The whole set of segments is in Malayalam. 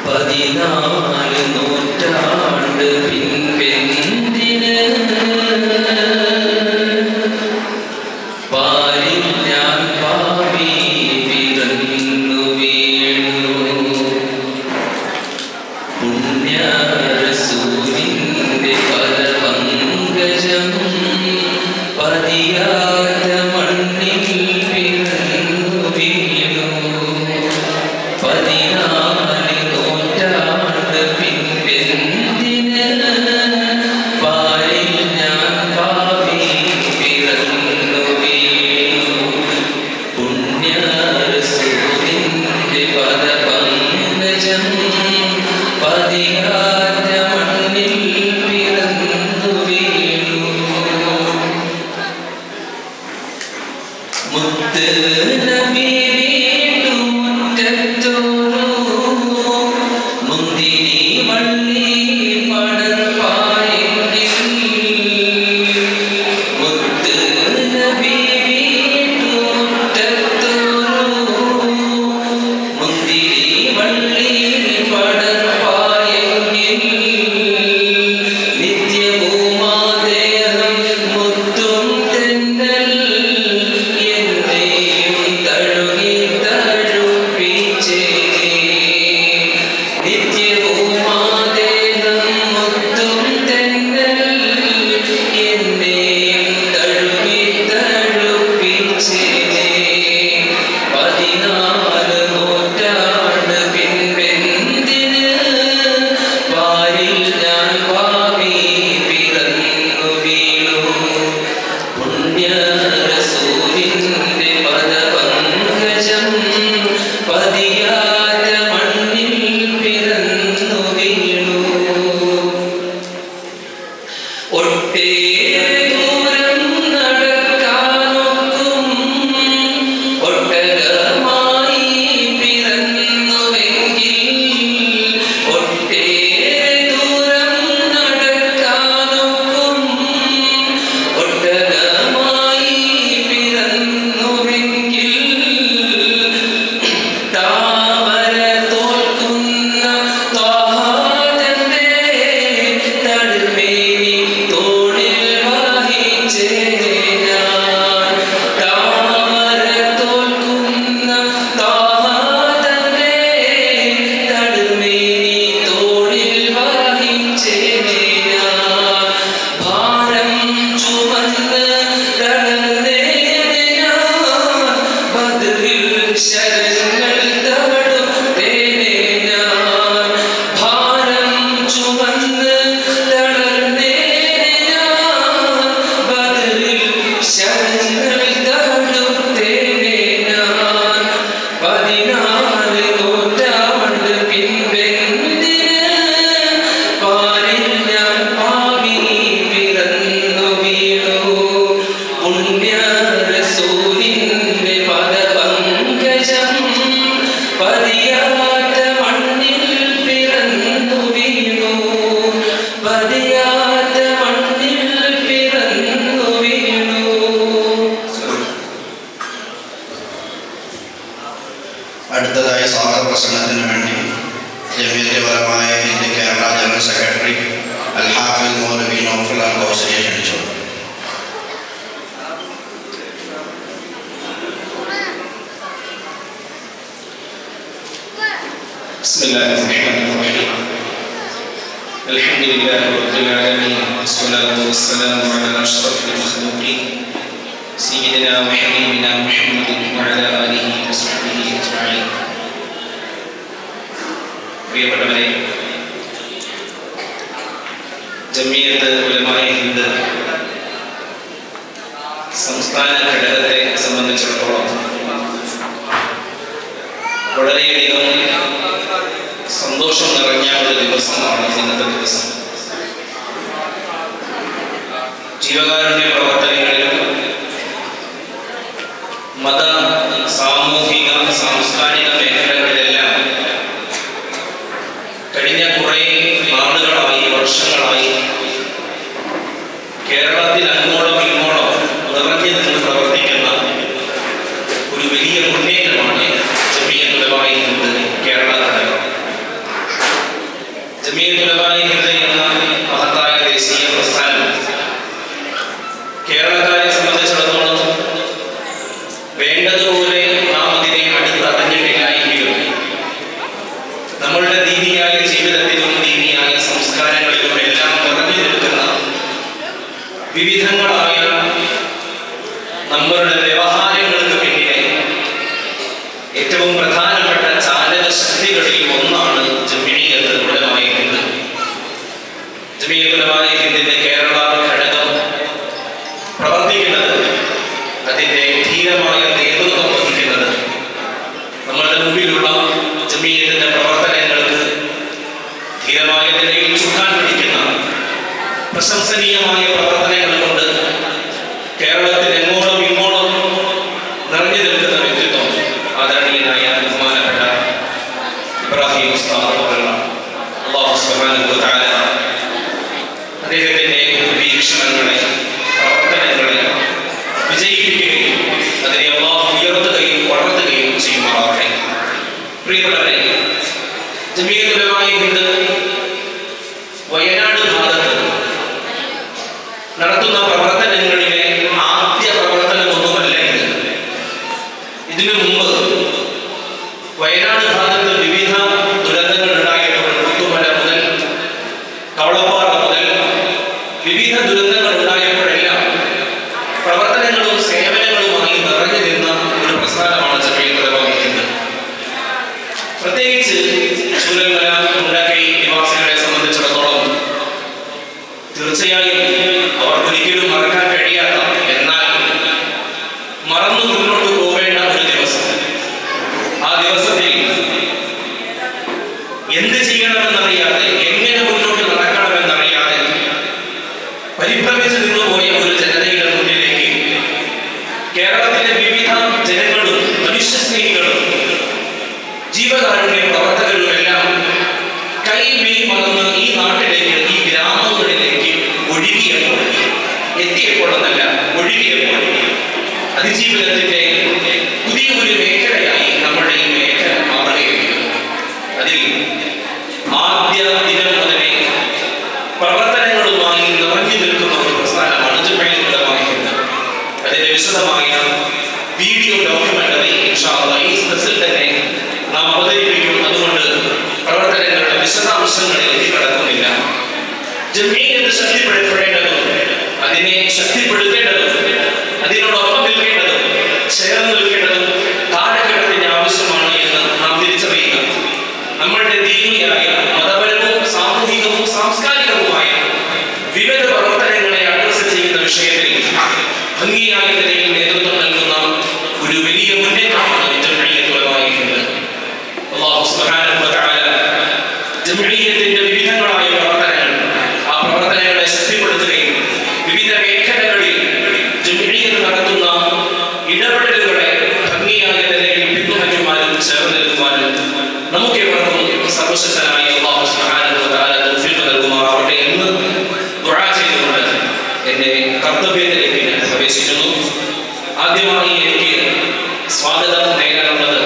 പതിനാല് നൂറ്റാണ്ട് പിൻ അടുത്തതായി സ്വാഗത പ്രസംഗത്തിന് വേണ്ടി ജമിയത്തുലമായ ഹിന്ദ് കേരള ജനറൽ സെക്രട്ടറി അൽ ഹാഫിദ് മൗലവി നൗഫൽ അൽ ഖൗസരിയെ ക്ഷണിച്ചു. അൽഹംദുലില്ലാഹി റബ്ബിൽ ആലമീൻ വസ്സലാത്തു വസ്സലാമു അലാ അഷ്റഫിൽ മഖ്ലൂഖീൻ സയ്യിദിനാ വഹബീബിനാ മുഹമ്മദിൻ വഅലാ ആലിഹി വസഹ്ബിഹി അജ്മഈൻ. പ്രിയപ്പെട്ടവരെ, ജമിയത്ത് ഉലമാ ഹിന്ദ് സംസ്ഥാന ഘടകത്തെ സംബന്ധിച്ചിടത്തോളം വളരെയധികം സന്തോഷം നിറഞ്ഞ ഒരു ദിവസമാണ് ഇന്നത്തെ ദിവസം. ജീവകാരുണ്യ പ്രവർത്തനങ്ങളിലും മത, സാമൂഹിക, സാംസ്കാരിക മേഖലകളിലെല്ലാം കഴിഞ്ഞ കുറേ നാളുകളായി, വർഷങ്ങളായി കേരളത്തിൽ അങ്ങോളം ഇങ്ങോളം നിറഞ്ഞു നിന്ന് പ്രവർത്തിക്കുന്ന ഒരു വലിയ മുന്നേറ്റമാണ് ജമിയത്തുൽ ഉലമാ ഹിന്ദ് കേരള ഘടകം. ജമിയത്തുൽ ഉലമാ ഹിന്ദ് എന്ന മഹത്തായ ദേശീയ പ്രസ്ഥാനം കേരളക്കാരെ സംബന്ധിച്ചിടത്തോളം വേണ്ടതുപോലെ നാം അതിനെ അടുത്തറിഞ്ഞിട്ടില്ല എങ്കിലും നമ്മളുടെ ദീനിയായ ജീവിതത്തിലും ദീനിയായ സംസ്കാരങ്ങളിലും എല്ലാം നിറഞ്ഞു നിൽക്കുന്ന വിവിധങ്ങളായ നമ്മളുടെ വ്യവഹാരങ്ങൾക്ക് പിന്നിലെ ഏറ്റവും പ്രധാനപ്പെട്ട ചാലക ശക്തികളിൽ ഒന്നാണ് ജമിയത്തുൽ ഉലമാ ഹിന്ദ്. ജമിയത്തുൽ ഉലമാ ഹിന്ദിന്റെ കേരള ഘടകം പ്രവർത്തിക്കുന്നത്, അതിന്റെ ധീരമായ നേതൃത്വം വഹിക്കുന്നത്, നമ്മളുടെ മുമ്പിലുള്ള ജമിയത്തിന്റെ പ്രവർത്തനങ്ങൾക്ക് ധീരമായ നിലയിൽ ചുക്കാൻ പിടിക്കുന്ന പ്രശംസനീയമായ പ്രവർത്തനങ്ങൾ കൊണ്ട് കേരളത്തിൽ എങ്ങോളം ഇങ്ങോളം നിറഞ്ഞു നിൽക്കുന്ന വ്യക്തിത്വം ആദരണീയനായ ബഹുമാനപ്പെട്ട ഇബ്രാഹിം ഉസ്താദ് അവറുകളാണ്. അല്ലാഹു സുബ്ഹാനഹു വ തആല അദ്ദേഹത്തിന്റെ വീക്ഷണങ്ങളെ, പ്രവർത്തനങ്ങളെ വിജയിപ്പിക്കുകയും അതിനെ അല്ലാഹു ഉയർത്തുകയും വളർത്തുകയും ചെയ്യുമാറാകട്ടെ. പ്രിയപ്പെട്ടവരെ, ജമിയത്തുൽ ഉലമാ ഹിന്ദ് വയനാട് ഭാഗത്ത് നടത്തുന്ന പ്രവർത്തനങ്ങളിലെ ആദ്യ പ്രവർത്തനമൊന്നുമല്ല ഇത്. ഇതിനു മുമ്പ് വയനാട് ഭാഗത്ത് വിവിധ ദുരന്തങ്ങൾ ഉണ്ടായപ്പോൾ പുത്തുമല മുതൽ കവളപ്പാറ മുതൽ വിവിധ ദുരന്തങ്ങൾ ഉണ്ടായപ്പോഴെല്ലാം പ്രവർത്തനങ്ങളും സേവനങ്ങളുമായി നിറഞ്ഞു നിന്ന ഒരു പ്രസ്ഥാനമാണ് ജമിയത്തുൽ ഉലമാ ഹിന്ദ്. പ്രത്യേകിച്ച് ചൂരൽമല, മുണ്ടക്കൈ നിവാസികളെ സംബന്ധിച്ചിടത്തോളം തീർച്ചയായും അവർക്കൊരിക്കലും മറക്കാൻ കഴിയാത്ത, എന്നാൽ മറന്നു മുന്നോട്ട് പോവേണ്ട ഒരു ദിവസം. ആ ദിവസത്തിൽ എന്ത് ചെയ്യണമെന്നറിയാതെ, എങ്ങനെ മുന്നോട്ട് നടക്കണമെന്നറിയാതെ പരിഭ്രമി തലകുനിച്ച് നിന്നുപോയ ഒരു ജനതയുടെ മുന്നിലേക്ക് കേരളത്തിലെ വിവിധ ജനങ്ങളും മനുഷ്യസ്നേഹികളും ജീവകാരുണ്യ പ്രവർത്തകരുമെല്ലാം കൈമേൽ മറന്ന് ഈ നാട്ടിലേക്ക്, ഈ ഗ്രാമങ്ങളിലേക്ക് ഒഴുകിയപ്പോൾ, എത്തിയപ്പോഴെന്നല്ല, ഒഴുകിയപ്പോൾ അതിജീവനത്തിന്റെ പുതിയൊരു മേഖലയായി നമ്മുടെ ഈ മേഖല മാറുകയായിരുന്നു. അതിൽ ആദ്യ ദിനം മുതലേ പ്രവർത്തനങ്ങളുമായി നിറഞ്ഞു നിൽക്കുന്ന ഒരു പ്രസ്ഥാനമാണ് ജംഇയ്യത്തുൽ ഉലമാഇ. അതിന്റെ വിശദമായ വീഡിയോ ഡോക്യുമെന്ററി ഇൻഷാ അല്ലാഹ് ഈ സദസ്സിൽ തന്നെ നാം അവതരിപ്പിക്കും. അതുകൊണ്ട് പ്രവർത്തനങ്ങളുടെ വിശദാംശങ്ങളിലേക്ക് കടക്കുന്നില്ല. ജംഇയ്യത്ത് ശക്തിപ്പെടുത്തേണ്ടതും അതിനെ ശക്തിപ്പെടുത്തേണ്ടതും അതിനോടൊപ്പം നിൽക്കേണ്ടതും ചേർന്ന് നിൽക്കേണ്ടതും കാലഘട്ടത്തിന് ആവശ്യമാണ് എന്ന് നാം തിരിച്ചറിയുക. നമ്മളുടെ ദീനിയായ മതപരവും സാമൂഹികവും സാംസ്കാരികവുമായ വിവിധ പ്രവർത്തനങ്ങളെ അഡ്രസ് ചെയ്യുന്ന വിഷയത്തിൽ ഭംഗിയായ നിലയിൽ നേതൃത്വം നൽകുന്ന ഒരു വലിയ മുന്നേറ്റമാണ് ജംഇയ്യത്തുൽ ഉലമാഇ. അല്ലാഹു സുബ്ഹാനഹു വ തആല ജംഇയ്യത്തിന്റെ വിവിധങ്ങളായ പ്രവർത്തനങ്ങൾ, ആ പ്രവർത്തനങ്ങളെ ശക്തിപ്പെടുത്തുകയും വിവിധ മേഖലകളിൽ ജംഇയ്യത്ത് നടത്തുന്ന ഇടപെടലുകളെ ഭംഗിയായ നിലയിൽ പിന്തുണയ്ക്കുവാനും ചേർന്ന് നിൽക്കുവാനും നമുക്ക് എവർക്കും സർവശക്തനായ അല്ലാഹു സുബ്ഹാനഹു വ തആല തൗഫീഖ് നൽകുമാറാവട്ടെ എന്ന് ദുആ ചെയ്തുകൊണ്ട് എന്റെ കർത്തവ്യത്തിലേക്ക് ഞാൻ പ്രവേശിക്കുന്നു. ആദ്യമായി എനിക്ക് സ്വാഗതം നേരാനുള്ളത്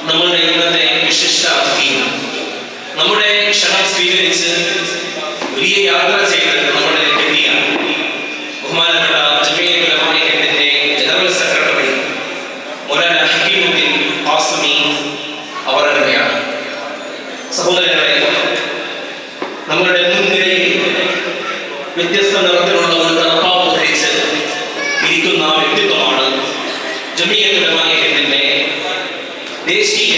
നമ്മളുടെ ഇന്നത്തെ വിശിഷ്ട അതിഥി, നമ്മുടെ ക്ഷണം സ്വീകരിച്ച് വലിയ യാത്ര ചെയ്ത് നമ്മളിലേക്ക് എത്തിയ ബഹുമാനപ്പെട്ട ജംഇയ്യത്തുൽ ഉലമാഇന്റെ ജനറൽ സെക്രട്ടറി മൗലാന ഹക്കീമുദ്ദീൻ ഖാസിമി അവരുടെയാണ്. സഹോദരങ്ങളെ, നമ്മളുടെ മുൻനിരയിൽ വ്യത്യസ്ത നിറത്തിലുള്ള ഒരു തലപ്പാവ് ധരിച്ച് ഇരിക്കുന്ന വ്യക്തിത്വമാണ് ജംഇയ്യത്തുൽ ഉലമാഇന്റെ ദേശീയ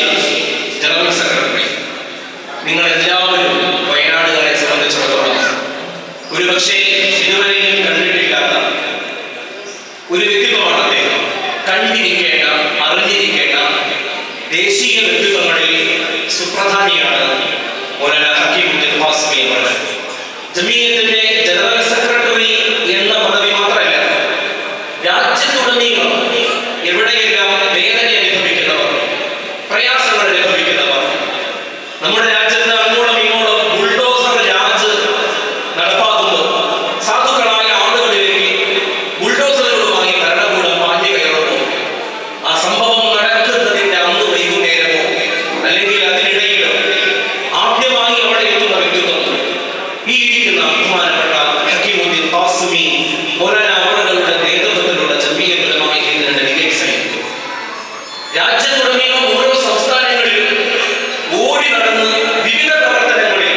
ജനറൽ സെക്രട്ടറി. നിങ്ങളെല്ലാവരും വയനാടുകാരെ സംബന്ധിച്ചിടത്തോളം ഒരുപക്ഷെ ഇതുവരെയും കണ്ടിട്ടില്ലാത്ത ഒരു വ്യക്തിത്വമാണ് അദ്ദേഹം. കണ്ടിരിക്കേണ്ട, അറിഞ്ഞിരിക്കേണ്ട ദേശീയ വ്യക്തിത്വങ്ങളിൽ സുപ്രധാനിയാണ് മൗലാന ഹക്കീമുദ്ദീൻ ഖാസിമി അവർ. ജംഇയ്യത്തിന്റെ ജനറൽ സെക്രട്ടറി എന്ന പദവി മാത്രമല്ല, രാജ്യത്തുടനീളം എവിടെയെല്ലാം വേദന അനുഭവിക്കുന്നവർ, പ്രയാസങ്ങൾ അനുഭവിക്കുന്നവർ, നമ്മുടെ രാജ്യത്ത് അങ്ങോളം ഇങ്ങോളം ബുൾഡോസർ രാജ് നടപ്പാകുമ്പോൾ സാധുക്കളായ ആളുകളിലേക്ക് ബുൾഡോസറുകളുമായി ഭരണകൂടം പാഞ്ഞു കയറുമ്പോൾ ആ സംഭവം നടക്കുന്നതിന്റെ അന്ന് വൈകുന്നേരമോ അല്ലെങ്കിൽ അതിനിടയിലോ ആദ്യമായി അവിടെ എത്തുന്ന വ്യക്തിത്വം ഈ ഇരിക്കുന്ന ബഹുമാനപ്പെട്ട ഹക്കീമുദ്ദീൻ ഖാസിമി മൗലാന അവറുകളുടെ നേതൃത്വത്തിലുള്ള ജംഇയ്യത്തുൽ ഉലമാഇന്റെ ഡെലിഗേറ്റ്സ് ആയിരിക്കും. രാജ്യത്തുടനീളം ഓരോ സംസ്ഥാനങ്ങളിലും ഓടി നടന്ന് വിവിധ പ്രവർത്തനങ്ങളിൽ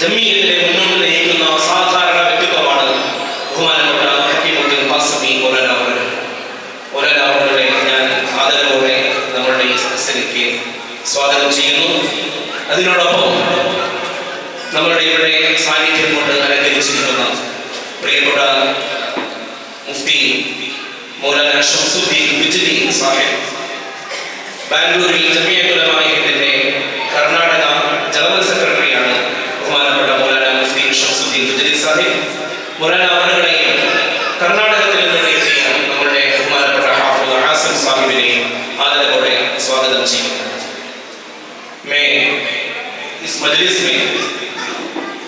ജംഇയ്യത്തിനെ മുന്നോട്ട് നയിക്കുന്ന സാധാരണ വ്യക്തിത്വമാണ് ബഹുമാനപ്പെട്ട ഹക്കീമുദ്ദീൻ ഖാസിമി മൗലാന അവറുകൾ. മൗലാന അവറുകളെ ഞാൻ ആദരവോടെ നമ്മളുടെ ഈ സദസ്സിലേക്ക് സ്വാഗതം ചെയ്യുന്നു. അതിനോടൊപ്പം നമ്മളുടെ ഇവിടെ സാന്നിധ്യം കൊണ്ട് അലങ്കരിച്ചിരിക്കുന്ന പ്രിയപ്പെട്ട മുഫ്തി മൗലാന ശംസുദ്ദീൻ ബിജ്ലി സാഹിബ്, ബാംഗ്ലൂരിൽ ജംഇയ്യത്തുൽ ഉലമാഇന്റെ കർണാടക ജനറൽ സെക്രട്ടറിയാണ് ബഹുമാനപ്പെട്ട മൗലാന മുഫ്തി ശംസുദ്ദീൻ ബിജ്ലി സാഹിബ്. മൗലാന അവറുകളെയും കർണാടകത്തിൽ നിന്ന് എത്തിയ നമ്മുടെ ബഹുമാനപ്പെട്ട ഹാഫിദ് ആസിം സാഹിബിനെയും ആദരവോടെ സ്വാഗതം ചെയ്യുന്നു. मैं इस मजलिस में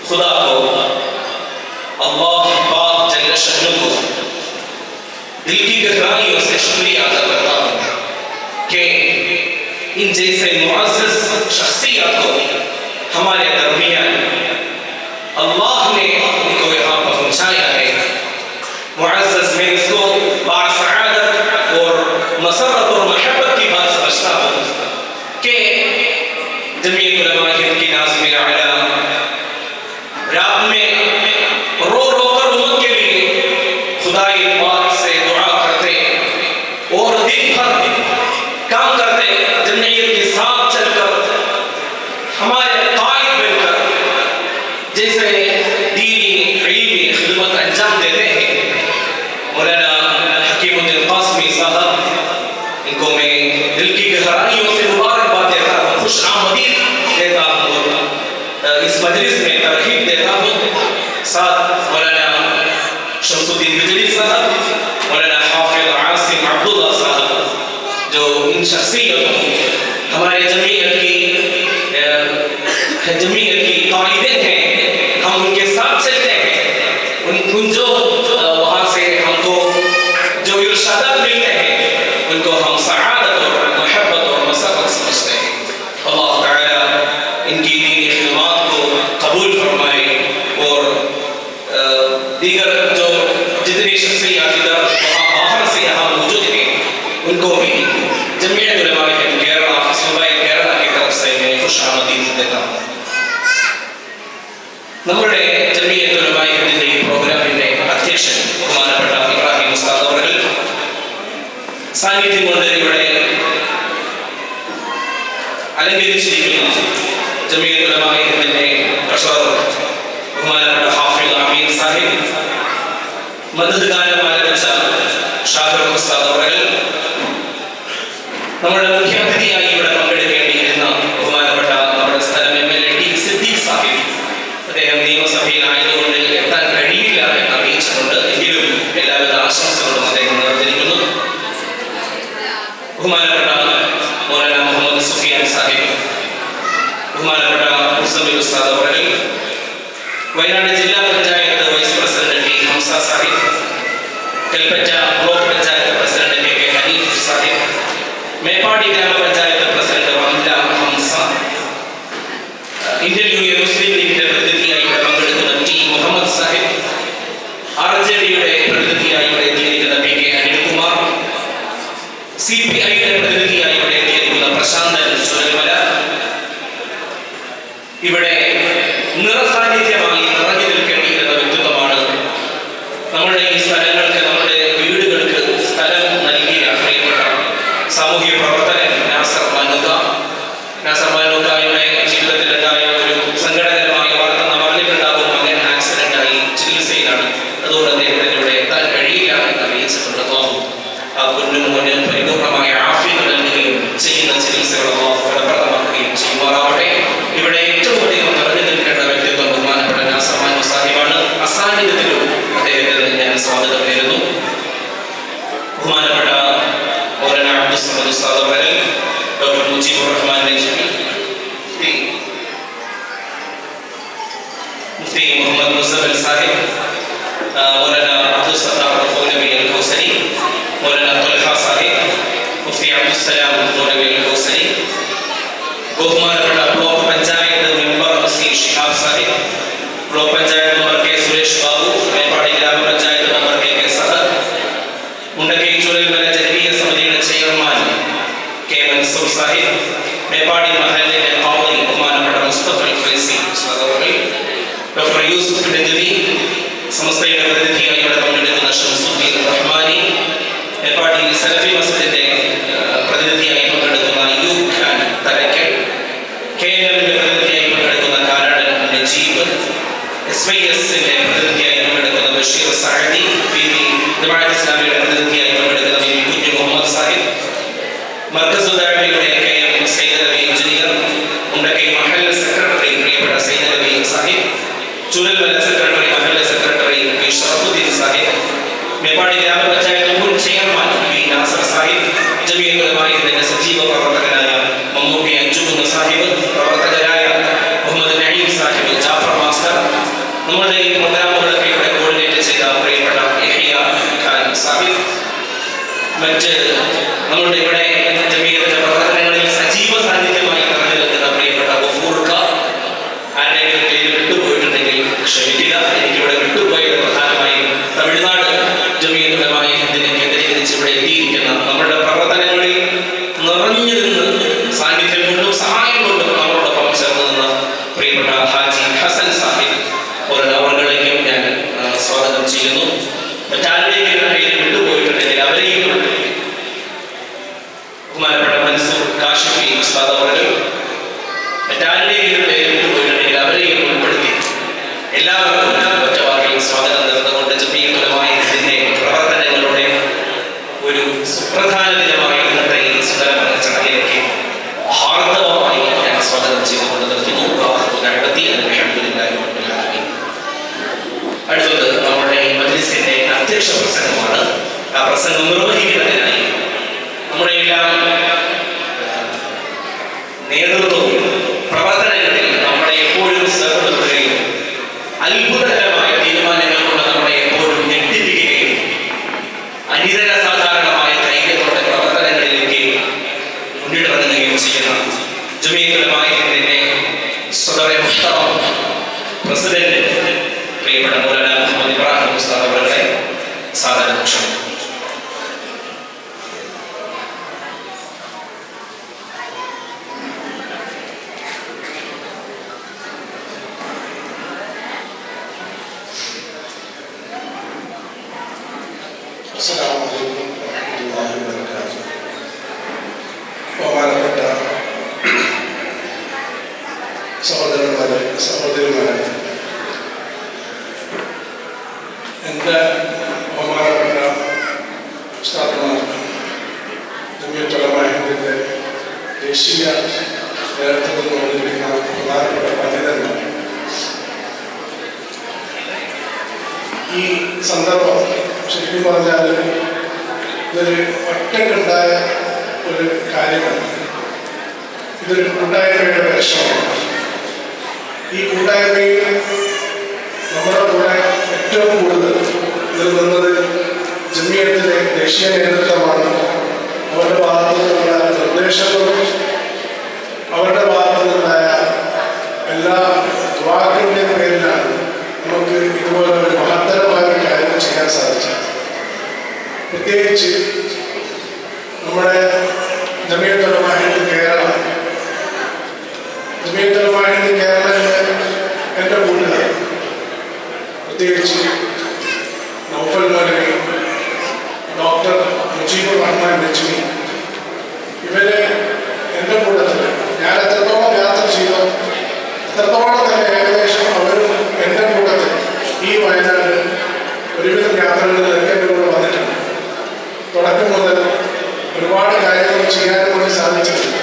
खुदा को, अल्लाह पाक जल्ल शअनुहु को दिल की गहराइयों से शुक्रिया अदा करता हूँ कि इन जैसे मुअज़्ज़ज़ शख्सियत को हमारे दरमियान अल्लाह ने उनको यहाँ पहुँचाया है. मुअज़्ज़ज़ में इसको बासआदत और मसरत और महब्बत की बात समझता हूँ कि जमीयतुल उलमाए की नाज़िम आला रात में रो रो कर उम्मत के लिए खुदाई पाक से दुआ करते और दिन भर काम करते, जमीयत के साथ चलकर हमारे कायद बनकर जैसे दीनी इल्मी खिदमत अंजाम देते हैं. मौलाना हकीमुद्दीन क़ासिमी साहब, इनको मैं दिल की गहराइयों से मुबारकबाद देता हूँ, खुश आमदीद देता हूँ, इस मजलिस में तरहीब देता हूँ. साथ मौलाना शख्सियतों, हमारे जमीयत की कायदे हैं, हम उनके साथ चलते हैं, उन जो वहाँ से हमको जो इरशादात मिलते हैं उनको हम सआदत और मोहब्बत और मसरत समझते हैं। अल्लाह ताला इनकी दीनी खिदमत को कबूल फरमाए और दीगर जो जितनी शख्सियत इधर वहाँ बाहर से यहाँ मौजूद हैं उनको भी जमीयत उलमा हिंद केरला सूबा केरला की तरफ से मैं खुशामदीद देता हूँ। നമ്മുടെ ജമീയത്ത് ഉലമാ ഹിന്ദിന്റെ ഈ പ്രോഗ്രാമിന്റെ അധ്യക്ഷൻ ബഹുമാനപ്പെട്ട ഇബ്രാഹിം ഉസ്താദ് അവർ സാന്നിധ്യം കൊണ്ട് ഇവിടെ അലങ്കരിച്ചിരിക്കുന്ന ജമീയത്ത് ഉലമാ ഹിന്ദിന്റെ ട്രഷറർ ബഹുമാനപ്പെട്ട ഹാഫിദ് അമീൻ സാഹിബ്, മദദ് ഗാനം ആലപിച്ച ഷാഹിർ ഉസ്താദ് അവർ, നമ്മുടെ മുഖ്യാതിഥിയായി ഇവിടെ പങ്കെടുക്കേണ്ടിയിരുന്ന ബഹുമാനപ്പെട്ട നമ്മുടെ സ്ഥലം MLA ടി സിദ്ദീഖ് സാഹിബ്, അദ്ദേഹം നിയമസഭയിലായതുകൊണ്ട് എത്താൻ കഴിയില്ല എന്ന് അറിയിച്ചിട്ടുണ്ട്. എങ്കിലും എല്ലാവിധ ആശംസകളും അദ്ദേഹം നേർന്നിരിക്കുന്നു. ബഹുമാനപ്പെട്ട മൗലാന മുഹമ്മദ് സുഫിയാൻ സാഹിബ്, ബഹുമാനപ്പെട്ട മുസമ്മിൽ ഉസ്താദ് അവർ, വയനാട് ജില്ലാ panchayat vice president T Hamza Sahib, Kalpetta block panchayat president K Hanif Sahib, Meppadi ഗ്രാമപഞ്ചായത്ത് president Ramla Hamza, Indian union Muslim ലീഗിന്റെ പ്രതിനിധിയായി ഇവിടെ പങ്കെടുക്കുന്ന ടി മുഹമ്മദ് സാഹിബ്, RJDയുടെ പ്രതിനിധിയായി ഇവിടെ എത്തിയിരിക്കുന്ന PK അനിൽകുമാർ, CPIയുടെ പ്രതിനിധിയായി ഇവിടെ എത്തിയിരിക്കുന്ന പ്രശാന്തൻ ചുരൽമല, ഇവിടെ നിറസാന്നിധ്യമായി നിറഞ്ഞു നിൽക്കേണ്ടിയിരുന്ന വ്യക്തിത്വമാണ്. നമ്മുടെ ഈ സ്ഥലങ്ങൾക്ക്, നമ്മുടെ വീടുകൾക്ക് സ്ഥലം നൽകിയ പ്രിയപ്പെട്ട സാമൂഹ്യ പ്രവർത്തകൻ നാസർ മാനൂക്കായുടെ ജീവിതത്തിലുണ്ടായ ഒരു സങ്കടകരമായ വാർത്ത നാം അറിഞ്ഞിട്ടുണ്ടാകും. മകൻ ആക്സിഡന്റായി ചികിത്സയിലാണ്, അതുകൊണ്ട് അദ്ദേഹത്തിന് ഇവിടെ എത്താൻ കഴിയില്ല എന്ന് അറിയിച്ചിട്ടുണ്ട്. ആ കുഞ്ഞും മോന് പരിപൂർണമായ ആഫിയത്ത് നൽകുകയും ചെയ്യുന്ന ചികിത്സകൾ ഫലപ്രദമാക്കുകയും ചെയ്യുമാറാവട്ടെ. ഇവിടെ ഏറ്റവും അധികം നിറഞ്ഞു നിൽക്കേണ്ട വ്യക്തിത്വം ബഹുമാനപ്പെട്ട നാസർ മാനൂ സാഹിബാണ്. അസാന്നിധ്യത്തിലും അദ്ദേഹത്തിന് ഞാൻ സ്വാഗതം നേരുന്നു. ബഹുമാനപ്പെട്ട മൗലാന അബ്ദുൽ സമദ് ഉസ്താദ് അവർ, ഡോക്ടർ മുജീബുർ റഹ്മാൻ നജ്മി, മുഫ്തി മുഹമ്മദ് മുസഫൽ സാഹിബ്, മൗലാന അബ്ദുൽ സത്താർ മൗലവി അൽ ഹൗസനി, മൗലാന ത്വൽഹ സാഹിബ്, മുഫ്തി അബ്ദുൽ സലാം മൗലവി അൽ ഹൗസനി, ബഹുമാനപ്പെട്ട block panchayat member C Shihab Sahib, block panchayat member K Suresh Babu, Meppadi ഗ്രാമപഞ്ചായത്ത് മെമ്പർ കെ സഹർ, മുണ്ടക്കൈ ചുരൽമല ജനകീയ സമിതിയുടെ ചെയർമാൻ കെ മൻസൂർ സാഹിബ്, മേപ്പാടി മഹലിന്റെ ഖാദി ബഹുമാനപ്പെട്ട മുസ്തഫൽ ഫൈസി ഉസ്താദ് അവർ, ഡോക്ടർ യൂസുഫ് നജ്വി, സമസ്തയുടെ പ്രതിനിധിയായി ഇവിടെ പങ്കെടുക്കുന്ന ഷംസുദ്ദീൻ റഹ്മാനി, മേപ്പാടി സലഫി മസ്ജിദിന്റെ പ്രതിനിധിയായി പങ്കെടുക്കുന്ന അയ്യൂബ് ഖാൻ തലക്കൽ, KLMന്റെ പ്രതിനിധിയായി പങ്കെടുക്കുന്ന കാരാടൻ നജീബ്, SYSന്റെ പ്രതിനിധിയായി പങ്കെടുക്കുന്ന ബഷീർ സഅദി, ജമാഅത്ത് ഇസ്ലാമിയുടെ പ്രതിനിധിയായി പങ്കെടുക്കുന്ന കുഞ്ഞു മുഹമ്മദ് സാഹിബ്, മർക്കസ് ദഅവയുടെ KM സയ്യിദ് അലി എഞ്ചിനീയർ, മുണ്ടക്കൈ മഹല്ല് സെക്രട്ടറി പ്രിയപ്പെട്ട സയ്യിദ് അലി സാഹിബ്, ചുരൽമല സെക്രട്ടറി മഹല്ല് സെക്രട്ടറി പി ഷറഫുദ്ദീൻ സാഹിബ്, മേപ്പാടി ഗ്രാമപഞ്ചായത്ത് മുൻ ചെയർമാൻ പി നാസർ സാഹിബ്, ജമീയത്ത് ഉലമാ ഹിന്ദിന്റെ സജീവ പ്രവർത്തകനായ മമ്മൂട്ടി അഞ്ചുകുന്ന് സാഹിബ്, പ്രവർത്തകരായ മുഹമ്മദ് നഈം സാഹിബ്, ജാഫർ മാസ്റ്റർ, നമ്മുടെ ഈ പ്രോഗ്രാമുകളൊക്കെ ഇവിടെ കോർഡിനേറ്റ് ചെയ്ത പ്രിയപ്പെട്ട യഹ്യ ഖാൻ സാഹിബ്, മറ്റ് നമ്മുടെ ഇവിടെ ജമീയത്തിന്റെ പ്രവർത്തനങ്ങളിൽ സജീവ സാന്നിധ്യമായി നിറഞ്ഞു നിൽക്കുന്ന പ്രിയപ്പെട്ട ഗഫൂർ ഖാ, ആരുടെയെങ്കിലും പേര് വിട്ടുപോയിട്ടുണ്ടെങ്കിൽ ക്ഷമിക്കുക. എനിക്കിവിടെ വിട്ടുപോയത് പ്രധാനമായും തമിഴ്നാട് ജമീയത്ത് ഉലമാ ഹിന്ദിനെ കേന്ദ്രീകരിച്ച് ഇവിടെ എത്തിയിരിക്കുന്ന നമ്മുടെ പ്രവർത്തനങ്ങളിൽ നിറഞ്ഞു നിന്ന് സാന്നിധ്യം കൊണ്ടും സഹായം കൊണ്ടും നമ്മളോടൊപ്പം ചേർന്ന് നിന്ന പ്രിയപ്പെട്ട ഹാജി ഹസൻ സാഹിബ് അവരുടെയും ഞാൻ സ്വാഗതം ചെയ്യുന്നു. മറ്റാരുടെയെങ്കിലും പേര് വിട്ടുപോയിട്ടുണ്ടെങ്കിൽ അവരെയും ബഹുമാനപ്പെട്ട മൻസൂർ കാശിഫി ഉസ്താദ് അവരും മറ്റാരുടെയെങ്കിലും പേര് വിട്ടുപോയിട്ടുണ്ടെങ്കിൽ അവരെയും ഉൾപ്പെടുത്തി എല്ലാവർക്കും ഒറ്റ വാക്കിൽ സ്വാഗതം നേർന്നുകൊണ്ട് ജമീയത്ത് ഉലമാ ഹിന്ദിന്റെ പ്രവർത്തനങ്ങളുടെ ഒരു സുപ്രധാന ദിനമായ ഇന്നത്തെ ഈ സുന്ദരമായ ചടങ്ങിലേക്ക് ഹാർദവമായി ഞാൻ സ്വാഗതം ചെയ്തുകൊണ്ട് നിർത്തുന്നു. അടുത്തത് നമ്മുടെ മജ്‌ലിസിന്റെ അധ്യക്ഷ പ്രസംഗം സാധാരണ ക്ഷണിക്കും. ബഹുമാനപ്പെട്ട സഹോദരന്മാരെ, സഹോദരിമാരെ, എൻ്റെ ബഹുമാനപ്പെട്ട ഉസ്താദുമാർ, ജമിയത്തുൽ ഉലമാ ഹിന്ദിൻ്റെ ദേശീയ നേതൃത്വത്തിൽ കൊണ്ടിരിക്കുന്ന പ്രധാനപ്പെട്ട പണ്ഡിതന്മാർ, ഈ സന്ദർഭം ശരിക്കും പറഞ്ഞാൽ ഇതൊരു ഒറ്റക്കുണ്ടായ ഒരു കാര്യമല്ല. ഇതൊരു കൂട്ടായ്മയുടെ ലക്ഷണമാണ്. ഈ കൂട്ടായ്മയിൽ നമ്മുടെ കൂടെ ഏറ്റവും കൂടുതൽ ഇതിൽ നിന്നത് ജമിയത്തിലെ ദേശീയ നേതൃത്വമാണ്. അവരുടെ ഭാഗത്തു നിന്നുള്ള നിർദ്ദേശങ്ങളും അവരുടെ ഭാഗത്തു നിന്നുണ്ടായ എല്ലാ ദുആകളുടെയും പേരിലാണ് നമുക്ക് ഇതുപോലെ ഒരു മഹത്തരമായ ഒരു കാര്യം ചെയ്യാൻ സാധിച്ചത്. പ്രത്യേകിച്ച് നമ്മുടെ ജമിയത്തുൽ ഉലമാ ഹിന്ദ് കേരള, ജമിയത്തുൽ ഉലമാ ഹിന്ദ് കേരളയിലെ എൻ്റെ കൂട്ടുകാർ, പ്രത്യേകിച്ച് നൗഫൽ മൗലവി, ഡോക്ടർ മുജീബുർ റഹ്മാൻ നജ്മി, ഇവരെ എൻ്റെ കൂട്ടത്തിൽ ഞാൻ എത്രത്തോളം യാത്ര ചെയ്തോ അത്രത്തോളം തന്നെ ഏകദേശം അവരും എൻ്റെ കൂട്ടത്തിൽ ഈ വയനാട് ഒരുവിധം യാത്രകളിലൊക്കെ എൻ്റെ കൂടെ വന്നിട്ടുണ്ട്. തുടക്കം മുതൽ ഒരുപാട് കാര്യങ്ങൾ ചെയ്യാൻ വേണ്ടി സാധിച്ചിട്ടുണ്ട്.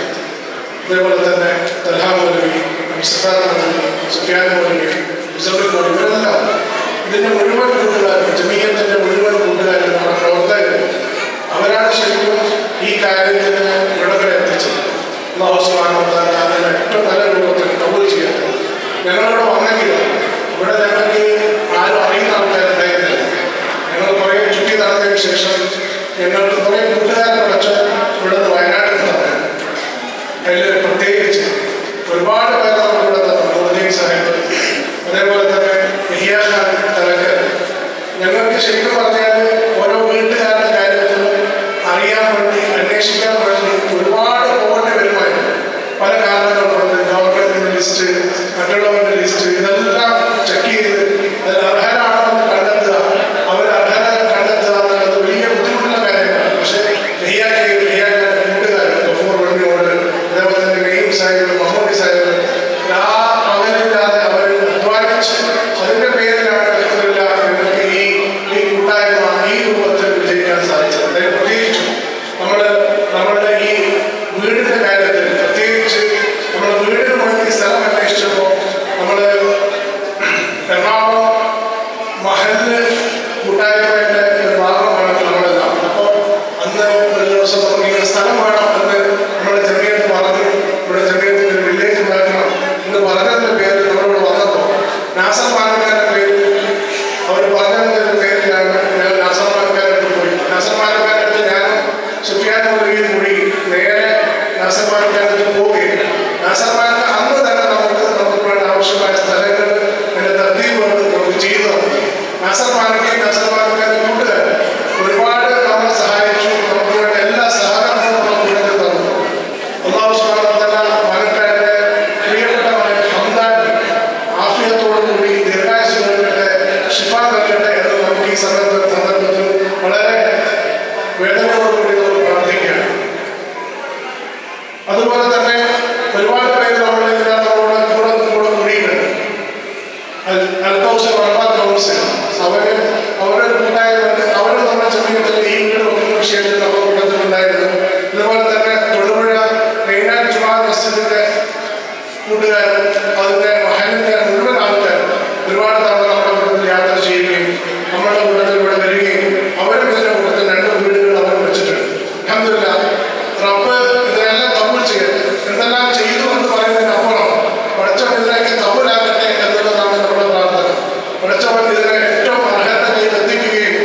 അതേപോലെ തന്നെ തൽഹ മൗലവി, മുസ്തഫ മൗലവി, സുഫിയാൻ മൗലവി, മുസഫിർ മൗലവി, ഇവരെല്ലാം ഇതിൻ്റെ മുഴുവൻ കൂട്ടുകാരും, ജമിയത്തിൻ്റെ മുഴുവൻ കൂട്ടുകാരും, നമ്മുടെ പ്രവർത്തകരും, അവരാണ് ശരിക്കും ഈ കാര്യത്തിന് ഇവിടെ വരെ എത്തിച്ചത്. അല്ലാഹു സുബ്ഹാനഹു വ തആല അതിനെ ഏറ്റവും നല്ല രൂപത്തിൽ കബൂൽ ചെയ്യട്ടെ. ഞങ്ങളിവിടെ വന്നെങ്കിൽ ഇവിടെ ഞങ്ങൾക്ക് ആരും അറിയുന്ന ആൾക്കാരുണ്ടായിരുന്നില്ല. ഞങ്ങൾ കുറേ ചുറ്റി നടന്നതിന് ശേഷം ഞങ്ങൾക്ക് കുറേ കൂട്ടുകാരെ പഠിച്ച് ഇവിടുന്ന് വയനാട്ടിൽ നിന്ന് അതിൽ പ്രത്യേകിച്ച് ഒരുപാട് പേര് നമ്മൾ ഇവിടെ മോദി സാഹിബ്, അതേപോലെ തന്നെ യഹിയാ ഖാൻ തലക്കൽ. ഞങ്ങൾക്ക് ശരിക്കും പറഞ്ഞാൽ ഓരോ വീട്ടുകാരുടെ കാര്യത്തിൽ അറിയാൻ വേണ്ടി, അന്വേഷിക്കാൻ വേണ്ടി ഒരുപാട് പോകേണ്ടി വരുമായിരുന്നു. പല കാരണങ്ങൾ കൊണ്ട് ഗവൺമെന്റിന്റെ ലിസ്റ്റ്, മറ്റുള്ളവരുടെ ലിസ്റ്റ്, ഇതെല്ലാം ചെക്ക് ചെയ്ത് അതിൽ അർഹരാണെന്ന് കണ്ടെത്തുക, അവർ അർഹത കണ്ടെത്തുക എന്നുള്ളത് വലിയ ബുദ്ധിമുട്ടുള്ള കാര്യമാണ്. പക്ഷേ കൂട്ടുകാർ ഗഫൂർ റഹ്മിയോട്, അതേപോലെ തന്നെ നെയ്യും സാഹിബ്, മഹമ്മൂദി സാഹിബ് ആ പകലില്ലാതെ അവർ അധ്വാനിച്ച് അതിൻ്റെ പേരിലാണ് ഞങ്ങൾക്ക് ഈ കൂട്ടായ്മ ഈ രൂപത്തിൽ വിജയിക്കാൻ സാധിച്ചത്. അതായത് പ്രത്യേകിച്ചും നമ്മളുടെ ഈ വീടിൻ്റെ കാര്യത്തിൽ, പ്രത്യേകിച്ച് നമ്മൾ വീടിന് വേണ്ടി സ്ഥലം അന്വേഷിച്ചപ്പോൾ നമ്മൾ എറണാകുളം മഹല്ല് കൂട്ടായ്മയുടെ ഒരു ഭാഗമാണ് നമ്മളെല്ലാം. അപ്പോൾ അന്ന് ഒരു ദിവസം നമുക്ക് സ്ഥലം വേണം എന്ന് നമ്മുടെ ജമിയത്ത് പറഞ്ഞു. ഇവിടെ ജമിയത്തിന് ഒരു വില്ലേജ് ഉണ്ടാക്കണം എന്ന് പറഞ്ഞതിൻ്റെ പേരിൽ നമ്മളിവിടെ വന്നപ്പോൾ നാസർ മാനക്കാരുടെ പേരിൽ അവർ പറഞ്ഞതിൻ്റെ പേരിലാണ് ഞാൻ നാസർ മാനക്കാരുടെ പോയി. നാസർ മാനക്കാരുടെ ഞാനും സുഫിയാൻ മൗലവിയും കൂടി നേരെ നാസർ മാനക്കാരുടെ പോവുകയും നാസർ മാനക്ക അന്ന് തന്നെ നമുക്ക് വേണ്ട ആവശ്യമായ സ്ഥലങ്ങൾ അതിൻ്റെ തർത്തീബ് നമുക്ക് ചെയ്തു തന്നു. നാസർ മാനക്കാരുടെ കൂട്ടുകാർ ഒരുപാട് നമ്മളെ സഹായിച്ചു. നമുക്ക് വേണ്ട എല്ലാ സഹകരണവും നമുക്ക് വേണ്ടി തന്നു. അല്ലാഹു സുബ്ഹാനഹു വ തആല മാനക്കാരുടെ പ്രിയപ്പെട്ട ഹംദാൻ ആഫിയത്തോടുകൂടി ദീർഘായുസ്സ് നൽകട്ടെ, ശിഫ നൽകട്ടെ എന്ന് നമുക്ക് ഈ സന്ദർഭത്തിൽ വളരെ വേദനയോടുകൂടി നമ്മൾ പ്രാർത്ഥിക്കുകയാണ്. അതുപോലെ തന്നെ ഒരുപാട് പേര് നമ്മളോട് കൂടെ കൂടിയിട്ടുണ്ട്. അൽകൗസർ റഹ്മത്ത് കൗൺസിൽ അവരുടെ കൂട്ടായ്മ, അവരും നമ്മുടെ ജമിയത്തിൽ ഈ വീട് വെക്കുന്ന വിഷയത്തിൽ നമ്മുടെ കൂട്ടത്തിലുണ്ടായിരുന്നു. ഇതുപോലെ തന്നെ തൊടുപുഴ മെയിനാൻ ജുമാ മസ്ജിദിന്റെ കൂട്ടുകാരും അതിന്റെ മഹലിന്റെ മുഴുവൻ ആൾക്കാരും ഒരുപാട് തവണ നമ്മുടെ കൂട്ടത്തിൽ യാത്ര ചെയ്യുകയും നമ്മുടെ കൂട്ടത്തിൽ ഇവിടെ വരികയും അവരും ഇതിന്റെ കൂട്ടത്തിൽ 2 വീടുകൾ അവർ വെച്ചിട്ടുണ്ട്. അൽഹംദുലില്ലാഹ്, റബ്ബ് ഇതിനെല്ലാം കബൂൽ ചെയ്യട്ടെ. എന്തെല്ലാം ചെയ്തു എന്ന് പറയുന്നതിനപ്പുറം പഠിച്ചവൻ ഇതിനൊക്കെ കബൂലാകട്ടെ എന്നുള്ളതാണ് നമ്മുടെ പ്രാർത്ഥന. പഠിച്ചവൻ ഇതിനെ ഏറ്റവും അർഹതയിൽ എത്തിക്കുകയും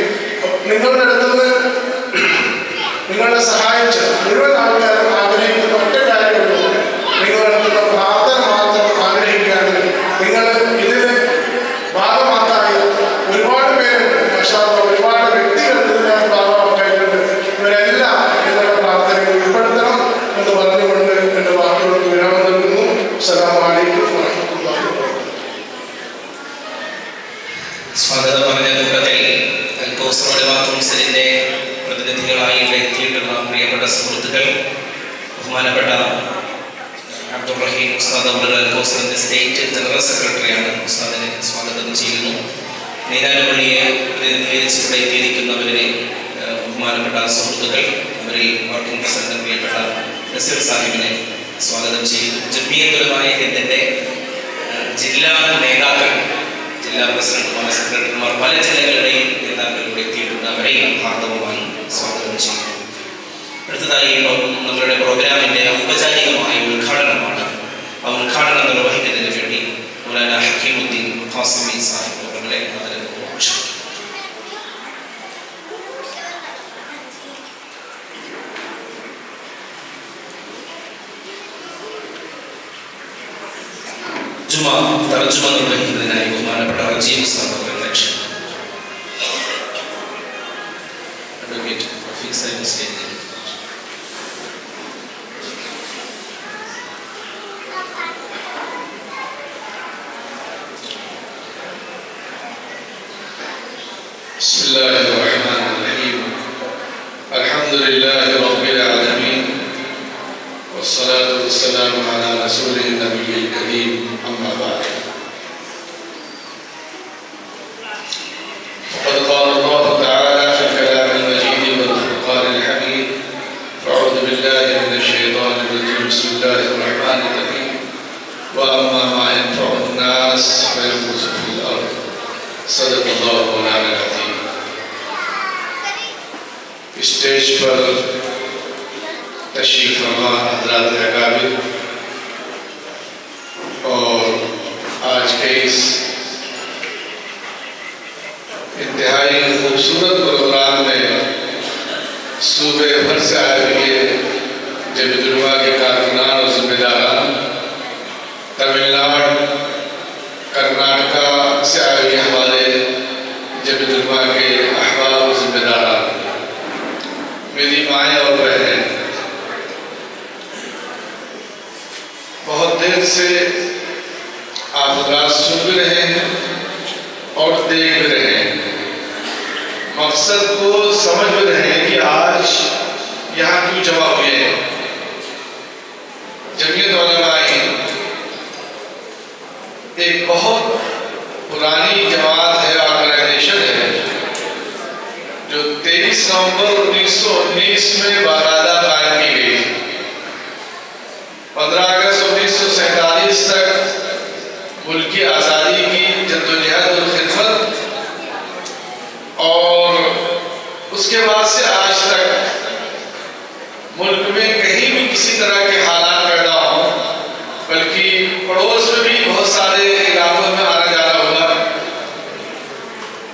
കൗസർ ഉലമാ കൗൺസിലിൻ്റെ പ്രതിനിധികളായി ഇവിടെ എത്തിയിട്ടുള്ള പ്രിയപ്പെട്ട സുഹൃത്തുക്കൾ, ബഹുമാനപ്പെട്ട അബ്ദുൾ റഹീം ഉസ്താദ് അൽ കൗസറിൻ്റെ സ്റ്റേറ്റ് ജനറൽ സെക്രട്ടറിയാണ്. ഉസ്താദിനെ സ്വാഗതം ചെയ്യുന്നു. നീരാനപ്പള്ളിയെ പ്രതിനിധീകരിച്ച് ഇവിടെ എത്തിയിരിക്കുന്നവരെ ബഹുമാനപ്പെട്ട സുഹൃത്തുക്കൾ, അവരിൽ വർക്കിംഗ് പ്രസിഡന്റ് പ്രിയപ്പെട്ട നസീർ സാഹിബിനെ സ്വാഗതം ചെയ്യുന്നു. ജമിയത്തുൽ ഉലമാ ഹിന്ദിൻ്റെ ജില്ലാ നേതാക്കൾ, ജില്ലാ പ്രസിഡന്റുമാർ, സെക്രട്ടറിമാർ, പല ജില്ലകളുടെയും നേതാക്കൾ ഇവിടെ എത്തിയിട്ടുണ്ട്. അവരെയും ഹാർദവമായി സ്വാഗതം ചെയ്യുന്നു. അടുത്തതായി നമ്മളുടെ പ്രോഗ്രാമിൻ്റെ ഔപചാരികമായ ഉദ്ഘാടനമാണ്. ആ ഉദ്ഘാടനം നിർവഹിക്കുന്നതിന് വേണ്ടി മൗലാന ഹക്കീമുദ്ദീൻ ഖാസിമി സാഹിബ് അവരുടെ ആദരവ് ക്ഷണിക്കുന്നു. തർജ്ജമ നിർവഹിക്കുന്നതിനായി ബഹുമാനപ്പെട്ട റജീബ് ഉസ്താദ് അവരുടെ ക്ഷണിക്കുന്നു. അഡ്വക്കേറ്റ് റഫീഖ് സാഹിബ് സ്റ്റേജിൽ. بسم الله الرحمن الرحيم الحمد لله رب العالمين والصلاة والسلام على رسوله النبي الكريم أما بعد فقد قال الله تعالى في الكلام المجيد والفرقان الحميد فأعوذ بالله من الشيطان الرجيم بسم الله الرحمن الرحيم وأما ما ينفع الناس فيمكث في الأرض صدق الله مولانا العظيم. स्टेज पर तशरीफ फरमा हज़रात अकाबिर और आज के इस इंतहाई खूबसूरत प्रोग्राम में सूबे भर से आए हुए जमियतुल उलमा के कारकुनान और जिम्मेदारान, तमिलनाडु, कर्नाटका से आए हुए हमारे जमियतुल उलमा के अहबाब और जिम्मेदारान, मेरी माएँ और बहनें, बहुत देर से आप हज़रात सुन भी रहे हैं और देख भी रहे हैं, मकसद को समझ भी रहे हैं कि आज यहाँ क्यों जमा हुए हैं। जमीयत उलमा एक बहुत पुरानी जमात है, ऑर्गेनाइजेशन है, जो 23 नवंबर 1919 में बाकायदा कायम की गई। 15 अगस्त 1947 तक मुल्क की आज़ादी की जद्दोजहद और खिदमत, और उसके बाद से आज तक मुल्क में कहीं भी किसी तरह के हालात पैदा हो, बल्कि पड़ोस में भी बहुत सारे इलाकों में आना जाना हुआ,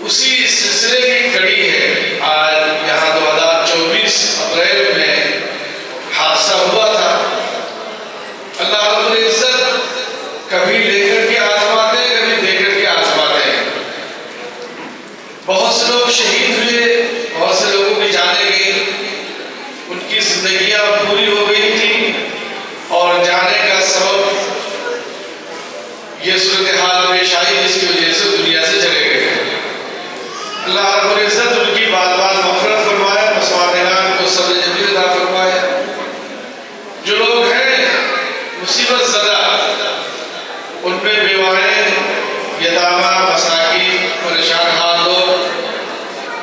उसी सिलसिले की कड़ी है। आज यहाँ 2024 अप्रैल में हादसा हुआ था। अल्लाह रब्बुल इज्जत कभी लेकर के आजमाते हैं, कभी देकर के आजमाते हैं। बहुत से लोग शहीद हुए, बहुत से लोगों की जाने गई, उनकी जिंदगियां पूरी हो गई थी और जाने का सबब ये सूरत हाल पेश आई जिसकी वजह से दुनिया से चले गए। अल्लाह रब्बुल इज्जत उनकी बात बात मग़फ़िरत फरमाए, मसवादिगान को सब्र जमील अता फरमाए। जो लोग हैं मुसीबत ज़दा, उनमें बेवाएं, यतामा, मसाकीन, परेशान हाल लोग,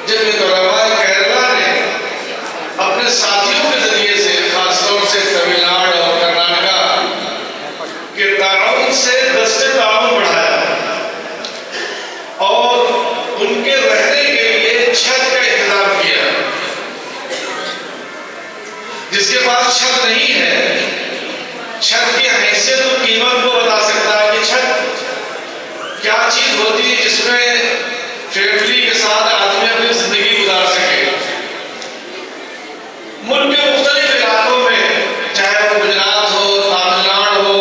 जमीयत उलमा केरला ने अपने साथियों के जरिए से, खासतौर से तमिलनाडु और कर्नाटका के ताउन से दस्ते ताउन बढ़ाया और उनके रहने के लिए छत का इंतजाम किया। जिसके पास छत नहीं है, छत की हैसियत और कीमत को बता सकता है कि छत क्या चीज होती है जिसमें फैमिली के साथ आदमी अपनी जिंदगी गुजार सके। मुल्क के मुख्तलिफ इलाकों में, चाहे वो गुजरात हो, तमिलनाडु हो,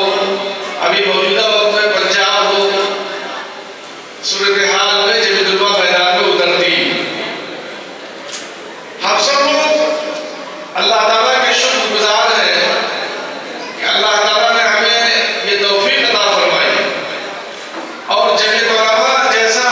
अभी मौजूदा वक्त में पंजाब हो, सूरत हाल में जमीयत उलमा मैदान में उतरती। हम सब लोग अल्लाह ताला के शुक्रगुजार हैं कि अल्लाह ताला ने हमें ये तौफीक अता फरमाई और जमीयत उलमा जैसा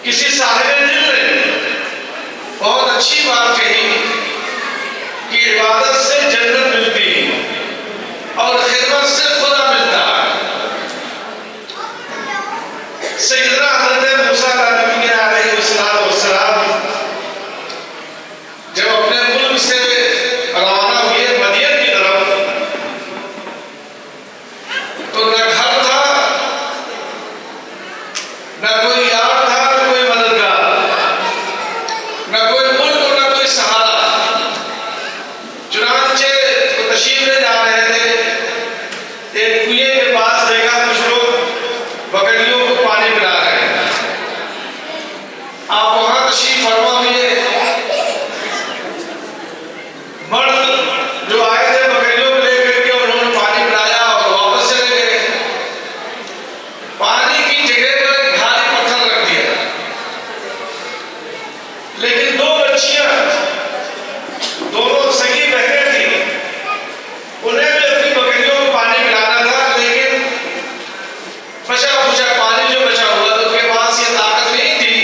किसी साहिब दिल ने बहुत अच्छी बात कही कि इबादत से जन्नत मिलती और खिदमत से खुदा मिलता है। सैयदना हज़रत मूसा अलैहिस्सलाम जब अपने मुल्क से रवाना हुए मदीन की तरफ, तो न घर था, न कोई यार था, न कोई मददगार, न कोई मुल्क, न कोई सहारा। चुनांचे वो तशरीफ ले जा रहे थे, एक कुएं के पास देखा कुछ लोग बकरियों को पानी पिला रहे हैं। आप वहां तशरीफ फरमा हुए, मर्द जो आए थे बकरियों को लेकर के उन्होंने पानी पिलाया और वापस चले गए। पानी की जगह पर एक भारी पत्थर रख दिया, लेकिन दो बच्चियां, दोनों सगी बहनें थी, उन्हें भी अपनी बकरियों को पानी पिलाना था, लेकिन बचा खुचा पानी जो बचा हुआ तो उनके पास ये ताकत नहीं थी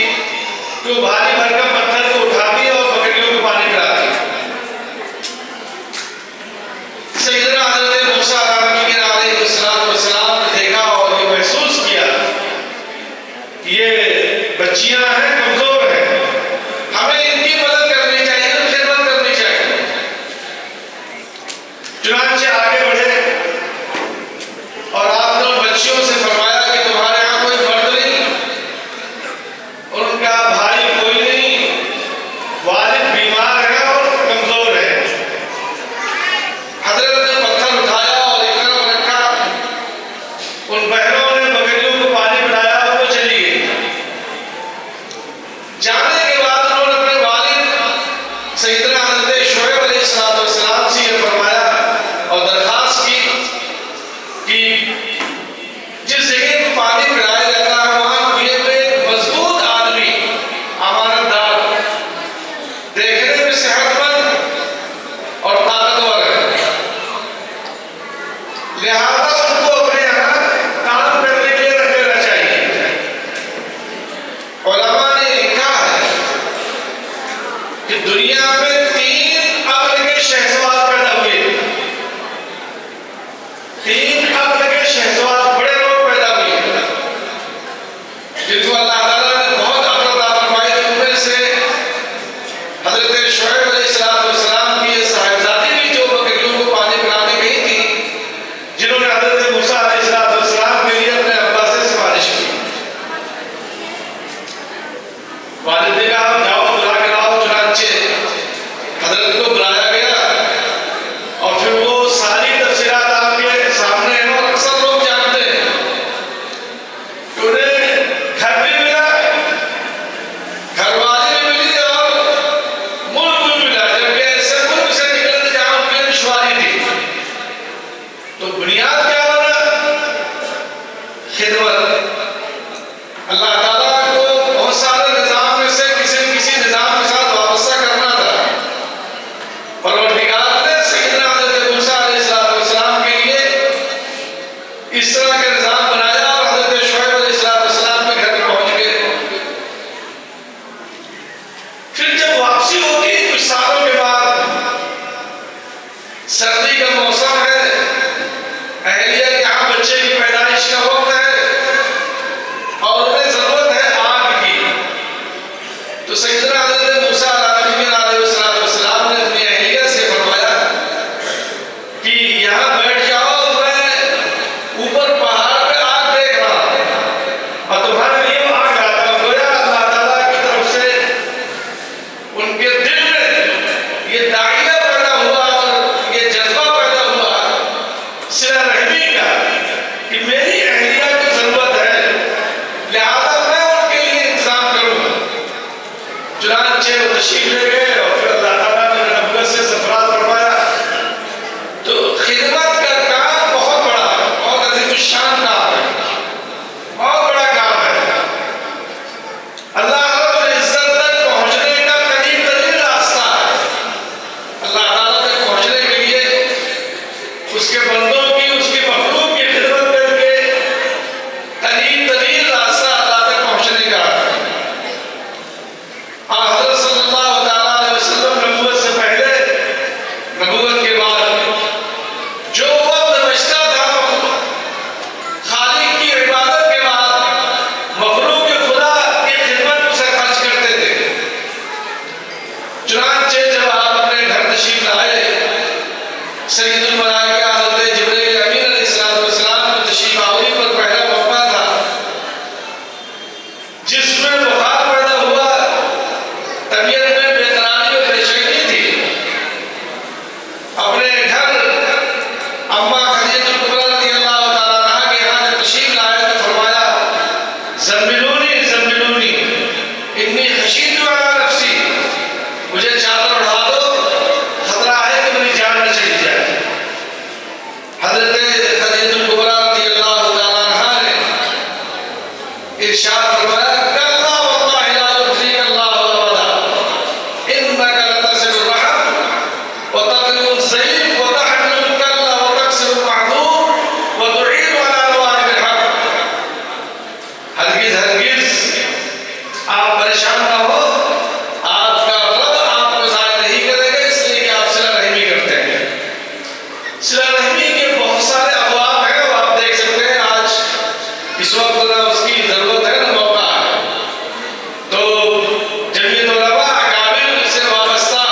कि वो भारी भरकम पत्थर को उठाती और बकरियों को पानी पिलाती। सैयदना हज़रत मूसा अलैहिस्सलाम ने देखा और ये महसूस किया कि ये बच्चियां हैं, कमजोर हैं, हमें इनकी मदद करनी चाहिए, खिदमत करनी चाहिए। चुनांचे आगे बढ़े और आपने उन बच्चियों से फरमाया कि तुम्हारे यहाँ कोई मर्द नहीं, उनका भाई कोई नहीं, वालिद बीमार है और कमजोर है। हजरत ने पत्थर उठाया और एक तरफ रखा, उन बहनों ने बकरियों को पानी पिलाया और वो चली गई। जाने के बाद उन्होंने अपने वालिद सैयदना हज़रत शुएब अलैहिस्सलाम से ये फरमाया और दरखास्त की कि जिस जगह पर पानी पिलाया जाता है वहां कुएं पे एक मजबूत आदमी, अमानतदार, देखने में सेहतमंद और ताकतवर है, लिहाजा उनको अपने यहाँ काम करने के लिए रख लेना चाहिए। उलमा ने लिखा है कि दुनिया में 3 अक्ल के शहसवाद पैदा हुए, 3 अक्ल के शहसवाद, बड़े लोग पैदा हुए जिनको अल्लाह ताला ने बहुत अक्ल अता फरमाई। उनमें से हज़रत शुएब अलैहिस्सलाम की ये साहिबजादी भी जो बकरियों को पानी पिलाने गई थी, जिन्होंने हज़रत मूसा अलैहिस्सलाम के लिए अपने अब्बा से सिफारिश की। वालिद ने कहा जाओ बुला कर आओ। चुनांचे हज़रत को बुलाया गया और फिर वो सारी तफसीलात आपके सामने है और अक्सर लोग जानते हैं कि उन्हें घर भी मिला, घरवाली भी मिली और मुल्क भी मिला, जबकि ऐसे मुल्क से निकलने जहां उनकी दुश्वारी थी। तो बुनियाद क्या बना? खिदमत। अल्लाह ताला को बहुत सारे निजाम में से किसी न किसी निजाम के साथ वाबस्ता करना था। परवरदिगार ने सैयदना हज़रत मूसा अलैहिस्सलाम के लिए इस तरह का निजाम बनाया और हज़रत शुएब अलैहिस्सलाम के घर पहुंच गए। फिर जब वापसी होगी कुछ सालों के बाद, सर्दी का मौसम है, अहलिया के यहाँ बच्चे की पैदाइश का वक्त है और उन्हें जरूरत है आग की। तो सैयदना हज़रत मूसा अलैहिस्सलाम ने अपनी अहलिया से फरमाया कि यहाँ बैठ जाओ, मैं ऊपर पहाड़ पे आग देख रहा हूं और तुम्हारे लिए आग लाता हूं। गोया अल्लाह ताला की तरफ से उनके दिल में ये दाइया पैदा हुआ और ये जज्बा पैदा हुआ सिला रहमी का कि मेरी अहलिया को जरूरत है, लिहाजा मैं उनके लिए इंतजाम करूंगा। चुनांचे वो तशरीफ ले गए और फिर अल्लाह ताला ने नबूवत से सरफराज फरमाया। तो खिदमत का काम बहुत बड़ा है, बहुत अज़ीमुश्शान काम है, बहुत बड़ा काम है। अल्लाह रब्बुल इज्जत तक पहुंचने का करीब तरीन रास्ता है। अल्लाह ताला तक पहुंचने के लिए उसके बंदों की, उसकी मखलूक की खिदमत करके करीब तरीन रास्ता अल्लाह तक पहुंचने का है। परेशान ना हो, आपका रब आपको ज़ाया नहीं करेगा, इसलिए कि आप सिला रहमी करते हैं। सिला रहमी के बहुत सारे अबवाब हैं और आप देख सकते हैं आज इस वक्त ना उसकी ज़रूरत है ना मौका है। तो जमीयत उलमा अकाबिर से वाबस्ता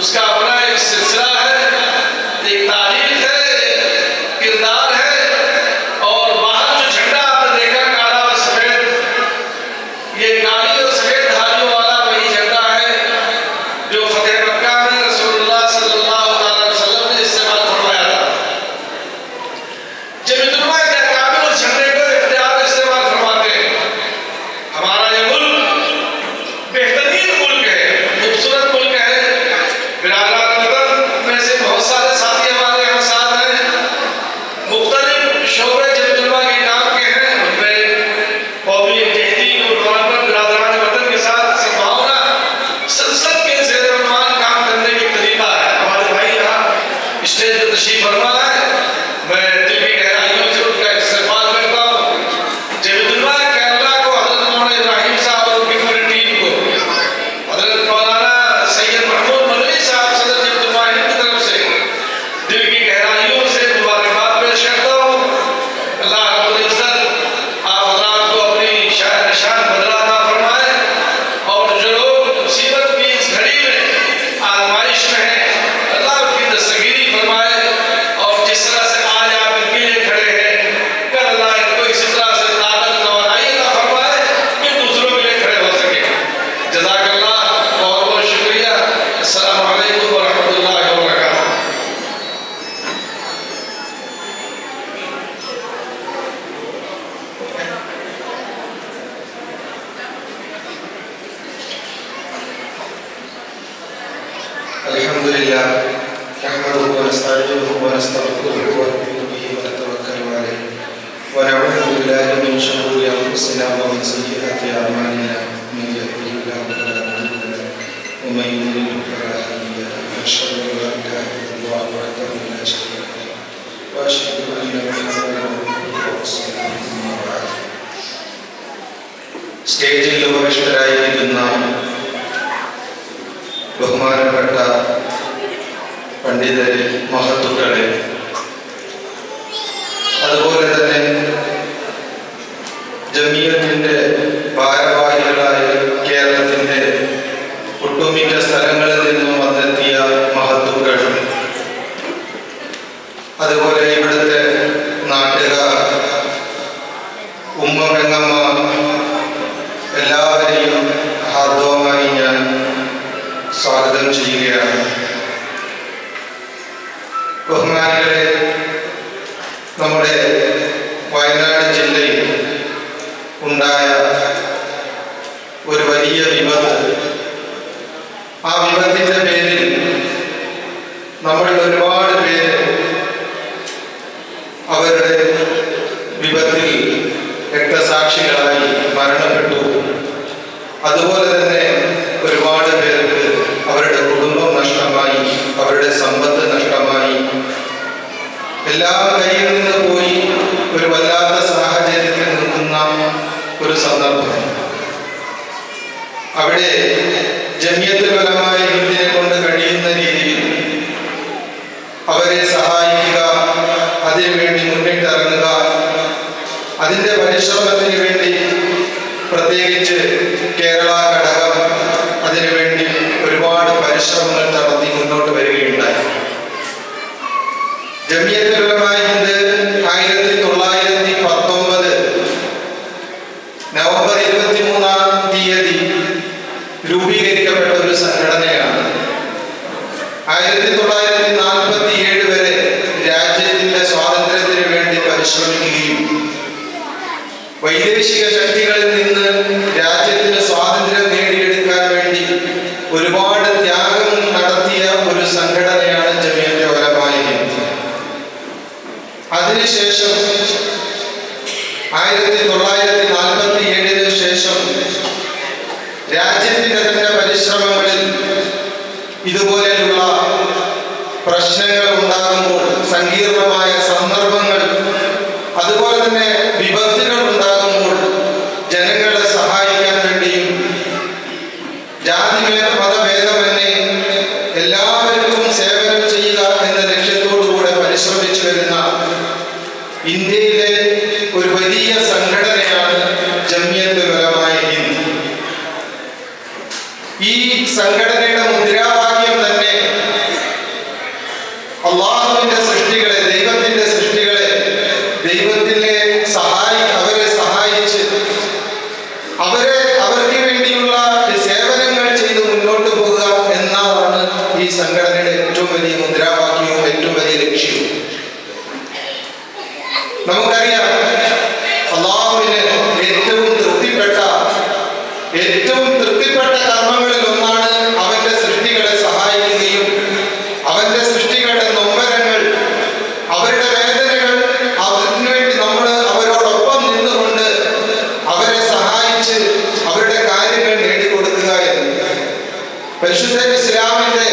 उसका अपना एक सिलसिला है, एक तारीख है, किरदार है। और बाहर जो झंडा आपने देखा काला और सफेद, ये काली और सफेद धारियों वाला वही झंडा है जो फतेह मक्का में रसूलुल्लाह सल्लल्लाहु अलैहि वसल्लम ने इस्तेमाल फरमाया था। जमीयत उलमा के अकाबिर उस झंडे को इख्तियार इस्तेमाल फरमाते हैं। हमारा ये मुल्क बेहतरीन मुल्क है, खूबसूरत मुल्क है। बिरादरान वतन में से बहुत सारे साथी हमारे यहाँ साथ हैं, मुख्तलिफ शोबे जमीयत उलमा के काम के हैं। उनमें कौमी तहजीब और मुहब्बत, बिरादरान वतन के साथ सद्भावना, संसद के ज़ेर उन्वान काम करने की तरीका है। हमारे भाई यहाँ स्टेज पर तशरीफ फरमा है, मैं दिल की गहराइयों से उनका इस्तेमाल करता हूँ। जमीयत उलमा केरला को, हज़रत मौलाना इब्राहिम साहब और उनकी पूरी टीम को, हज़रत मौलाना सैयद महमूद मदनी साहब सदर जमीयत उलमा हिंद की तरफ से दिल की गहराइयों से मुबारकबाद पेश करता हूँ। अल्लाह रब्बुल इज़्ज़त आप हज़रात को अपनी शान निशान बदला अता फरमाए, और जो लोग मुसीबत की इस घड़ी में आज़माइश में हैं, अल्लाह उनकी दस्तगीरी फरमाए। और जिस तरह से आज आप इनके लिए खड़े हैं, कल अल्लाह इनको इसी तरह से ताकत तवानाई अता फरमाए कि दूसरों के लिए खड़े हो सके। जज़ाकल्लाह, बहुत बहुत शुक्रिया। अस्सलामु अलैकुम व रहमतुल्लाहि व बरकातुहू। अल्हम्दुलिल्लाह नहमदुहु व नस्तईनुहु व नस्तगफिरुहु व नु'मिनु बिही व नतवक्कलु अलैहि व नऊज़ु बिल्लाहि मिन शुरूरि अंफुसिना व मिन सय्यिआति अअमालिना मन यहदिहिल्लाहु फला मुडिल्ल लहु व मन युद्लिल फला हादिय लहु अशहदु अन ला इलाहा इल्लल्लाह वहदहु ला शरीका लहु व अशहदु अन्न मुहम्मदन अब्दुहु व रसूलुहु अम्मा बअद। സ്റ്റേജിൽ ഉപവിഷ്ടരായിരിക്കുന്ന ബഹുമാനപ്പെട്ട പണ്ഡിതരെ, മഹത്തുക്കളെ, അതുപോലെ തന്നെ ജമിയത്തിന്റെ ഭാരവാഹികളായ കേരളത്തിന്റെ ഒട്ടുമിക്ക സ്ഥലങ്ങളിൽ നിന്നും വന്നെത്തിയ മഹത്തുക്കൾ, അതുപോലെ ഇവിടുത്തെ നാട്ടുകാർ, ഉമ്മ പെങ്ങമ്മ, എല്ലാവരെയും ഹാർദവമായി ഞാൻ സ്വാഗതം ചെയ്യുകയാണ്. ബഹുമാനികളെ, നമ്മുടെ വയനാട് ജില്ലയിൽ ഉണ്ടായ ഒരു വലിയ വിപത്ത്, ആ വിപത്തിന്റെ പേരിൽ നമ്മൾ ഒരുപാട് പേര് അവരുടെ വിപത്തിൽ രക്തസാക്ഷികളായി മരണപ്പെട്ടു. അതുപോലെ തന്നെ ഒരുപാട് പേർക്ക് അവരുടെ കുടുംബം നഷ്ടമായി, അവരുടെ സമ്പത്ത് നഷ്ടമായി, എല്ലാം കയ്യിൽ നിന്ന് പോയി ഒരു വല്ലാത്ത സാഹചര്യത്തിൽ നിൽക്കുന്ന ഒരു സന്ദർഭം. അവിടെ ജമിയത്തുൽ ഉലമ ഹിന്ദിനെ കൊണ്ട് കഴിയുന്ന രീതിയിൽ അവരെ സഹായിക്കുക, അതിനുവേണ്ടി മുന്നിട്ടിറങ്ങുക, അതിൻ്റെ പരിശ്രമത്തിന് വേണ്ടി പ്രത്യേകിച്ച് കേരള ഘടകം അതിനുവേണ്ടി ഒരുപാട് പരിശ്രമങ്ങൾ നടത്തി മുന്നോട്ട് വരികയുണ്ടായി. ജമിയത്തുൽ ഉലമ ഹിന്ദ് 1919 നവംബർ 23-ാം തീയതി രൂപീകരിക്കപ്പെട്ട ഒരു സംഘടനയാണ്. 1947 വരെ രാജ്യത്തിന്റെ സ്വാതന്ത്ര്യത്തിന് വേണ്ടി പരിശ്രമിക്കുകയും വൈദേശിക ശക്തികളിൽ നിന്ന് രാജ്യത്തിന് സ്വാതന്ത്ര്യം നേടിയെടുക്കാൻ വേണ്ടി ഒരുപാട് ത്യാഗം നടത്തിയ ഒരു സംഘടനയാണ് ജമിയത്തുൽ ഉലമ ഹിന്ദ്. അതിനുശേഷം 1947 ശേഷം രാജ്യത്തിന്റെ തന്നെ പരിശ്രമങ്ങളിൽ ഇതുപോലെയുള്ള പ്രശ്നങ്ങൾ ഉണ്ടാകുമ്പോൾ, സങ്കീർണമായ സന്ദർഭങ്ങൾ, അതുപോലെ തന്നെ വിപത്തുകൾ ഉണ്ടാകുമ്പോൾ ജനങ്ങളെ സഹായിക്കാൻ വേണ്ടിയും സംഘടനയുടെ മുദ്രാവാക്യം തന്നെ അള്ളാഹുവിന്റെ സൃഷ്ടികളെ, ദൈവത്തിന്റെ സൃഷ്ടികളെ, ദൈവത്തിലെ അവരെ സഹായിച്ച് അവർക്ക് വേണ്ടിയുള്ള സേവനങ്ങൾ ചെയ്ത് മുന്നോട്ട് പോകുക എന്നതാണ് ഈ സംഘടനയുടെ ഏറ്റവും വലിയ മുദ്രാവാക്യവും ഏറ്റവും വലിയ ലക്ഷ്യവും. നമുക്കറിയാം, അള്ളാഹുവിന് ഏറ്റവും തൃപ്തിപ്പെട്ട കർമ്മങ്ങളിൽ ഒന്നാണ് അവന്റെ സൃഷ്ടികളെ സഹായിക്കുകയും അവന്റെ സൃഷ്ടികളുടെ നൊമ്പരങ്ങൾ, അവരുടെ വേദനകൾ, അതിനുവേണ്ടി നമ്മൾ അവരോടൊപ്പം നിന്നുകൊണ്ട് അവരെ സഹായിച്ച് അവരുടെ കാര്യങ്ങൾ നേടിക്കൊടുക്കുക എന്ന്. പരിശുദ്ധ ഇസ്ലാമിന്റെ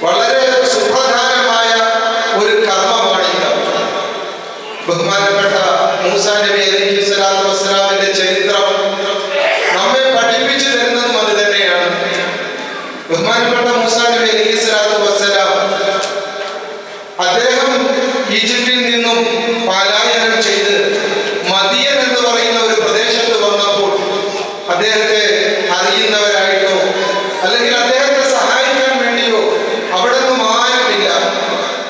വളരെ സുപ്രധാനമായ ഒരു കർമ്മമാണിത്. ബഹുമാനപ്പെട്ട മൂസാ നബി അലൈഹി സ്വലാത്തു വസ്സലാമിന്റെ ചരിത്രം നമ്മെ പഠിപ്പിച്ചു തരുന്നതും അത് തന്നെയാണ്. ബഹുമാനപ്പെട്ട മൂസാ നബി അലൈഹി സ്വലാത്തു വസ്സലാം അദ്ദേഹം ഈജിപ്തിൽ നിന്നും പലായനം ചെയ്ത് മദിയൻ എന്ന് പറയുന്ന ഒരു പ്രദേശത്ത് വന്നപ്പോൾ അദ്ദേഹത്തെ അറിയുന്നവരായിട്ടോ അല്ലെങ്കിൽ അദ്ദേഹത്തെ സഹായിക്കാൻ വേണ്ടിയോ അവിടെ നിന്നും ആരുമില്ല.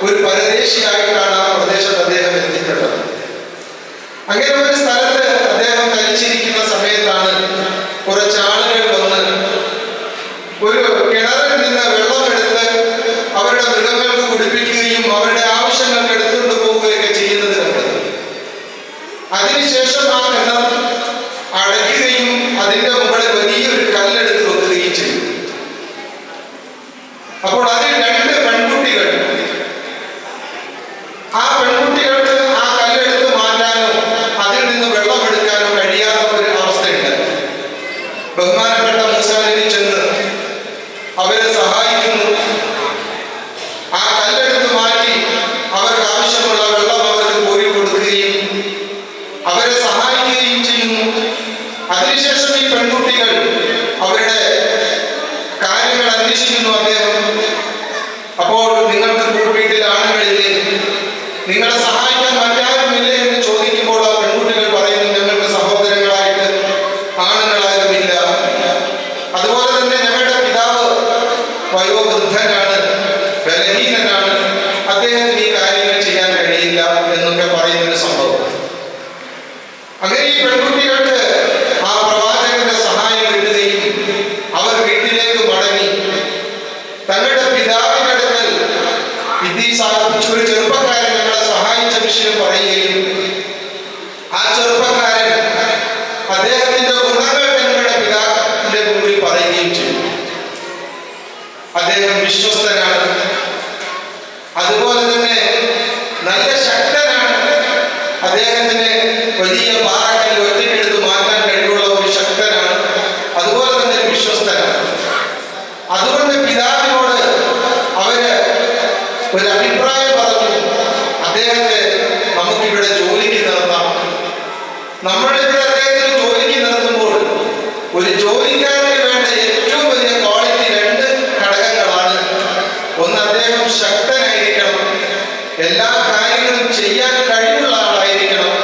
ഒരു പരദേശിയായിട്ടാണ് ആ പ്രദേശത്ത് അദ്ദേഹം എത്തിപ്പെട്ടത്. അങ്ങനെ ഒരു സ്ഥലത്ത് അദ്ദേഹം തനിച്ചിരിക്കുന്ന സമയത്താണ് കുറച്ച് ആളുകൾ വന്ന് ഒരു കിണറിൽ നിന്ന് വെള്ളമെടുത്ത് അവരുടെ മൃഗങ്ങൾക്ക് കുടിപ്പിക്കുകയും അവരുടെ ആവശ്യങ്ങൾക്ക് എടുത്തുകൊണ്ട് പോവുകയൊക്കെ ചെയ്യുന്നത് കണ്ടത്. അതിനുശേഷം ആ കിണർ അടയ്ക്കുകയും അതിന്റെ മുകളിൽ വലിയൊരു കല്ലെടുത്ത് വെക്കുകയും ചെയ്തു. അപ്പോൾ അതിൽ 2 പെൺകുട്ടികൾ, ആ പെൺകുട്ടികൾക്ക് ആ കല്ലെടുത്ത് മാറ്റാനോ അതിൽ നിന്ന് വെള്ളമെടുക്കാനോ കഴിയാത്ത ഒരു അവസ്ഥയുണ്ട്. ബഹുമാനപ്പെട്ട മൂസാ നബി ചെന്ന് അവരെ സഹായിക്കുന്നു. ആ കല്ലെടുത്ത് മാറ്റി അവർക്ക് ആവശ്യമുള്ള വെള്ളം അവർക്ക് കോരി കൊടുക്കുകയും അവരെ സഹായിക്കുകയും ചെയ്യുന്നു. അതിനുശേഷം ഈ പെൺകുട്ടികൾ അവരുടെ കാര്യങ്ങൾ അന്വേഷിക്കുന്നു അദ്ദേഹം. അപ്പോൾ നിങ്ങൾക്ക് വീട്ടിൽ ആണുങ്ങളില്ലേ, നിങ്ങളെ സഹായിക്കാൻ മറ്റാരുമില്ലേ എന്ന് ചോദിക്കുമ്പോൾ ആ പെൺകുട്ടികൾ പറയുന്നു, ഞങ്ങൾക്ക് സഹോദരങ്ങളായിട്ട് ആണുങ്ങളാരുമില്ല. അതുപോലെ തന്നെ ഞങ്ങളുടെ പിതാവ് വയോവൃദ്ധനാണ്, ബലഹീനനാണ്, അദ്ദേഹത്തിന് ഈ കാര്യങ്ങൾ ചെയ്യാൻ കഴിയില്ല എന്നൊക്കെ പറയുന്നൊരു സംഭവം. അങ്ങനെ ഈ പെൺകുട്ടികൾക്ക് ആ പ്രവാചകന്റെ സഹായം കിട്ടുകയും അവർ വീട്ടിലേക്ക് മടങ്ങി തങ്ങളുടെ പിതാവിന്റെ അടുക്കൽ ഒരു ചെറുപ്പക്കാരൻ ഞങ്ങളെ സഹായിച്ച വിഷയം പറയുകയും ആ ചെറുപ്പക്കാരൻ അദ്ദേഹത്തിന്റെ ഗുണങ്ങൾ ഞങ്ങളുടെ പിതാവിന്റെ മുമ്പിൽ പറയുകയും ചെയ്തു. അദ്ദേഹം വിശ്വസ്തനാണ്, അതുപോലെ തന്നെ നല്ല ശക്തനാണ്, അദ്ദേഹത്തിന് വലിയ പാറക്കല്ല് ഒറ്റയ്ക്കെടുത്ത് മാറ്റാൻ കഴിവുള്ള ഒരു ശക്തനാണ്, അതുപോലെ തന്നെ വിശ്വസ്തനാണ്. അതുകൊണ്ട് പിതാവിനോട് അവര് ഒരു അഭിപ്രായം പറഞ്ഞു, അദ്ദേഹത്തെ നമുക്കിവിടെ ജോലിക്ക് നിർത്താം. നമ്മളിവിടെ അദ്ദേഹത്തിന് ജോലിക്ക് നിർത്തുമ്പോൾ ഒരു ജോലിക്കാരന് വേണ്ട ഏറ്റവും വലിയ ക്വാളിറ്റി 2 ഘടകങ്ങളാണ്. ഒന്ന്, അദ്ദേഹം ശക്തനായിരിക്കണം, എല്ലാ കാര്യങ്ങളും ചെയ്യാൻ കഴിവുള്ള ആളായിരിക്കണം.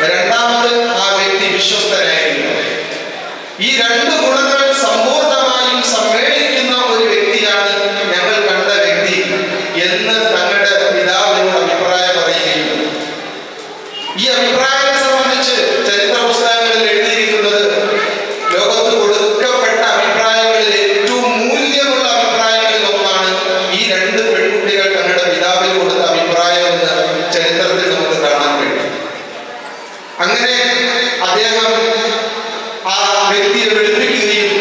രണ്ടാമത്, ആ വ്യക്തി വിശ്വസ്തനായിരിക്കണം. ഈ 2 ഗുണങ്ങൾ സമ്പൂർണമായും സമ്മേളിക്കുന്ന ഒരു വ്യക്തിയാണ് ഞങ്ങൾ കണ്ട വ്യക്തി എന്ന് തങ്ങളുടെ പിതാവിനോട് അഭിപ്രായം പറയുകയും ഈ അഭിപ്രായത്തെ സംബന്ധിച്ച് ചരിത്ര പുസ്തകങ്ങളിൽ എഴുതിയിരിക്കുന്നത് ലോകത്ത് കൊടുക്കപ്പെട്ട അഭിപ്രായങ്ങളിൽ ഏറ്റവും മൂല്യമുള്ള അഭിപ്രായങ്ങളിൽ ഒന്നാണ് ഈ 2 പെൺകുട്ടികൾ തങ്ങളുടെ പിതാവിന് കൊടുത്ത അഭിപ്രായം എന്ന് ചരിത്രത്തിൽ നമുക്ക് കാണാൻ കഴിയും. അങ്ങനെ അദ്ദേഹം ആ വ്യക്തിയെ വിളിപ്പിക്കുകയും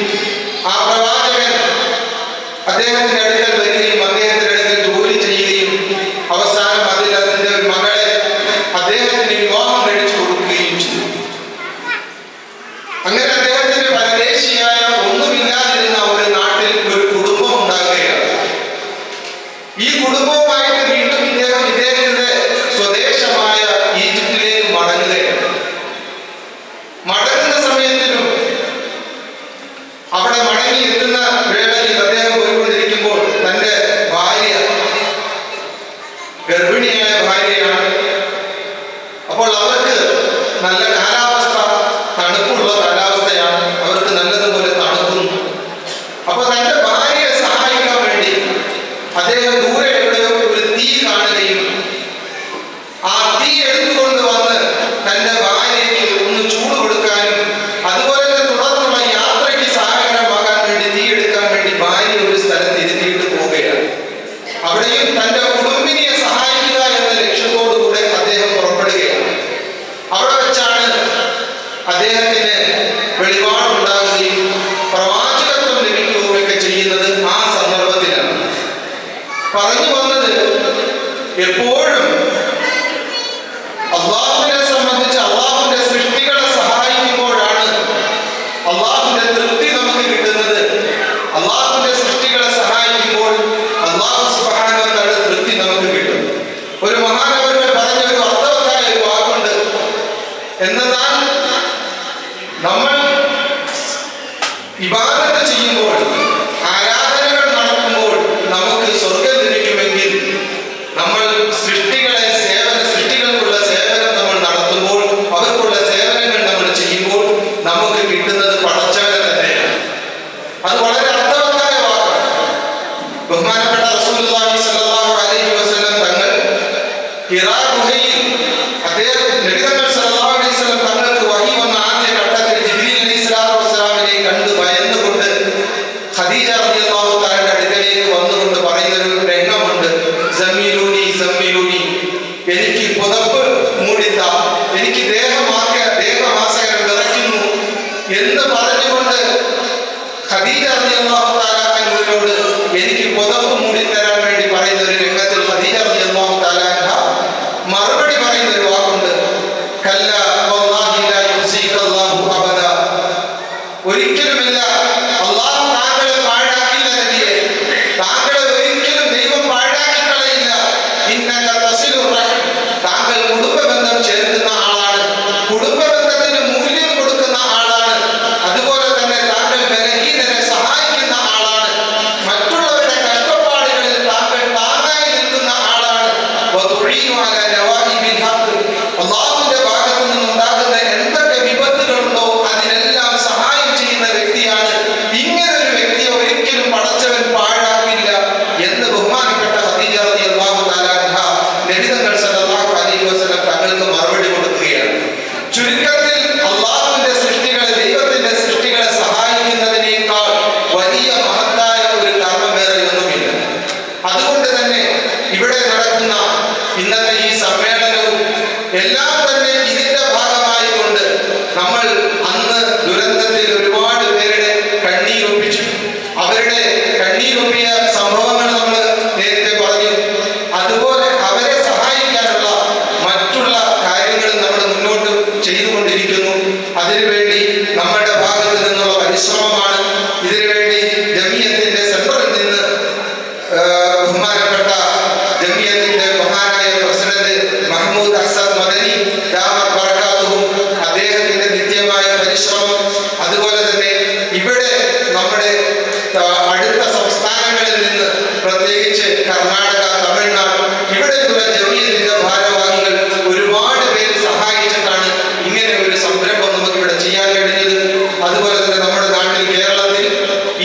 ഇബാദത്ത് ചെയ്യുമ്പോൾ, ആരാധനകൾ നടത്തുമ്പോൾ നമുക്ക് സ്വർഗം ലഭിക്കുമെങ്കിൽ നമ്മൾ സൃഷ്ടികൾക്കുള്ള സേവനം നമ്മൾ നടത്തുമ്പോൾ, അവർക്കുള്ള സേവനങ്ങൾ നമ്മൾ ചെയ്യുമ്പോൾ നമുക്ക് കിട്ടുന്നത് പടച്ചവനെ തന്നെയാണ്. അത് വളരെ അർത്ഥവത്തായ വാക്കാണ്. ബഹുമാനപ്പെട്ട റസൂലുള്ളാഹി സ്വല്ലല്ലാഹു അലൈഹി വസല്ലം തങ്ങൾ ഹിറാ ഗുഹയിൽ നബി തങ്ങൾ സല്ലല്ലാഹു അലൈഹി വസല്ലം തങ്ങൾക്ക് വഹി വന്ന ആദ്യ ഘട്ടത്തിൽ ജിബ്രീൽ അലൈഹിസ്സലാത്തു വസ്സലാമിനെ കണ്ട് ഭയന്നുകൊണ്ട് ഖദീജ റളിയല്ലാഹു തആലയുടെ അടുക്കലേക്ക് വന്നുകൊണ്ട് പറയുന്ന ഒരു രംഗമുണ്ട്. സമ്മിലൂനി സമ്മിലൂനി, എനിക്ക് പുതപ്പ് മൂടിത്ത, എനിക്ക് ദേഹമാസകരം വിറയ്ക്കുന്നു എന്ന് പറഞ്ഞുകൊണ്ട് ഖദീജ റളിയല്ലാഹു തആല അൻഹയോട് എനിക്ക് പുതപ്പ് മൂടിത്തരാൻ വേണ്ടി പറയുന്ന ഒരു രംഗത്തിൽ ഖദീജ റളിയല്ലാഹു തആല അൻഹ മറുപടി പറയുന്ന ഒരു വാക്കുണ്ട്. കല്ല വല്ലാഹി ലാ യുഹ്സികല്ലാഹു അബദ, ഒരിക്കലുമില്ല, അല്ലാഹു താങ്കളെ പാഴാക്കില്ല നബിയെ, താങ്കളെ ഒരിക്കലും ദൈവം പാഴാക്കി കളയില്ല. ഇന്നക തസിലുർ റഹിം, താങ്കൾ കുടുംബബന്ധം ചേർക്കുന്ന ആളാണ്, കുടുംബബന്ധത്തിന് മൂല്യം കൊടുക്കുന്ന ആളാണ്. അതുപോലെ തന്നെ താങ്കൾ ബലഹീനരെ സഹായിക്കുന്ന ആളാണ്, മറ്റുള്ളവരുടെ കഷ്ടപ്പാടുകളിൽ താങ്കൾ താങ്ങായി നിൽക്കുന്ന ആളാണ്. വതുഈനു അലാ നവാഇബിൽ ഹഖ്, അല്ലാഹുവിന്റെ ഭാഗത്തു നിന്നുണ്ടാകുന്ന എന്തൊക്കെ വിപത്തുകളുണ്ടോ അതിനെല്ലാം സഹായം ചെയ്യുന്ന വ്യക്തിയാണ്. ഇങ്ങനെ ഒരു വ്യക്തിയെ ഒരിക്കലും പടച്ചവൻ പാഴാക്കില്ല എന്ന് ബഹുമാനപ്പെട്ട ഖദീജ റളിയല്ലാഹു തആല അൻഹ നബി തങ്ങൾ സല്ലല്ലാഹു അലൈഹി വസല്ലം തങ്ങൾക്ക് മറുപടി കൊടുക്കുകയാണ്. ചുരുക്കത്തിൽ അല്ലാഹുവിന്റെ സൃഷ്ടികളെ, ദൈവത്തിന്റെ സൃഷ്ടികളെ സഹായിക്കുന്നതിനേക്കാൾ വലിയ മഹത്തായ ഒരു കർമ്മം വേറെ ഒന്നുമില്ല. അതുകൊണ്ട് തന്നെ ഇവിടെ നടക്കുന്ന ഇന്നത്തെ ഈ സമ്മേളനവും എല്ലാം തന്നെ ഇതിന്റെ ഭാഗമായി കൊണ്ട് നമ്മൾ അന്ന് ദുരന്തത്തിൽ ഒരുപാട് പേരുടെ കണ്ണീരൊപ്പിച്ചു. അവരുടെ കണ്ണീരൊപ്പിയ സംഭവങ്ങൾ നമ്മൾ നേരത്തെ പറഞ്ഞു. അതുപോലെ അവരെ സഹായിക്കാനുള്ള മറ്റുള്ള കാര്യങ്ങൾ നമ്മൾ മുന്നോട്ട് ചെയ്തുകൊണ്ടിരിക്കുന്നു. അതിനുവേണ്ടി നമ്മുടെ ഭാഗത്ത് നിന്നുള്ള പരിശ്രമമാണ്. ഇതിനുവേണ്ടി ജമിയത്തിന്റെ സെൻട്രലിൽ നിന്ന് ബഹുമാനപ്പെട്ട ജമിയത്തിന്റെ മഹാനായ പ്രസിഡന്റ് മഹ്മൂദ് അസദ് മദനി ദാമത്ത് ബറകാതുഹു, അദ്ദേഹത്തിന്റെ നിത്യമായ പരിശ്രമം, അതുപോലെ തന്നെ ഇവിടെ നമ്മുടെ അടുത്ത സംസ്ഥാനങ്ങളിൽ നിന്ന് പ്രത്യേകിച്ച് കർണാടക, തമിഴ്നാട്, ഇവിടെയുള്ള ജമിയത്തിന്റെ ഭാരവാഹികൾ ഒരുപാട് പേര് സഹായിച്ചിട്ടാണ് ഇങ്ങനെ ഒരു സംരംഭം നമുക്ക് ഇവിടെ ചെയ്യാൻ കഴിഞ്ഞത്. അതുപോലെ തന്നെ നമ്മുടെ നാട്ടിൽ കേരളത്തിൽ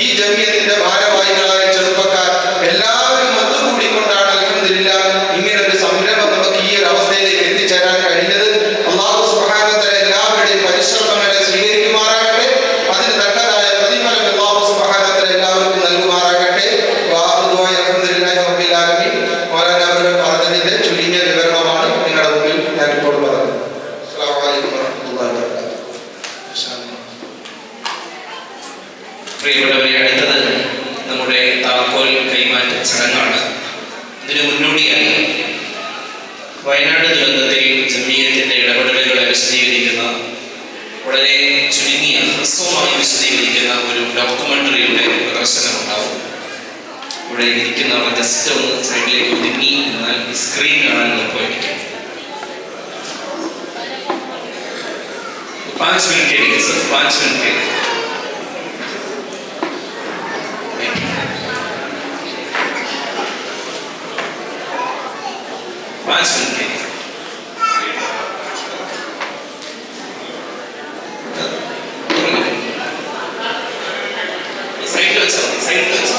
ഈ ജമിയത്തിന്റെ ഭാരവാഹികളായ ചെറുപ്പക്കാർ എല്ലാവരും ഒത്തുകൂടിക്കൊണ്ടാണ് അൽഹംദുലില്ലാഹ് ഇങ്ങനെ ഒരു സംരംഭം നമുക്ക് ഈ ഒരു അവസ്ഥയിലേക്ക് എത്തിച്ചേരാൻ കഴിഞ്ഞത്. അല്ലാഹു സുബ്ഹാനഹു വ തആല എല്ലാവരുടെയും പരിശ്രമങ്ങളെ സ്വീകരിക്കുമാറാകട്ടെ. അതിന് തക്കതായ പ്രതിഫലം അല്ലാഹു സുബ്ഹാനഹു വ തആല എല്ലാവർക്കും നൽകുമാറാകട്ടെ. അൽഹംദുലില്ലാഹി റബ്ബിൽ ആലമീൻ. മൗലാന പറഞ്ഞതിന്റെ ചുരുങ്ങിയ വിവരണമാണ് നിങ്ങളുടെ മുമ്പിൽ ഞാൻ ഇപ്പോൾ പറഞ്ഞത്. അസ്സലാമു അലൈക്കും വറഹ്മത്തുള്ളാഹി വബറകാതുഹു. പ്രിയപ്പെട്ടവരെ, അടുത്തത് നമ്മുടെ താക്കോൽ കൈമാറ്റ ചടങ്ങാണ്. ഇതിനു മുന്നോടിയായി വയനാട് ദുരന്തത്തിൽ ജമിയത്തിന്റെ ഇടപെടലുകളെ വിശദീകരിക്കുന്ന, വളരെ ചുരുങ്ങിയ ഹ്രസ്വമായി വിശദീകരിക്കുന്ന ഒരു ഡോക്യുമെന്ററിയുടെ പ്രദർശനം ഉണ്ടാവും. ഇവിടെ ഇരിക്കുന്നവർ ജസ്റ്റ് ഒന്ന് സൈഡിലേക്ക് ഒതുങ്ങി എന്നാൽ ഈ സ്ക്രീൻ കാണാൻ എളുപ്പമായിരിക്കും. 5 മിനിറ്റ് സർ, 5 മിനിറ്റ്. സൈഡിൽ വെച്ചോ, സൈഡിൽ വെച്ചോ,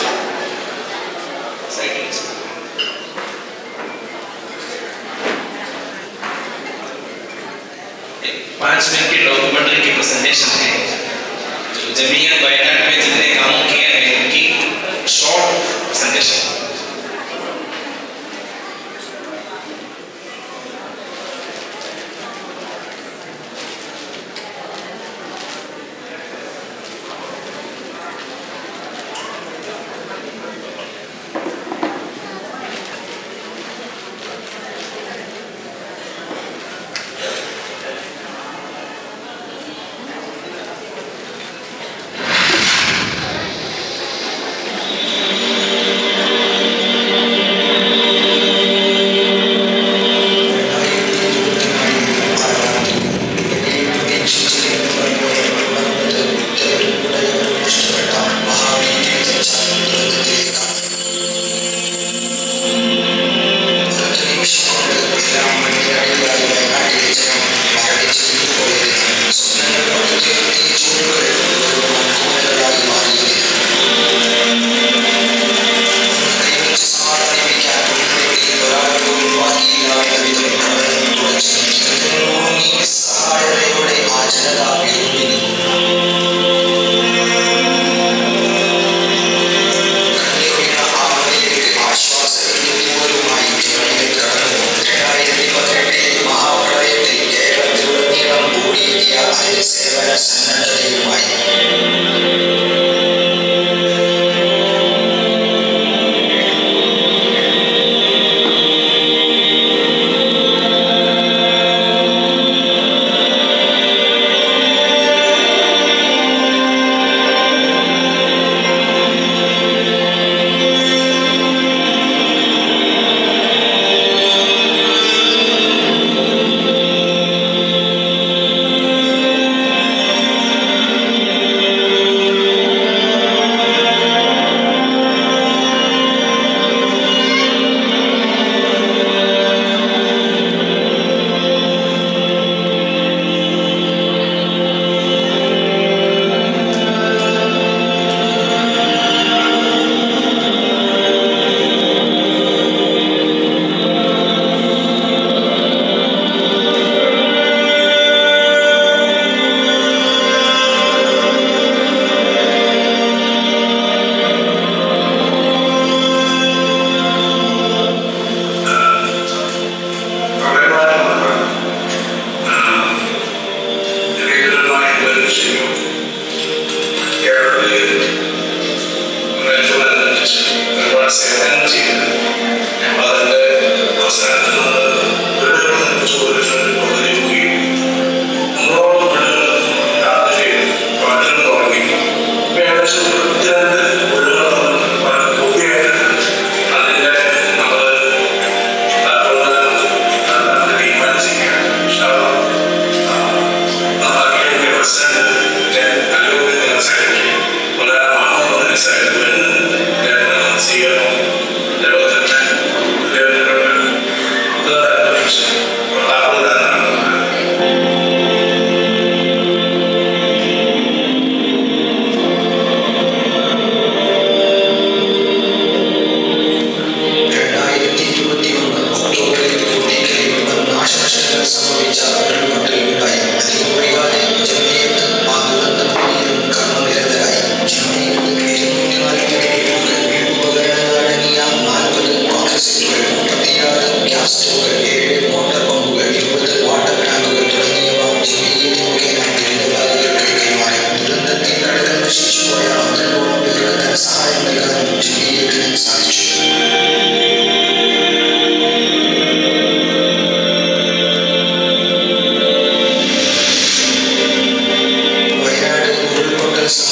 സൈഡിൽ വെച്ചോ. 5 मिनट की डॉक्यूमेंट्री की प्रेजेंटेशन है.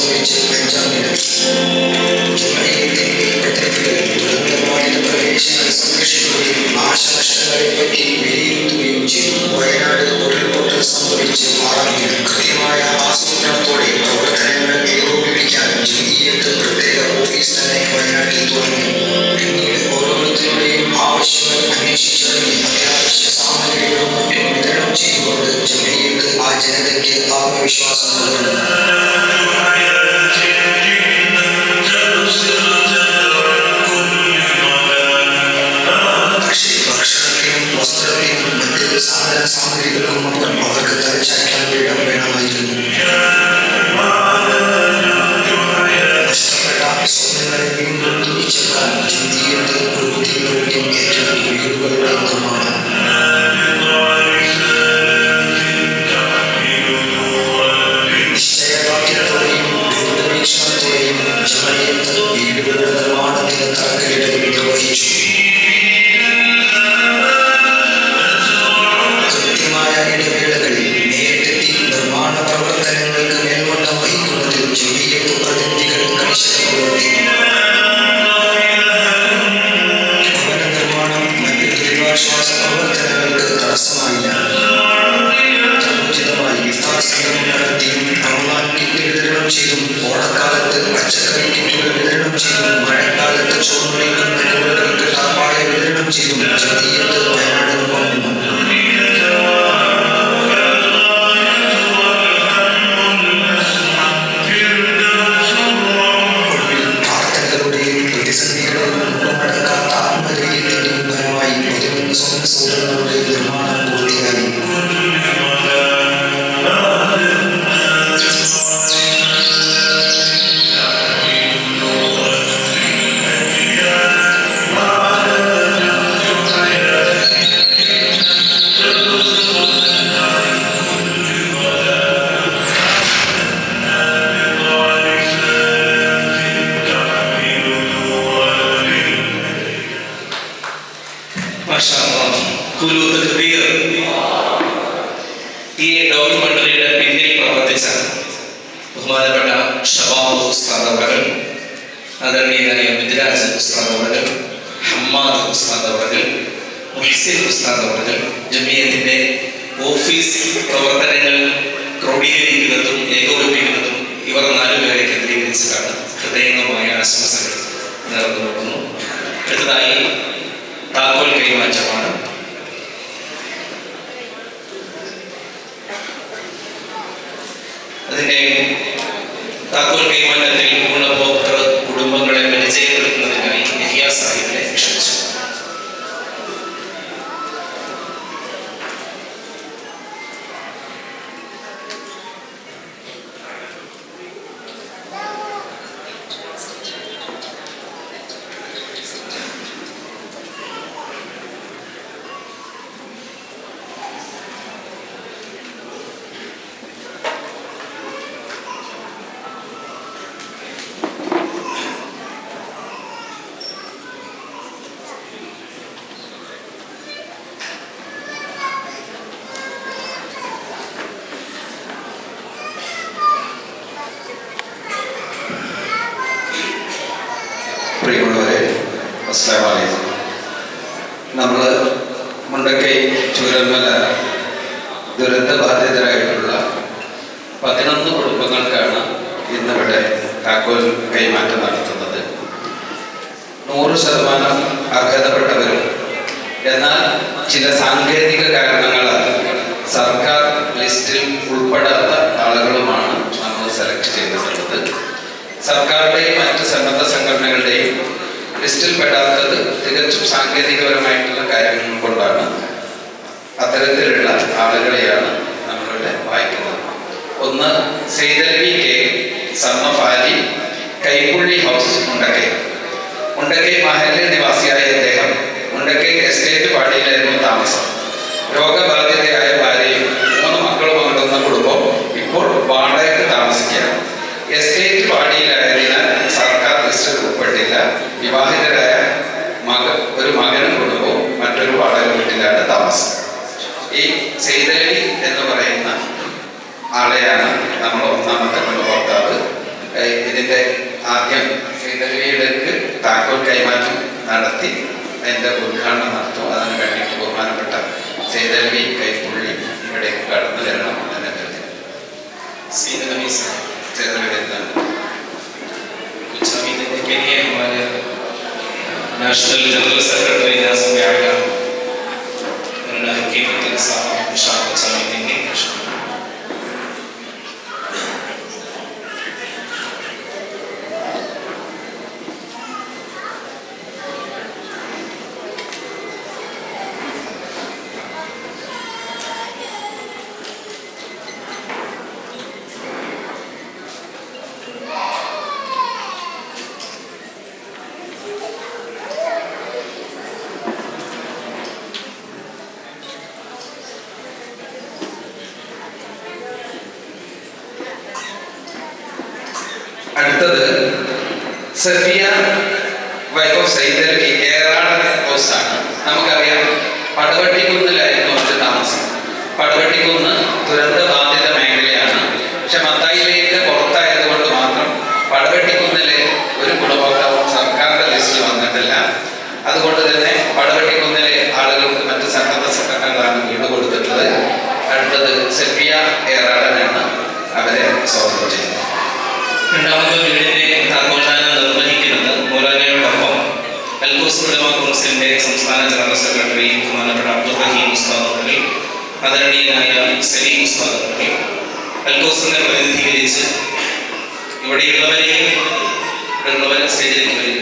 സംഭവിച്ച് ബെഞ്ചമിനും ജുമൈയത്തിന്റെ പ്രതിനിധികൾ ദുരന്തബാധിത പ്രദേശങ്ങൾ സന്ദർശിക്കുകയും നാശനഷ്ടങ്ങളെപ്പറ്റി വിലയിരുത്തുകയും ചെയ്തു. വയനാട് ഉരുൾപൊട്ടൽ സംഭവിച്ച് 6-ാം തീയതി കൃത്യമായ ആസൂത്രണത്തോടെ പ്രവർത്തനങ്ങൾ ഏകോപിപ്പിക്കാൻ ജുമൈയത്ത് പ്രത്യേക ഓഫീസ് തന്നെ വയനാട്ടിൽ തുടങ്ങി. പിന്നീട് ഓരോരുത്തരുടെയും ആവശ്യങ്ങൾ അന്വേഷിച്ചറിഞ്ഞ് അത്യാവശ്യ സാമഗ്രികളും മറ്റും വിതരണം ചെയ്തുകൊണ്ട് ജുമൈയത്ത് ആ ജനതയ്ക്ക് ആത്മവിശ്വാസം നൽകുന്നു. ഭക്ഷണത്തിനും വസ്ത്രത്തിനും മറ്റ് സാധന സാമഗ്രികൾക്കുമൊപ്പം അവർക്ക് തലചായ്ക്കാൻ ഇടം വേണമായിരുന്നു. നഷ്ടപ്പെട്ട സ്വപ്നങ്ങളെ വീണ്ടും തുടിച്ചെടുക്കാൻ ജുമൈയത്ത് ഒരു പുതിയ ദൗത്യം ഏറ്റെടുത്തു. വീടുകളുടെ നിർമ്മാണം. നിശ്ചയദാർഢ്യത്തോടെയും ദീർഘവീക്ഷണത്തോടെയും ജുമൈയത്ത് വീടുകളുടെ നിർമ്മാണത്തിന് തറക്കല്ലിടൽ നിർവഹിച്ചു. കൃത്യമായ ഇടവേളകളിൽ നേരിട്ടെത്തി നിർമ്മാണ പ്രവർത്തനങ്ങൾക്ക് മേൽനോട്ടം വഹിക്കുന്നതിൽ ജുമൈയത്ത് പ്രതിനിധികൾ കണിശത പുലർത്തി. ഭവന നിർമ്മാണം മറ്റ് ദുരിതാശ്വാസ പ്രവർത്തനങ്ങൾക്ക് തടസ്സമായില്ല. സമുചിതമായി ഇഫ്താർ സംഗമം നടത്തിയും റമദാൻ കിറ്റ് വിതരണം ചെയ്തും ഓണക്കാലത്ത് പച്ചക്കറി കിറ്റുകൾ വിതരണം ചെയ്തും മഴക്കാലത്ത് ചോർന്നൊലിക്കുന്ന കുളകൾക്ക് ടാർപ്പായ വിതരണം ചെയ്തും ജുമൈയത്ത് വയനാട് കൊണ്ടുവന്നു. ഒടുവിൽ പ്രാർത്ഥനകളുടെയും പ്രതിസന്ധികളെയും മുഖമടക്കാത്ത ആത്മധൈര്യത്തിന്റെയും ഫലമായി 11 സ്വപ്ന സൗധങ്ങളുടെ നിർമ്മാണം പൂർത്തിയായി. ഈ ഡോക്യുമെന്ററിയുടെ പിന്നിൽ പ്രവർത്തിച്ച ബഹുമാനപ്പെട്ട ഷബാബ് ഉസ്താദ് അവர்கள், ആദരണീയനായ മിദ്രാജ് ഉസ്താദ് അവர்கள், ഹമ്മാദ് ഉസ്താദ് അവர்கள், മുഹ്സിൻ ഉസ്താദ് അവர்கள், ജമിയത്തിന്റെ ഓഫീസ് പ്രവർത്തനങ്ങൾ ക്രോഡീകരിക്കുന്നതും ഏകോപിപ്പിക്കുന്നതും ഇവർ 4 പേരെ കേന്ദ്രീകരിച്ചിട്ടാണ്. ഹൃദയംഗമായ ആശംസകൾ നേർന്നുകൊള്ളുന്നു. അടുത്തതായി താക്കോൽ കൈമാറ്റമാണ്. അതിന്റെ താക്കോൽ കൈമാറ്റത്തിൽ ഗുണഭോക്തൃ കുടുംബങ്ങളെ പരിചയപ്പെടുത്തുന്നതിനായി യഹ്യാ സാഹിബിനെ ക്ഷണിച്ചു. പ്രിയമുള്ളവരെ, അസ്സലാമു അലൈക്കും. നമ്മൾ മുണ്ടക്കൈ ചൂരൽമല ദുരന്തബാധിതരായിട്ടുള്ള 11 കുടുംബങ്ങൾക്കാണ് ഇന്നിവിടെ താക്കോൽ കൈമാറ്റം നടത്തുന്നത്. 100% അർഹതപ്പെട്ടവരും എന്നാൽ ചില സാങ്കേതിക കാരണങ്ങളാൽ സർക്കാർ ലിസ്റ്റിൽ ഉൾപ്പെടാത്ത ആളുകളുമാണ് നമ്മൾ സെലക്ട് ചെയ്തിട്ടുള്ളത്. സർക്കാരുടെയും മറ്റ് സന്നദ്ധ സംഘടനകളുടെയും ലിസ്റ്റിൽ പെടാത്തത് തികച്ചും സാങ്കേതികപരമായിട്ടുള്ള കാര്യങ്ങൾ കൊണ്ടാണ്. അത്തരത്തിലുള്ള ആളുകളെയാണ് നമ്മളിവിടെ വായിക്കുന്നത്. ഒന്ന് Saithalavi K, son of Ali, Kaipully house, Mundakkai മഹല്ല് നിവാസിയായ അദ്ദേഹം മുണ്ടക്കൈ എസ്റ്റേറ്റ് വാർഡിലായിരുന്നു താമസം. രോഗബാധിതയായ ഭാര്യയും 3 മക്കളും അടങ്ങുന്ന കുടുംബം ഇപ്പോൾ വാടകയ്ക്ക് താമസിക്കുകയാണ്. എസ്റ്റേറ്റ് വാർഡിലായതിനാൽ സർക്കാർ ലിസ്റ്റിൽ ഉൾപ്പെട്ടില്ല. വിവാഹിതരായ ഒരു മകനും കുടുംബവും മറ്റൊരു വാടക വീട്ടിലാണ് താമസം. ഈ സെയ്തലവി എന്ന് പറയുന്ന ആളെയാണ് നമ്മൾ 1ാമത്തെ ഗുണഭോക്താവ് ഇതിൻ്റെ ആദ്യം ശ്രീധരവിയിലേക്ക് താക്കോൽ കൈമാറ്റം നടത്തി അതിൻ്റെ ഉദ്ഘാടനം നടത്തും. അതിന് വേണ്ടിയിട്ട് ബഹുമാനപ്പെട്ട ശ്രീധരവി കൈപ്പുള്ളി ഇവിടേക്ക് കടന്നു വരണം എന്നെ ശ്രീധരവി വരുന്നതാണ്. नेशनल जनरल सेक्रेटरी नाज़िम आगा उन्होंने हकीकत साहब शाह समिति देंगे. അടുത്തത് സഫിയ വൈഫ് ഓഫ് സൈദലവി ഏറാട് ഹൗസാണ്. നമുക്കറിയാം പടവട്ടിക്കുന്നിലായിരുന്നു അവരുടെ താമസം. പടവട്ടിക്കുന്ന് ദുരന്ത ബാധിത മേഖലയാണ്. പക്ഷെ മത്തായിലേക്ക് പുറത്തായതുകൊണ്ട് മാത്രം പടവട്ടിക്കുന്നിലെ ഒരു ഗുണഭോക്താവും സർക്കാരിന്റെ ലിസ്റ്റിൽ വന്നിട്ടില്ല. അതുകൊണ്ട് തന്നെ പടവട്ടിക്കുന്നിലെ ആളുകൾക്ക് മറ്റ് സന്നദ്ധ സംഘടനകളാണ് വീട് കൊടുത്തിട്ടുള്ളത്. അടുത്തത് സഫിയ ഏറാടനാണ് അവരെ സ്വാഗതം ചെയ്യുന്നത്. രണ്ടാമത്തെ വീടിന്റെ താക്കോൽദാനം നിർവഹിക്കുന്നത് മൗലാനയോടൊപ്പം അൽഖൂസ് ഉലമാ കൗൺസിലിന്റെ സംസ്ഥാന ജനറൽ സെക്രട്ടറി ബഹുമാനപ്പെട്ട അബ്ദുൾ റഹീം ഉസ്താദ് അവர்கள், ആദരണീയനായ സലീം ഉസ്താദ് അവர்கள், അൽഖൂസിനെ പ്രതിനിധീകരിച്ച് ഇവിടെയുള്ളവരെ സ്റ്റേജിലേക്ക് വരിക.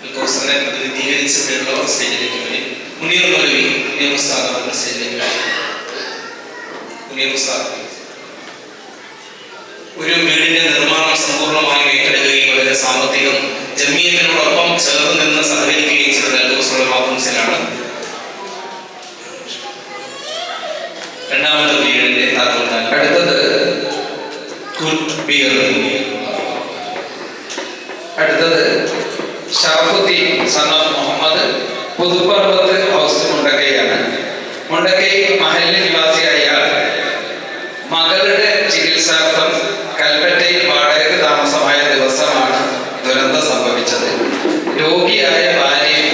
അൽഖൂസിനെ പ്രതിനിധീകരിച്ച് ഇവിടെയുള്ളവർ സ്റ്റേജിലേക്ക് വരും. മുനീർ മൗലവി, മുനീർ ഉസ്താദ് അവരുടെ സ്റ്റേജിലേക്ക് വരും. മുനീർ ഉസ്താദ് ഒരു വീടിന്റെ നിർമ്മാണം സമ്പൂർണ്ണമായും ഏറ്റെടുക്കുകയും അതിന്റെ സാമ്പത്തികം ജമിയത്തിനോടൊപ്പം ചേർന്ന് നിന്ന് സഹകരിക്കുകയും ചെയ്തത് അൽഖൂസ് ഉലമാ കൗൺസിലാണ്. രണ്ടാമത്തെ വീടിന്റെ താക്കോൽദാനം. അടുത്തത് അടുത്തത് Sharafuddin son of Muhammad, Puthupparvath house മുണ്ടക്കൈയാണ്. മുണ്ടക്കൈ മഹല്ല് നിവാസിയായ മകളുടെ ചികിത്സാർത്ഥം കൽപ്പറ്റയിൽ വാടകയ്ക്ക് താമസമായ ദിവസമാണ് ദുരന്തം സംഭവിച്ചത്. രോഗിയായ ഭാര്യയും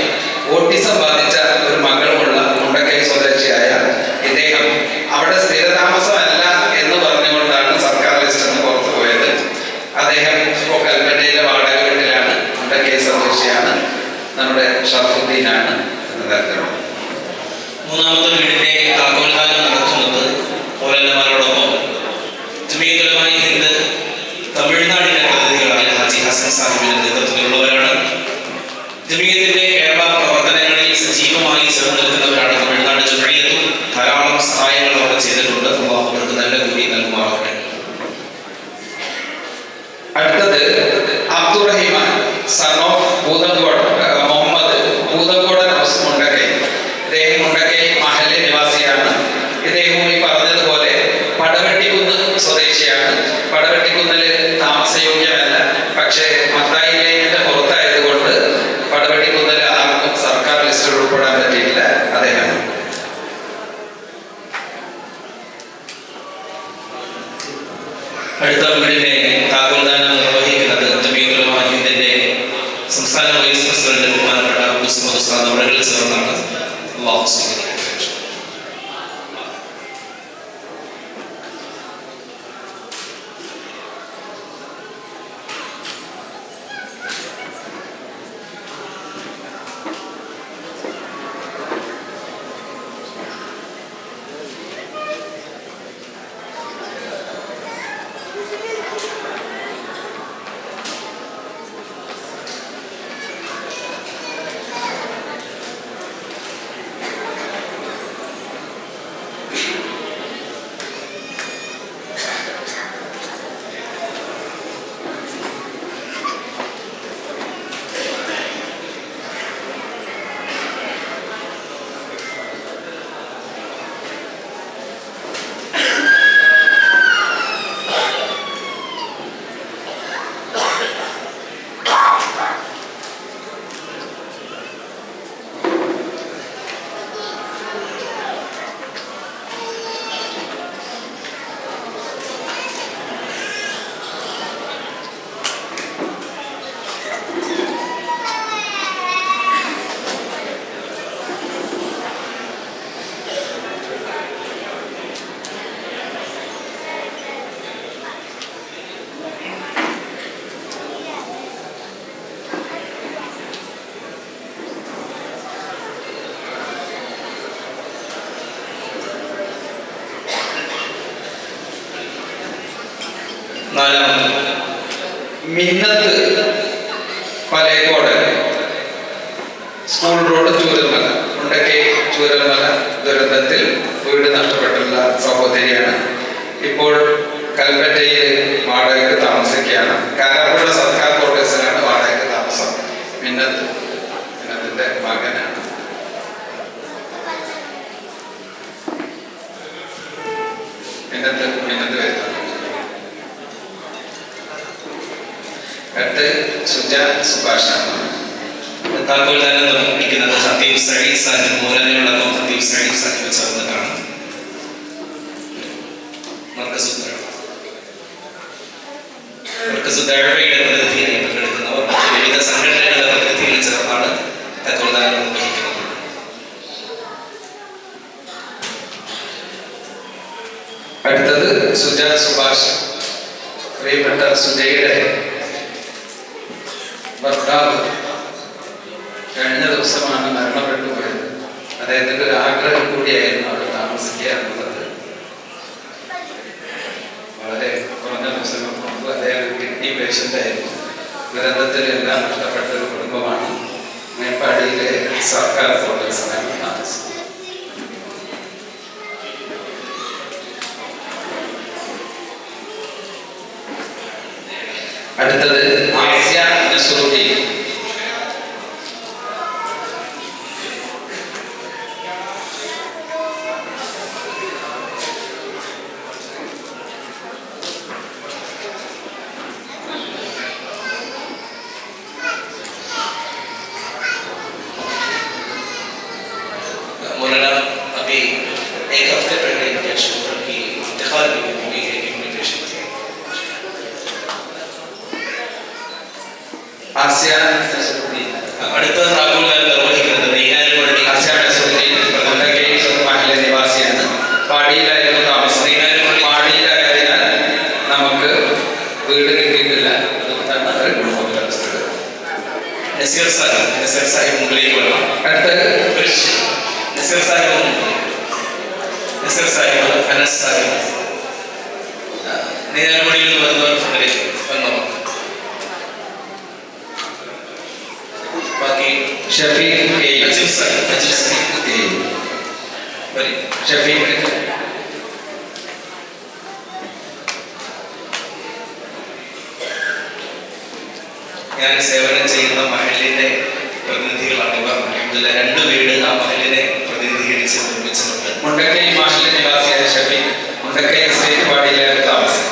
ഓട്ടിസം ബാധിച്ച ഒരു മകളുമുള്ള മുണ്ടക്കൈ സ്വദേശിയായ ഇദ്ദേഹം അവിടെ സ്ഥിരതാമസമല്ല എന്ന് പറഞ്ഞുകൊണ്ടാണ് സർക്കാർ ലിസ്റ്റിൽ നിന്ന് പുറത്തു പോയത്. അദ്ദേഹം ഇപ്പോൾ കൽപ്പറ്റയിലെ വാടക വീട്ടിലാണ്. മുണ്ടക്കൈ സ്വദേശിയാണ്. നമ്മുടെ ഷറഫുദ്ദീനാണ്. മൂന്നാമത്തെ വീടിന്റെ താക്കോൽദാനം നടത്തുന്നത് മൗലവിമാരോടൊപ്പം ജമീയത്തുൽ ഉലമാ ഹിന്ദ് തമിഴ്നാടിന്റെ പ്രതിനിധികളായ ഹാജി ഹസൻ സാഹിബിന്റെ നേതൃത്വത്തിലുള്ളവരാണ്. ജമീയത്തിന്റെ കേരള പ്രവർത്തനങ്ങളിൽ സജീവമായി ചേർന്ന് നിൽക്കുന്നവരാണ്. തമിഴ്നാട് ജമീയത്തും ധാരാളം സഹായങ്ങൾ അവർ ചെയ്തിട്ടുണ്ട്. അവർക്ക് നല്ല കൂലി നൽകുമാറാവട്ടെ. അടുത്തത് Abdurahiman son of Bhoothankode Muhammad, Bhoothankodan house Mundakkai. ഇദ്ദേഹം മുണ്ടക്കൈ മഹല്ല് നിവാസിയാണ്. ഇദ്ദേഹം ഈ പറഞ്ഞതുപോലെ പടവെട്ടിക്കുന്ന് സ്വദേശിയാണ്. പടവെട്ടിക്കുന്നില് താമസയോഗ്യമല്ല. പക്ഷേ മത്തായിലേക്കിന്റെ പുറത്തായതുകൊണ്ട് പടവെട്ടിക്കുന്നിൽ ആർക്കും സർക്കാർ ലിസ്റ്റിൽ ഉൾപ്പെടാൻ പറ്റിയില്ല. അദ്ദേഹം അടുത്ത വീടിന്റെ താക്കോൽദാനം നിർവഹിക്കുന്നത് ജമീയത്തുൽ ഉലമാ ഹിന്ദിന്റെ സംസ്ഥാന വൈസ് പ്രസിഡന്റ് ബഹുമാനപ്പെട്ട അബ്ദുൽ സമദ് ഉസ്താദ് അവരുടെ ചേർന്നാണ്. അല്ലാഹു സ്വീകരിക്കട്ടെ. നാലാമത് മിന്നത്ത് പലേക്കോട് സ്കൂൾ റോഡ് ചൂരൽമല മുണ്ടക്കൈ ചൂരൽമല ദുരന്തത്തിൽ വീട് നഷ്ടപ്പെട്ടുള്ള സഹോദരിയാണ്. ഇപ്പോൾ കൽപ്പറ്റയിൽ വാടകയ്ക്ക് താമസിക്കുകയാണ്. കാരാപ്പുഴ സർക്കാർ ക്വാർട്ടേഴ്സിലാണ് വാടകയ്ക്ക് താമസം. മിന്നത്തിന്റെ മകനാണ്. മിന്നത്ത് വരുന്നത്. അടുത്ത് സുജ സുഭാഷാണ്. താക്കോൽദാനം നിർവഹിക്കുന്നത് ഹത്തീബ് സഈദ് സാഹിബ് മൂലനയുള്ള ഹത്തീബ് സഈദ് സാഹിബ് ചേർന്നിട്ടാണ്. മർക്കസ് ദഅവയുടെ പ്രതിനിധിയായി പങ്കെടുക്കുന്നവർ വിവിധ സംഘടനകളുടെ പ്രതിനിധികൾ ചേർന്നാണ് താക്കോൽദാനം നിർവഹിക്കുന്നത്. അടുത്തത് സുജ സുഭാഷ്. പ്രിയപ്പെട്ട സുജയുടെ ഭർത്താവ് കഴിഞ്ഞ ദിവസമാണ് മരണപ്പെട്ടു പോയത്. അദ്ദേഹത്തിന്റെ ഒരു ആഗ്രഹം കൂടിയായിരുന്നു അവിടെ താമസിക്കുക എന്നുള്ളത്. വളരെ കുറഞ്ഞ ദിവസങ്ങൾക്ക് മുമ്പ് അദ്ദേഹം കിഡ്നി പേഷ്യന്റ് ആയിരുന്നു. ദുരന്തത്തിൽ എല്ലാം നഷ്ടപ്പെട്ട ഒരു കുടുംബമാണ്. മേപ്പാടിയിലെ സർക്കാർ ക്വാർട്ടേഴ്സിലാണ് താമസം. അടുത്തത് ആസിയ നസറുദ്ദീൻ. मौलाना अभी एक हफ्ते पहले इनके शुगर की इंतकाल भी हुई है इम्यूनिटेशन से. ആസിയ നസറുദ്ദീൻ. അടുത്ത താക്കോൽദാനം നിർവഹിക്കുന്നത് നീനാരുപള്ളി ആസിയ നസറുദ്ദീൻ മുണ്ടക്കൈ മഹല്ലെ നിവാസിയാണ്. പാടിയിലായിരുന്നു താമസം. പാടിയിലായതിനാൽ നമുക്ക് വീട് കിട്ടിയിട്ടില്ല. അതുകൊണ്ടാണ് അവർ കുടുംബത്തിലവസ്ഥകൾ. നസീർ സാഹിബ് മുമ്പിലേക്ക് വരണം. അടുത്തത് നസീർ സാഹിബ് അനസ് സാഹിബ് നീനാരുപള്ളിയിൽ നിന്ന് വരുന്നവർ ഫ്രണ്ടിലേക്ക് വന്നവർ. ബാക്കി ഷഫീഖ് നജീബ് സാഹിബ് വരി. ഷഫീഖ് ഞാൻ സേവനം ചെയ്യുന്ന മഹലിന്റെ പ്രതിനിധികളാണ് ഇവർ. അൽഹംദുലില്ലാഹ് 2 വീട് ആ മഹലിനെ പ്രതിനിധീകരിച്ച് നിർമ്മിച്ചിട്ടുണ്ട്. മുണ്ടക്കൈ മഹല്ലെ നിവാസിയായ ഷഫീഖ് മുണ്ടക്കൈ എസ്റ്റേറ്റ് പാടിയിലാണ് താമസം.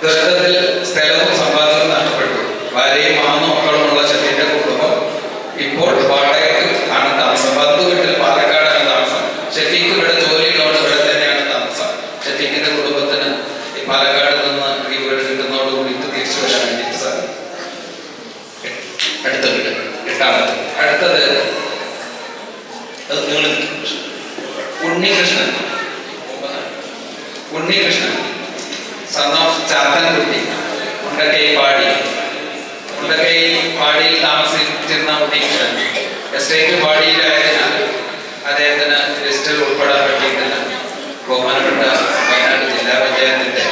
ദുരന്തത്തിൽ സ്ഥലവും സമ്പാദ്യവും നഷ്ടപ്പെട്ടു. ഭാര്യയും 3 മക്കളുമുള്ള ഷഫീഖിന്റെ കുടുംബം ഇപ്പോൾ വാടകയ്ക്ക് ആണ് താമസം. ബന്ധു വീട്ടിൽ പാലക്കാടാണ് താമസം. ഷഫീഖ് ഇവിടെ ജോലിയിലോട് ഇവിടെ തന്നെയാണ് താമസം. ഷഫീഖിന്റെ കുടുംബത്തിന് ഈ പാലക്കാട് നിന്ന് ഈ വീട് കിട്ടുന്നതോടുകൂടി തിരിച്ചു വരാൻ വേണ്ടിയിട്ട് സാധിക്കും. അടുത്ത വീട് 8ാമത്. അടുത്തത് അത് നിങ്ങൾ ഉണ്ണികൃഷ്ണൻ. Son of Chathankutty. മുണ്ടക്കൈ പാടിയിൽ താമസിച്ചിരുന്ന ഉണ്ണികൃഷ്ണൻ എസ്റ്റേറ്റ് പാടിയിലായതിനാൽ അദ്ദേഹത്തിന് ലിസ്റ്റിൽ ഉൾപ്പെടാൻ പറ്റിയിട്ടില്ല. ബഹുമാനപ്പെട്ട വയനാട് ജില്ലാ പഞ്ചായത്തിന്റെ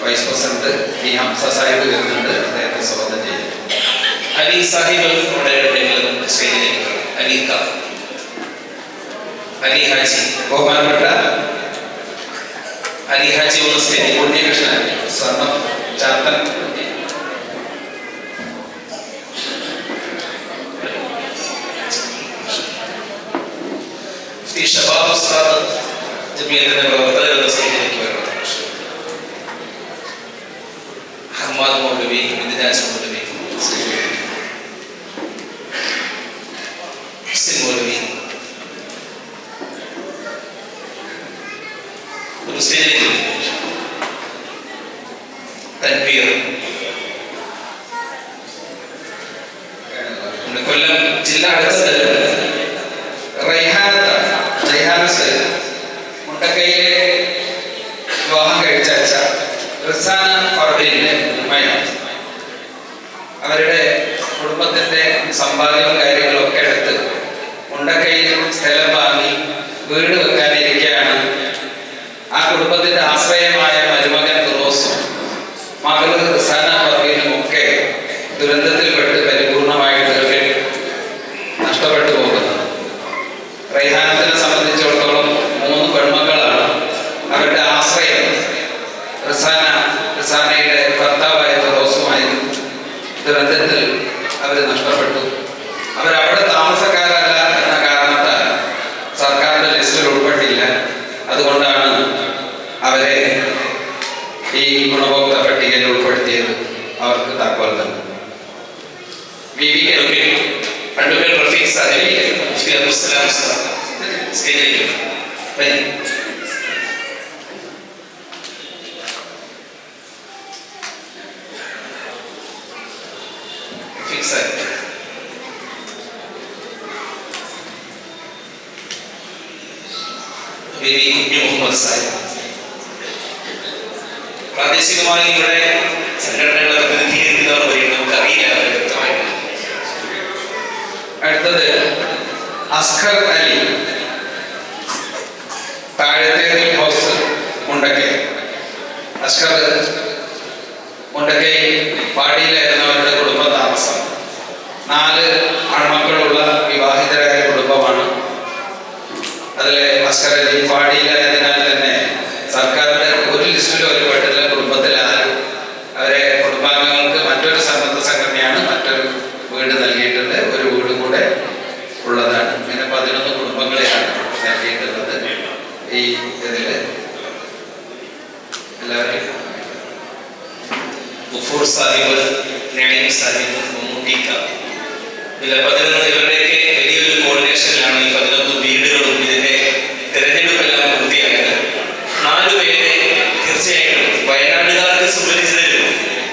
വൈസ് പ്രസിഡന്റ് ഈ ഹംസ സാഹിബ് വരുന്നുണ്ട്. അദ്ദേഹത്തെ സ്വാഗതം ചെയ്യുന്നു. അലി സാഹിബ് നമ്മുടെ സ്റ്റേജിലേക്ക് അലി ഹാജി. ബഹുമാനപ്പെട്ട അലി ഹാജി ഒന്ന് സ്റ്റേജിൽ. Unnikrishnan son of Chathankutty. ഈ ഷബാബ് ഉസ്താദ് ജമിയത്തിന്റെ പ്രവർത്തകർ എന്ന സ്റ്റേജിലേക്ക് വരണം. ഹമ്മാദ് മൗലവി, മിദ്രാജ് മൗലവി, ഹുസൈൻ മൗലവി ഒരു സ്റ്റേജിലേക്ക്. തൻവീർ കൊല്ലം ജില്ലാ മുണ്ടക്കൈയിലെ വിവാഹം കഴിച്ചയച്ച റിസാന ഫർദീന്റെ ഉമ്മയാണ്. അവരുടെ കുടുംബത്തിന്റെ സമ്പാദ്യവും കാര്യങ്ങളും ഒക്കെ എടുത്ത് മുണ്ടക്കൈയിൽ സ്ഥലം വാങ്ങി വീട് വെക്കാനിരിക്കുകയാണ്. ആ കുടുംബത്തിന്റെ ആശ്രയമായ മരുമകൻ ഫിറോസും റിസാനയുടെ ഭർത്താവായ റോസുമായിരുന്നു ദുരന്തത്തിൽ അവർ നഷ്ടപ്പെട്ടു. അവരവിടെ താമസക്കാരല്ല എന്ന കാരണത്താൽ സർക്കാരിന്റെ ലിസ്റ്റിൽ ഉൾപ്പെട്ടില്ല. അതുകൊണ്ടാണ് അവരെ ഈ ഗുണഭോക്ത പട്ടികയിൽ ഉൾപ്പെടുത്തിയത്. അവർക്ക് താക്കോൽ തന്നെ. അഡ്വക്കേറ്റ് റഫീഖ് സാഹിബ്, മുഫ്തി അബ്ദുസ്സലാം സ്റ്റേജിലേക്ക് വരും. റഫീഖ് സാഹിബ്, കുഞ്ഞു മുഹമ്മദ് സാഹിബ്. പ്രാദേശികമായി ഇവിടെ സംഘടനകളെ പ്രതിനിധീകരിക്കുന്നവർ വരും, നമുക്കറിയില്ല അവരെ വ്യക്തമായിട്ട്. അടുത്തത് അസ്കർ അലി, താഴത്തേതിൽ ഹൗസ് മുണ്ടക്കൈ. അസ്കർ മുണ്ടക്കൈ പാടിയിലായിരുന്നവരുടെ കുടുംബ താമസം. 4 ആൺമക്കളുള്ള വിവാഹിതരായ കുടുംബമാണ്. അതിലെ അസ്കർ അലി പാടിയിലായതിനാൽ തന്നെ സർക്കാരിന്റെ ഒരു ലിസ്റ്റിലും ഒരു പെട്ടില്ല. കുടുംബത്തിൽ ആരും അവരെ കുടുംബാംഗങ്ങൾക്ക് മറ്റൊരു സന്നദ്ധ സംഘടനയാണ് മറ്റൊരു വീട് നൽകിയിട്ടുണ്ട്. ഒരു വീട് കൂടെ ഉള്ളതാണ്. ഇങ്ങനെ 11 കുടുംബങ്ങളെയാണ് നൽകിയിട്ടുള്ളത്. ഈ ഇതില് എല്ലാവരെയും ഗഫൂർ സാഹിബ്, നഈം സാഹിബ്, മമ്മൂട്ടിക്ക, ഇതിലെ 11 ഇവരുടെയൊക്കെ വലിയൊരു കോർഡിനേഷനിലാണ് ഈ 11 വീടുകളും ഇതിന്റെ തെരഞ്ഞെടുപ്പെല്ലാം പൂർത്തിയായത്. 4 പേരെ തീർച്ചയായിട്ടും വയനാടുകാർക്ക് സുപരിചിതരും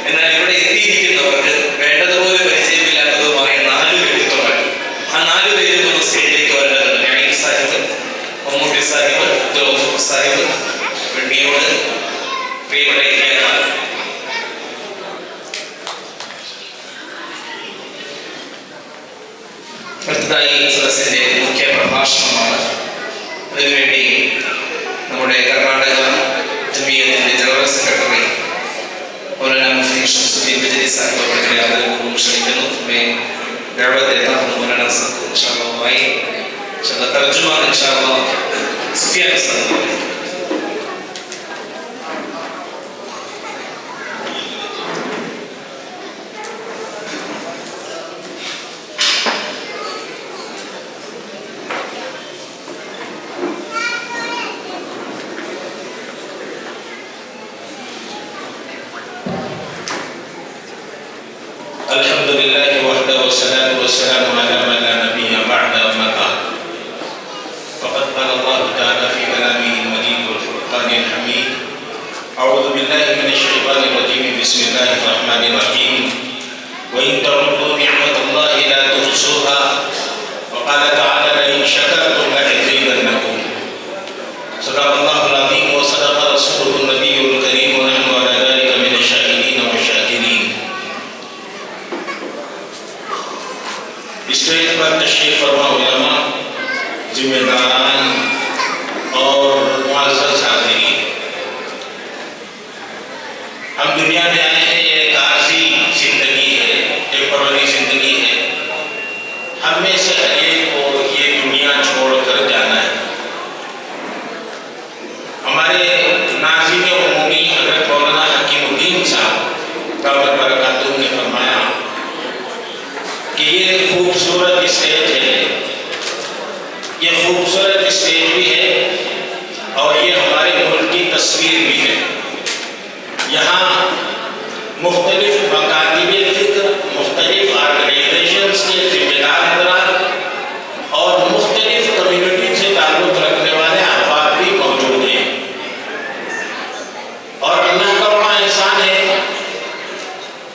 എന്നാൽ ഇവിടെ എത്തിയിരിക്കുന്നവർക്ക് വേണ്ടതുപോലെ പരിചയമില്ലാത്തതുമായ 4 വ്യക്തിത്വങ്ങൾ. ആ 4 പേരും ഒന്ന് സ്റ്റേജിലേക്ക് വരേണ്ടതുണ്ട്. നഈം സാഹിബ്, മമ്മൂട്ടി സാഹിബ്, ഗഫൂർ സാഹിബ്, വെണ്ണിയോട്, പ്രിയപ്പെട്ട ഇന്ത്യക്കാർ. അടുത്തതായി സദസ്സിന്റെ മുഖ്യ പ്രഭാഷണമാണ്. അതിനുവേണ്ടി നമ്മുടെ കർണാടക ജമിയത്തിന്റെ ജനറൽ സെക്രട്ടറി മൗലാന മുഫ്തി ഷംസുദ്ദീൻ ബജരി സാഹിബ് അവരുടെ ആദരപൂർവ്വം ക്ഷണിക്കുന്നു. ദഅവത്ത് देता हूं मौलाना साहब को इंशाअल्लाह भाई इंशाअल्लाह तर्जुमा इंशाअल्लाह सुफियान साहब. अल्हम्दुलिल्लाह वहदहु वस्सलातु वस्सलामु अला मन ला नबिय्य बअदा अम्मा बाद. फ़क़द क़ाल अल्लाहु तआला फ़ी कलामिहिल मजीद वल फ़ुरक़ानिल हमीद. अऊज़ु बिल्लाहि मिनश शैतानिर रजीम. बिस्मिल्लाहिर रहमानिर रहीम. व इन तअद्दु निअमतल्लाहि ला तुहसूहा व क़ाल तआला लइन शकरतुम लअज़ीदन्नकुम. सदक़ल्लाहुल अज़ीम व सदक़ रसूलुहुन नबियुल करीम व नहनु अला ज़ालिका मिनश शाहिदीन व शाकिरीन. स्टेज पर तशरीफ फरमा उलमा, जिम्मेदारान और मुअज़्ज़ज़ हाज़िरीन, हम दुनिया में आए हैं, ये एक आर्ज़ी जिंदगी है, टेम्पररी जिंदगी है. हम में से हर एक को ये दुनिया छोड़कर जाना है. हमारे नाज़िम उमूमी हज़रत मौलाना हकीमुद्दीन साहब दामत बरकातुहू ने फरमाया कि ये खूबसूरत स्टेज है, ये खूबसूरत स्टेज भी है और ये हमारे मुल्क की तस्वीर भी है. यहाँ मुख्तलिफ मकातिबे फ़िक्र, मुख्तलिफ ऑर्गेनाइजेशंस के जिम्मेदार हज़रात और मुख्तलिफ कम्युनिटी से ताल्लुक़ रखने वाले अहबाब भी मौजूद हैं. और अल्लाह का बड़ा एहसान है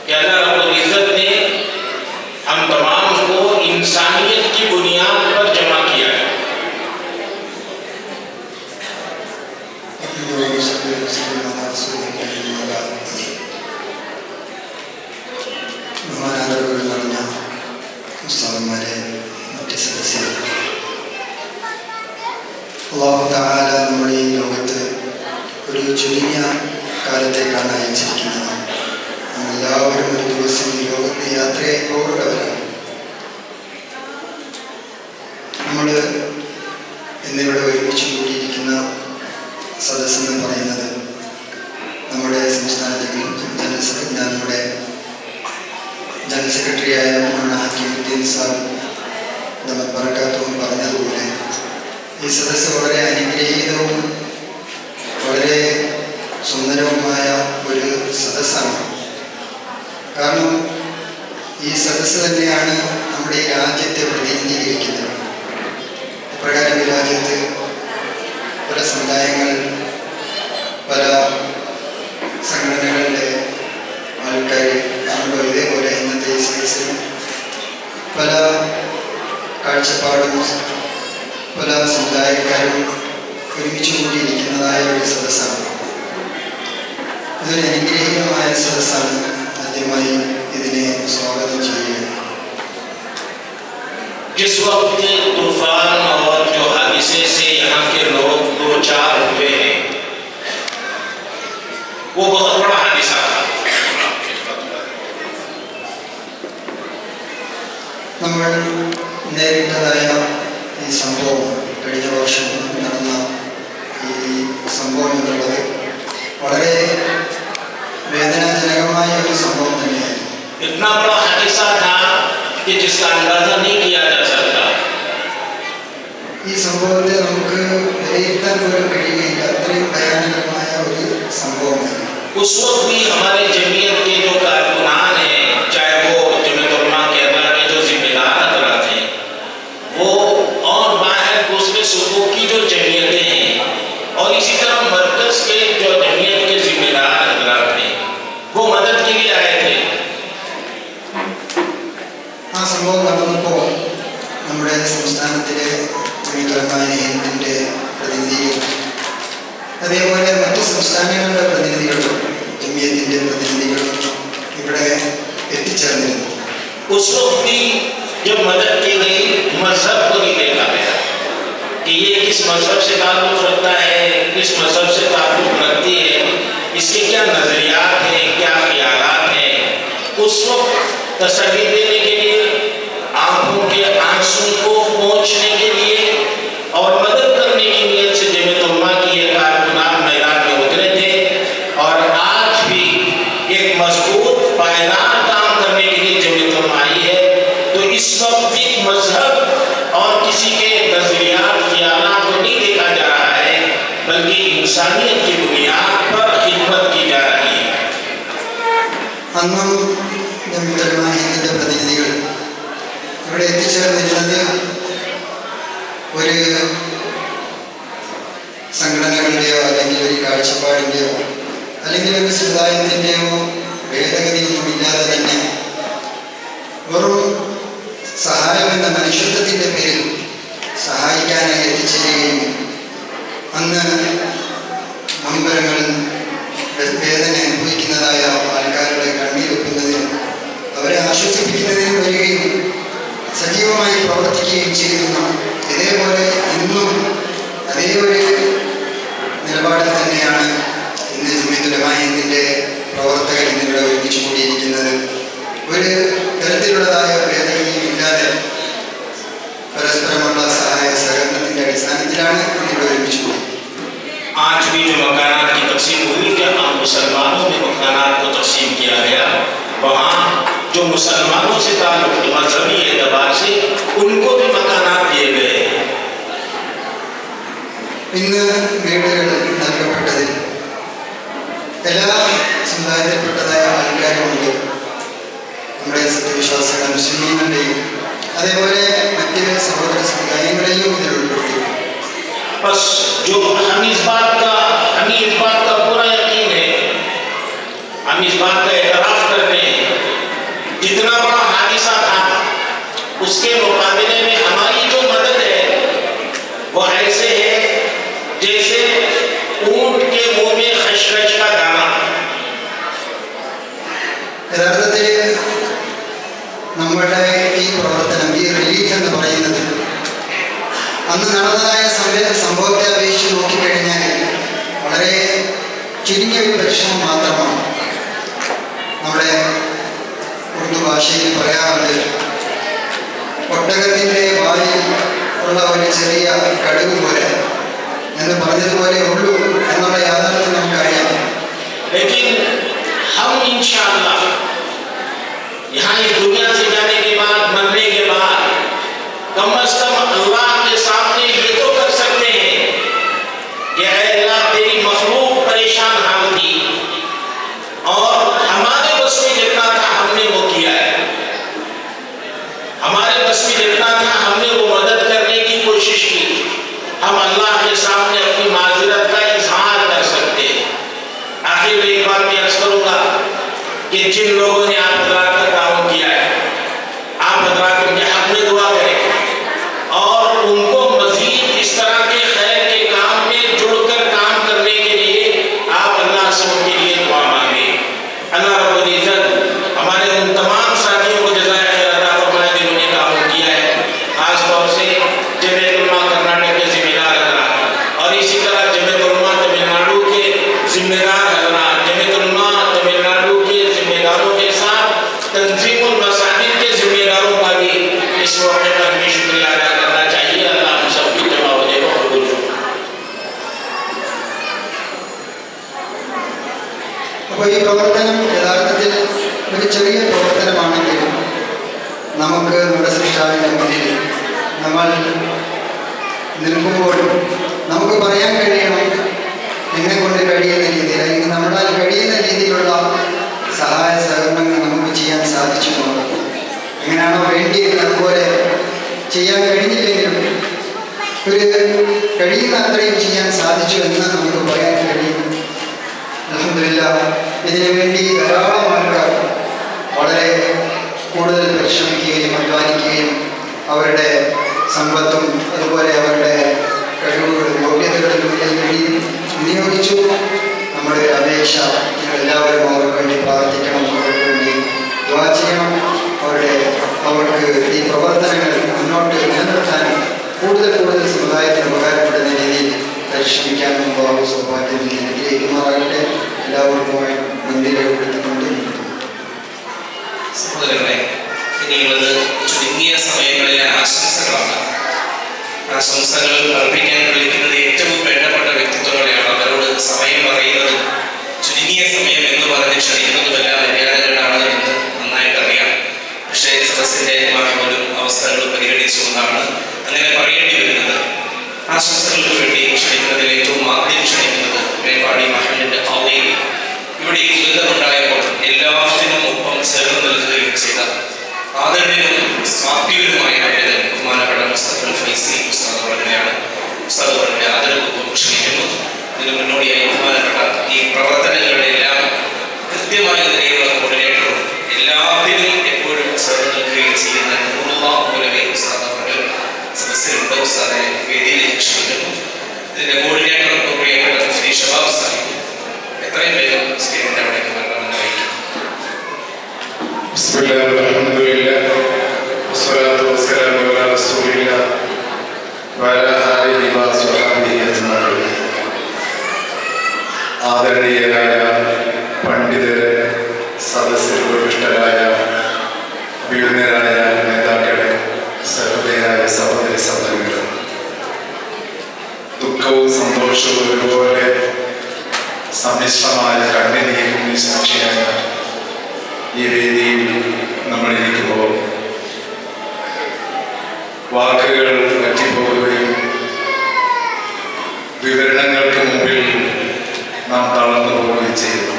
कि अल्लाह रब्बुल इज़्ज़त ने हम तमाम को इंसानियत की बुनियाद पर जमा किया है. ബഹുമാനാദരവുകൾ നിറഞ്ഞ ഉസ്താദന്മാരെ, മറ്റ് സദസ്യരെ, അല്ലാഹു തആല നമ്മുടെ ഈ ലോകത്ത് ഒരു ചുരുങ്ങിയ കാലത്തേക്കാണ് അയച്ചിരിക്കുന്നത്. നമ്മളെല്ലാവരും ഒരു ദിവസം ഈ ലോകത്ത് യാത്രയായി പോകേണ്ടവരാണ്. നമ്മൾ ഇന്നിവിടെ ഒരുമിച്ച് കൂടിയിരിക്കുന്ന സദസ്സെന്ന് പറയുന്നത് നമ്മുടെ നമ്മുടെ സംസ്ഥാനത്തെയും നമ്മുടെ ജനറൽ സെക്രട്ടറിയായ ഹക്കീമുദ്ദീൻ സാർ നമ്മൾ പറക്കാത്തവും പറഞ്ഞതുപോലെ ഈ സദസ്സ് വളരെ അനുഗ്രഹീതവും വളരെ സുന്ദരവുമായ ഒരു സദസ്സാണ്. കാരണം ഈ സദസ്സ് തന്നെയാണ് നമ്മുടെ ഈ രാജ്യത്തെ പ്രതിനിധീകരിക്കുന്നത്. ഇപ്രകാരം ഈ രാജ്യത്ത് പല സമുദായങ്ങൾ, പല സംഘടനകളുടെ ആൾക്കാർ ആണല്ലോ ഇതേപോലെ ഇന്നത്തെ ഈ സദസ്സിലും പല കാഴ്ചപ്പാടും പല സമുദായക്കാരും ഒരുമിച്ച് കൂടിയിരിക്കുന്നതായ ഒരു സദസ്സാണ്. ഇതൊരു അനുഗ്രഹീതമായ സദസ്സാണ്. ആദ്യമായി ഇതിനെ സ്വാഗതം ചെയ്യുക. जिस वक्त तूफान और जो हादसे से यहाँ के लोग दो चार हुए हैं वो बहुत बड़ा हादसा था. നമ്മൾ നേരിട്ടതായ ഈ സംഭവം, കഴിഞ്ഞ വർഷം നടന്ന ഈ സംഭവം എന്നുള്ളത് വളരെ വേദനാജനകമായ ഒരു സംഭവം തന്നെയായിരുന്നു. इतना बड़ा हादसा था कि जिसका अंदाजा नहीं किया जा सकता. ഈ സംഭവത്തെ നമുക്ക് വിലയിരുത്താൻ പോലും കഴിയുകയില്ല. അത്രയും ഭയാനകമായ ഒരു സംഭവമാണ്. उस वक्त भी हमारे जमीयत के जो कारकुनान हैं, चाहे वो जमीयत उलमा केरला के जो जिम्मेदार हजरात हैं वो, और बाहर दूसरे सूबों की जो जमीयतें हैं, और इसी तरह मरकज के जो जमीयत के जिम्मेदार हजरात हैं वो मदद के लिए आए थे. ആ സംഭവം നടന്നപ്പോൾ നമ്മുടെ സംസ്ഥാനത്തിലെ ജമീയത്തുലമായ ഹിന്ദിൻ്റെ പ്രതിനിധികളും അതേപോലെ മറ്റ് സംസ്ഥാനങ്ങളുടെ പ്രതിനിധികളും ജമിയത്തിൻ്റെ പ്രതിനിധികളും ഇവിടെ എത്തിച്ചേർന്നിരുന്നു. उस वक्त भी जब मदद की गई मजहब को नहीं देखा गया कि ये किस मजहब से ताल्लुक रखता है, किस मजहब से ताल्लुक रखती है, इसके क्या नजरियात हैं, क्या ख्यालात हैं. उस वक्त तसल्ली देने के लिए, आंखों के आंसू को पोंछने के लिए और मदद करने की नीयत से जमीयत उलमा की ये कारकुनान मैदान में उतरे थे. और आज भी एक मजबूत पायदार काम करने के लिए जमीयत उलमा आई है. तो इस वक्त भी मजहब और किसी के नजरियात ख्यालात को नहीं देखा जा रहा है, बल्कि इंसानियत की बुनियाद पर खिदमत की जा रही है. അന്നും ജമീയത്തുലമായ ഹിന്ദിൻ്റെ പ്രതിനിധികൾ ഇവിടെ എത്തിച്ചേർന്നിരുന്നത് ഒരു സംഘടനകളുടെയോ അല്ലെങ്കിൽ ഒരു കാഴ്ചപ്പാടിൻ്റെയോ അല്ലെങ്കിൽ ഒരു സമുദായത്തിൻ്റെയോ ഭേദഗതിയൊന്നും ഇല്ലാതെ തന്നെ വെറും സഹായം എന്ന മനുഷ്യത്വത്തിൻ്റെ പേരിൽ സഹായിക്കാനായി എത്തിച്ചേരുകയും അന്ന് നമ്പരങ്ങൾ വേദന അനുഭവിക്കുന്നതായ ആൾക്കാരുടെ കണ്ണീരൊപ്പുന്നതിനും അവരെ ആശ്വസിപ്പിക്കുന്നതിനും വരികയും സജീവമായി പ്രവർത്തിക്കുകയും ചെയ്യുന്ന, ഇതേപോലെ ഇന്നും അതേ ഒരു നിലപാടിൽ തന്നെയാണ് ഇന്ന് ജമീയത്തുലമായ ഹിന്ദിൻ്റെ പ്രവർത്തകർ ഇന്നിവിടെ ഒരുമിച്ച് കൂടിയിരിക്കുന്നത്. ഒരു തരത്തിലുള്ളതായ ഭേദഗതിയും ഇല്ലാതെ പരസ്പരമുള്ള സഹായ സഹകരണത്തിൻ്റെ അടിസ്ഥാനത്തിലാണ് ഇന്നിവിടെ ഒരുമിച്ച് കൂടി. आज भी जो मकानात की तकसीम हुई, क्या हम मुसलमानों में मकानात को तकसीम किया गया, वहाँ जो मुसलमानों से ताल्लुक मजहबी एतबार से उनको भी मकानात दिए गए. ഇന്ന് വീടുകൾ നൽകപ്പെട്ടതിൽ എല്ലാ സമുദായത്തിൽപ്പെട്ടതായ ആൾക്കാരുമുണ്ട്. നമ്മുടെ സത്യവിശ്വാസികളെ മുസ്ലിങ്ങളുടെയും അതേപോലെ മറ്റ് സഹോദര സമുദായങ്ങളെയും ഇതിൽ ഉൾപ്പെടുത്തി. बस जो हमें इस बात का पूरा यकीन है, हम इस बात का एतराफ करते हैं, जितना बड़ा हादसा था उसके मुकाबले में हमारी जो मदद है वो ऐसे है जैसे ऊंट के मुंह में खशखश का दाना. യഥാർത്ഥത്തിൽ നമ്മുടെ ഈ പ്രവർത്തനം, ഈ റിലീഫ് എന്ന് പറയുന്നത് അന്ന് നടന്നതായ സംഭവത്തെ അപേക്ഷിച്ച് നോക്കിക്കഴിഞ്ഞാൽ വളരെ ചുരുങ്ങിയ ഒരു പരിശ്രമം മാത്രമാണ്. നമ്മുടെ ഉറുദു ഭാഷയിൽ പറയാറുണ്ട്, ഒട്ടകത്തിൻ്റെ വായിൽ ഉള്ള ഒരു ചെറിയ കടുക് പോലെ എന്ന് പറഞ്ഞതുപോലെ ഉള്ളൂ എന്നുള്ള യാഥാർത്ഥ്യം നമുക്കറിയാം. लेकिन करूंगा कि जिन लोगों ने आप हजरात का काम किया है, आप हजरात उनके हक में दुआ करें और उनको मजीद इस तरह के खैर के काम में जुड़कर काम करने के लिए आप अल्लाह से उनके लिए दुआ मांगे। अल्लाह रब्बुल इज्जत हमारे उन तमाम साथियों को जज़ाए खैर अता फरमाए जिन्होंने काम किया है, खास तौर से जमीयत उलमा कर्नाटक के जिम्मेदार हजरात और इसी तरह जमीयत उलमा तमिलनाडु के जिम्मेदार हजरात, जमीयत उलमा तमिलनाडु के जिम्मेदारों के साथ तंजीमुल मसाजिद के जिम्मेदारों का भी इस मौके पर भी शुक्रिया अदा करना चाहिए। अल्लाह हम सबकी जमा हो जाए कबूल फरमाए। അപ്പോൾ ഈ പ്രവർത്തനം യഥാർത്ഥത്തിൽ ഒരു ചെറിയ പ്രവർത്തനമാണെങ്കിലും നമുക്ക് നമ്മുടെ സൃഷ്ടാവിൻ്റെ മുന്നിൽ നമ്മൾ നിൽക്കുമ്പോൾ നമുക്ക് പറയാൻ കഴിയണം എന്നെ കൊണ്ട് കഴിയുന്ന രീതിയിൽ, അല്ലെങ്കിൽ നമ്മളാൽ കഴിയുന്ന രീതിയിലുള്ള സഹായ സഹകരണങ്ങൾ നമുക്ക് ചെയ്യാൻ സാധിച്ചിട്ടുണ്ട്. എങ്ങനെയാണോ വേണ്ടിയത് അതുപോലെ ചെയ്യാൻ കഴിഞ്ഞില്ലെങ്കിലും ഒരു കഴിയുന്ന അത്രയും ചെയ്യാൻ സാധിച്ചു എന്ന് നമുക്ക് പറയാൻ കഴിയും. അൽഹംദുലില്ലാഹ് ഇതിനു വേണ്ടി ധാരാളം ആൾക്കാർ വളരെ കൂടുതൽ പരിശ്രമിക്കുകയും അധ്വാനിക്കുകയും അവരുടെ സമ്പത്തും അതുപോലെ അവരുടെ കഴിവുകളും യോഗ്യതകളും വേണ്ടി വിനിയോഗിച്ചു. നമ്മുടെ ഒരു അപേക്ഷ, എല്ലാവരും അവർക്ക് വേണ്ടി പ്രാർത്ഥിക്കണം, അവർക്ക് വേണ്ടി ദുആ ചെയ്യണം. അവർക്ക് ഈ പ്രവർത്തനങ്ങൾ മുന്നോട്ട് നിലനിർത്താനും കൂടുതൽ കൂടുതൽ സമുദായത്തിന് ഉപകാരപ്പെടുന്ന രീതിയിൽ പരിശ്രമിക്കാനും അല്ലാഹു സൗഭാഗ്യം അനുഗ്രഹിക്കുമാറാകട്ടെ. എല്ലാവർക്കുമായി മുന്നിൽ രേഖപ്പെടുത്തിക്കൊണ്ട് സഹോദരങ്ങളെ, ഇനിയുള്ളത് ചുരുങ്ങിയ സമയങ്ങളിലെ ആശംസകളാണ്. ആശംസകൾ അർപ്പിക്കാൻ വിളിക്കുന്നത് ഏറ്റവും വേണ്ടപ്പെട്ട വ്യക്തിത്വങ്ങളെയാണ്. അവരോട് സമയം പറയുന്നത് ചുരുങ്ങിയ സമയം എന്ന് പറഞ്ഞ് ക്ഷണിക്കുന്നതുമെല്ലാം മര്യാദകളാണ് എന്ന് നന്നായിട്ട് അറിയാം. പക്ഷേ സദസ്സിൻ്റെ പോലും അവസ്ഥകൾ പരിഗണിച്ചുകൊണ്ടാണ് അങ്ങനെ പറയേണ്ടി വരുന്നത്. ആശംസകൾക്ക് വേണ്ടി ക്ഷണിക്കുന്നതിൽ ഏറ്റവും ആദ്യം ക്ഷണിക്കുന്നത് മേപ്പാടി മഹലിൻ്റെ ഔലി. ഇവിടെ ഈ ദുരിതമുണ്ടായപ്പോൾ എല്ലാത്തിനും ഒപ്പം ചേർന്ന് നിൽക്കുകയും ചെയ്ത ആദരണീയനും സ്വാത്വികനുമായ ബഹുമാനപ്പെട്ട മുസ്തഫൽ ഫൈസി ഉസ്താദ് അവരുടെയാണ്. ഉസ്താദ് അവരുടെ ആദരവൊപ്പം ക്ഷണിക്കുന്നു. ഇതിന് മുന്നോടിയായി ബഹുമാനപ്പെട്ട ഈ പ്രവർത്തനങ്ങളുടെ എല്ലാം കൃത്യമായ നിലയിലുള്ള കോർഡിനേറ്ററും എല്ലാത്തിനും എപ്പോഴും ചേർന്ന് നിൽക്കുകയും ചെയ്യുന്ന മൂലമേ ഉസ്താദ് അവരുടെ സദസ്സിലുണ്ട്. ഉസ്താദിനെ വേദിയിലേക്ക് ക്ഷണിക്കുന്നു. ഇതിന്റെ കോർഡിനേറ്റർ പ്രിയപ്പെട്ട മുഫ്തി ഷബാബ് സാഹിബ് എത്രയും വേഗം സ്റ്റേജിന്റെ അവിടേക്ക് വരണമെന്ന് അറിയിക്കും. ബിസ്മില്ലാഹിർ റഹ്മാനിർ റഹീം. വസ്സലാത്തു വസ്സലാമു അലാ റസൂലില്ലാഹ് വഅലാ ആലിഹി വസ്വഹബിഹി അജ്മഈൻ. ആദരണീയരായ പണ്ഡിതരെ, സദസ്സിൽ ഉപവിഷ്ടരായ അഭിനന്ദരായ നേതാക്കളെ, സഹോദരരായ സഹോദരി സഹോദരങ്ങളെ, ദുഃഖവും സന്തോഷവും ഒരുപോലെ സമ്മിശ്രമായ കണ്ണീരിന് സാക്ഷിയായ ഈ വേദിയിൽ നമ്മളിരിക്കുമ്പോൾ വാക്കുകൾ പറ്റിപ്പോവുകയും വിവരണങ്ങൾക്ക് മുമ്പിൽ നാം തളർന്നു പോവുകയും ചെയ്യുന്നു.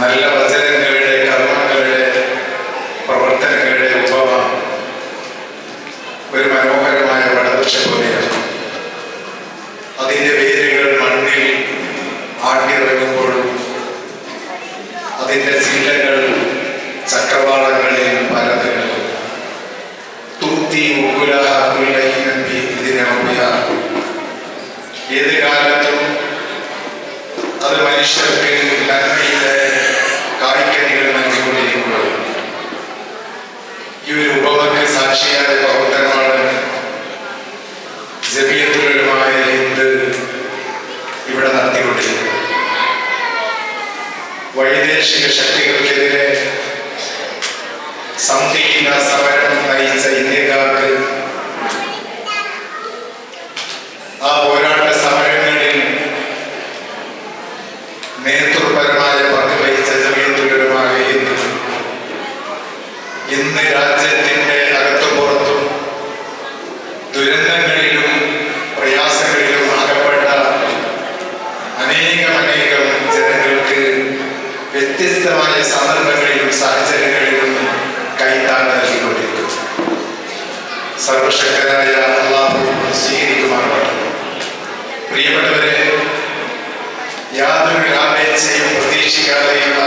നല്ല വചനങ്ങളുടെ, കർമ്മങ്ങളുടെ, പ്രവർത്തനങ്ങളുടെ ഉപമ ഒരു മനോഹരമായ വടവൃക്ഷ പോലെയാണ്. അതിൻ്റെ വേരുകൾ മണ്ണിൽ ആണ്ടിറങ്ങുമ്പോഴും അതിൻ്റെ ചില്ലകൾ ചക്രവാളങ്ങളിൽ പരതുന്നു. തൂത്തി ഏത് കാലത്തും അത് മനുഷ്യർക്ക് നന്മയുടെ കായ്ക്കനികൾ നൽകിക്കൊണ്ടിരിക്കുന്നത്. ഈ ഒരു ഉപമക്ക് സാക്ഷിയായ പ്രവർത്തനമാണ് ജമിയത്തുൽ ഉലമാ ഹിന്ദ് ഇവിടെ നടത്തിക്കൊണ്ടിരിക്കുന്നത്. വൈദേശിക ശക്തികൾക്കെതിരെ സംഘടിത സമരം നയിച്ച ഇന്ത്യക്കാർക്ക് ആ പോരാട്ട സമരങ്ങളിൽ നേതൃപരമായ പങ്ക് വഹിച്ച ജമിയത്തുൽ ഉലമാ ഹിന്ദ് ഇന്ന് രാജ്യത്തിന്റെ അകത്തും പുറത്തും ദുരന്തങ്ങളിലും പ്രയാസങ്ങളിലും അകപ്പെട്ട അനേകം ജനങ്ങൾക്ക് വ്യത്യസ്തമായ സന്ദർഭങ്ങളിലും സാഹചര്യങ്ങളിലും കൈത്താങ്ങ് സർവശക്തനായ അല്ലാഹു സ്വീകരിക്കുമാറാകട്ടെ. പ്രിയപ്പെട്ടവരെ, യാതൊരു ലാഭേച്ഛയും പ്രതീക്ഷിക്കാതെയുള്ള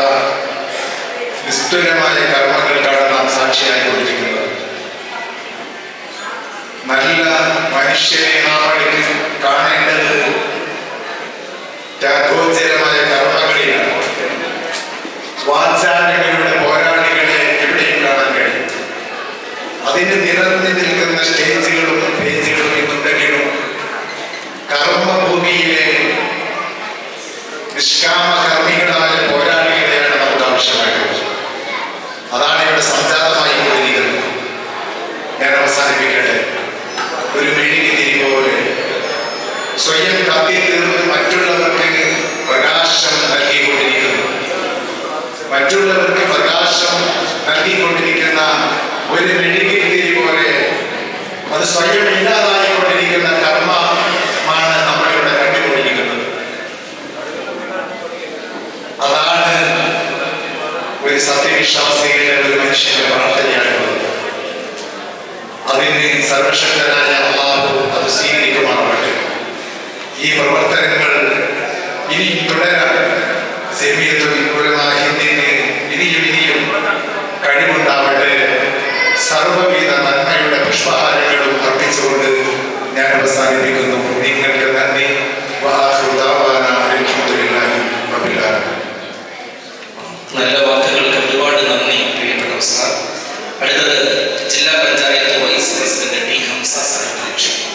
നിസ്തുലമായ കർമ്മങ്ങൾക്കാണ് നാം സാക്ഷിയായിക്കൊണ്ടിരിക്കുന്നത്. നല്ല മനുഷ്യനെ നാം കാണേണ്ടത് ത്യാഗോജ്ജലമായ കർമ്മങ്ങളിലാണ്. വാചാലങ്ങളുടെ പോരാളികളെ എവിടെയും കാണാൻ കഴിയും. അതിന് നിറഞ്ഞു നിൽക്കുന്ന സ്റ്റേജുകളും പേജുകളും ഇന്നുണ്ടെങ്കിലും കർമ്മഭൂമിയിലെ നിഷ്കാമ കർമ്മികളായ പോരാളികളെയാണ് നമുക്ക് ആവശ്യമായിട്ടുള്ളത്. അതാണ് ഇവിടെ സംജാതമായി കൊണ്ടിരിക്കുന്നത്. ഞാൻ അവസാനിപ്പിക്കട്ടെ. ഒരു മെഴുകുതിരി പോലെ സ്വയം കത്തിത്തീർന്ന് മറ്റുള്ളവർക്ക് പ്രകാശം നൽകിക്കൊണ്ടിരിക്കുന്നു. മറ്റുള്ളവർക്ക് പ്രകാശം നൽകിക്കൊണ്ടിരിക്കുന്ന ഒരു മെഴുകുതിരി പോലെ അത് സ്വയം ഇല്ലാതായിക്കൊണ്ടിരിക്കുന്ന കർമ്മമാണ് നമ്മളിവിടെ കണ്ടുകൊണ്ടിരിക്കുന്നത്. അതാണ് ഒരു സത്യവിശ്വാസികളുടെ ഒരു മനുഷ്യന്റെ പ്രാർത്ഥനയായിട്ടുള്ളത്. അതിന് സർവശക്തനായ അല്ലാഹു അത് സ്വീകരിക്കുമാറാകട്ടെ. ഈ പ്രവർത്തനങ്ങൾ ഇനി തുടരാൻ ജമിയത്തുൽ ഉലമാ ഹിന്ദിന് ഇനിയും കഴിവുണ്ടാവട്ടെ. സർവ്വവിധ നന്മയുടെ പുഷ്പഹാരങ്ങളും അർപ്പിച്ചുകൊണ്ട് ഞാൻ അവസാനിപ്പിക്കുന്നു. നിങ്ങൾക്ക് നന്ദി. നല്ല വാക്കുകൾക്ക് ഒരുപാട് നന്ദി പ്രിയപ്പെട്ട ഉസ്താദ്. അടുത്തത് ജില്ലാ panchayat vice president T Hamza Sahib ക്ഷണിക്കുന്നു.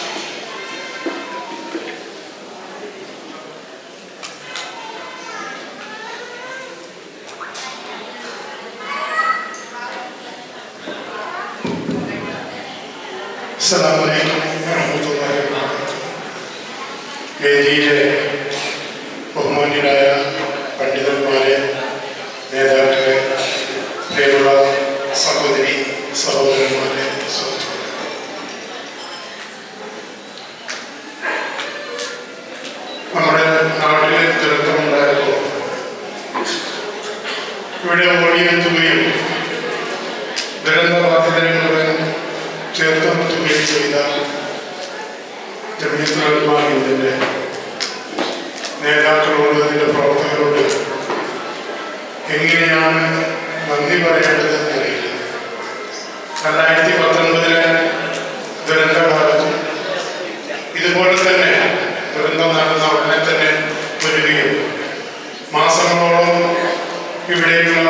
അസ്സലാമു അലൈക്കും വറഹ്മത്തുള്ളാഹി വബറകാതുഹു. വേദിയിലെ ബഹുമാന്യരായ പണ്ഡിതന്മാരെ, നേതാക്കളെ, പ്രിയമുള്ള സഹോദരി സഹോദരന്മാരെ, നമ്മുടെ നാട്ടിലെ ദുരന്തമുണ്ടായപ്പോൾ ഇവിടെ ഓടിയെത്തുകയും ദുരന്തബാധിതരെ മുഴുവൻ ചേർത്ത് നിർത്തുകയും ചെയ്ത ജമിയത്തുൽ ഉലമാ ഹിന്ദിന്റെ നേതാക്കളോട്, അതിൻ്റെ പ്രവർത്തകരോട് എങ്ങനെയാണ് നന്ദി പറയേണ്ടതെന്ന് അറിയില്ല. 2019 ദുരന്തകാലത്തും ഇതുപോലെ തന്നെ ദുരന്തം നടന്ന ഉടനെ തന്നെ വരികയും മാസങ്ങളോളം ഇവിടെയുള്ള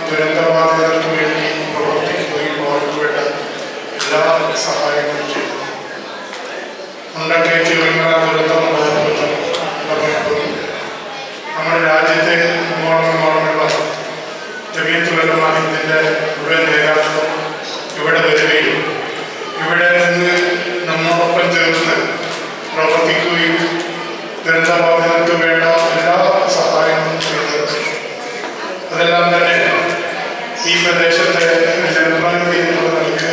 ദുരന്തബാധിതർക്ക് വേണ്ടി പ്രവർത്തിക്കുകയും അവർക്ക് വേണ്ട എല്ലാ സഹായങ്ങളും ചെയ്തു. മുണ്ടക്കൈ ചുരങ്ങര ദുരന്തമുണ്ടായപ്പോൾ നമ്മുടെ രാജ്യത്തെ മോളമുള്ള ജമിയത്തുൽ ഉലമാ ഹിന്ദിന്റെ മുഴുവൻ നേതാക്കളും ഇവിടെ വരികയും ഇവിടെ നിന്ന് നമ്മോടൊപ്പം ചേർന്ന് പ്രവർത്തിക്കുകയും ദുരന്തബാധിതർക്ക് വേണ്ട എല്ലാ സഹായങ്ങളും ചെയ്തത്. അതെല്ലാം തന്നെ ഈ പ്രദേശത്തെ ജനപ്രതിനിധികൾക്ക്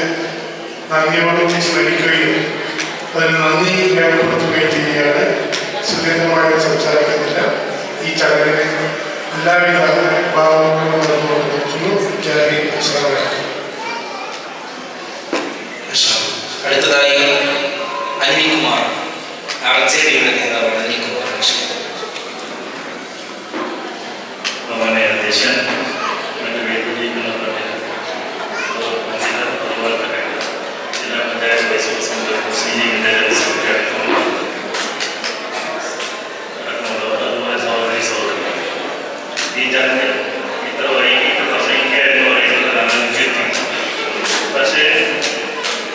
നന്ദിയോടും സ്മരിക്കുകയും അതിന് നന്ദി രേഖപ്പെടുത്തുകയും ചെയ്യുകയാണ്. സുദീർഘമായി സംസാരിക്കുന്നില്ല. ഈ ചടങ്ങിന് എല്ലാവിധ ഭാവങ്ങളും നടത്തുന്നു. ജയ് ഹിന്ദ്. അടുത്തതായി അനിൽകുമാർ, RJDയുടെ നേതാവാണ് അനിൽകുമാർ. ബഹുമാന്യ അധ്യക്ഷൻ, മറ്റ് വേദിയിലിരിക്കുന്നവരുടെ അതുപോലെ തന്നെ ജില്ലാ പഞ്ചായത്ത് വൈസ് പ്രസിഡന്റ് മുസ്ലിം അതുപോലെ സഹോദരി സഹോദരന്മാർ, ഈ ചടങ്ങിൽ ഇത്ര വൈകിട്ട് പ്രസംഗിക്കുക എന്ന് പറയുന്നത് നമ്മൾ ചിന്തിക്കും. പക്ഷേ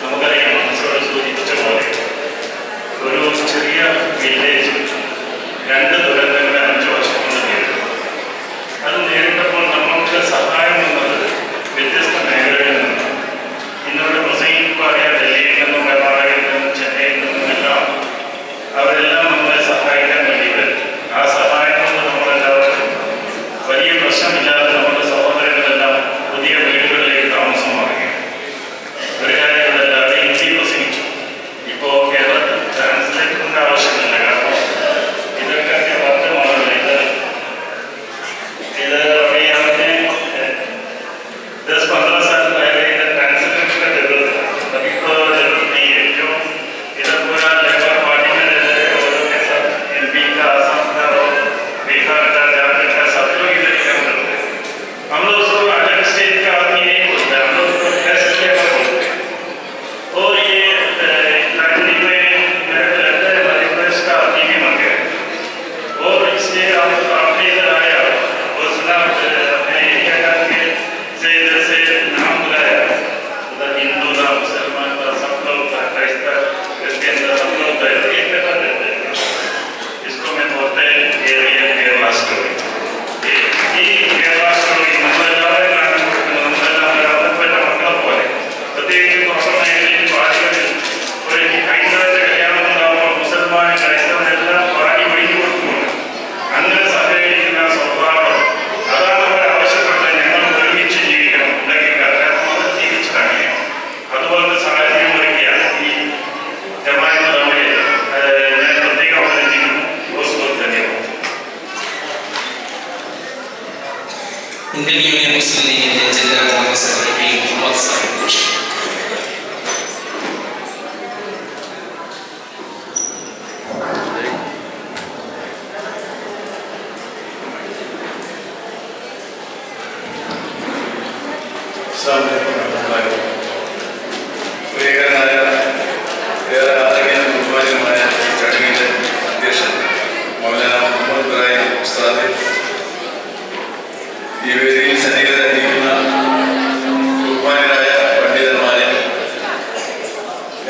നമുക്കറിയാം, മനസ്സോട് സൂചിപ്പിച്ച പോലെ ഒരു ചെറിയ വില്ലേജ് 2 ദുരന്തങ്ങൾ 5 വർഷം കൊണ്ട് നേരിടും. അത് നേരിട്ടപ്പോൾ നമുക്ക് സഹായം എന്നത് വ്യത്യസ്ത മേഖലകളിൽ നിന്നാണ്. ഇന്നിവിടെ പ്രസംഗിക്കുമ്പോൾ അറിയാം, ഡൽഹിയിൽ നിന്നും കർണാടകയിൽ നിന്നും ചെന്നൈയിൽ നിന്നും എല്ലാം അവരെല്ലാം നമ്മളെ സഹായിക്കാൻ വേണ്ടി വരും. ആ സഹായം കൊണ്ട് നമ്മളെല്ലാവർക്കും വലിയ ഇന്ത്യൻ യൂണിയൻ മുസ്ലിം ലീഗിന്റെ ജില്ലാ ജനറൽ സെക്രട്ടറി മുഹമ്മദ് സാഹിബ് ബഷീർ. പ്രിയങ്കരനായ ഏറെ ആദരണീയ ബഹുമാന്യമായ ഈ ചടങ്ങിന്റെ അധ്യക്ഷൻ മൗലാന മുഹമ്മദ് ഇബ്രാഹിം ഉസ്താദ്, ഈ വേദിയിൽ സന്നിഹിതരായിരിക്കുന്ന ബഹുമാന്യരായ പണ്ഡിതന്മാരെ,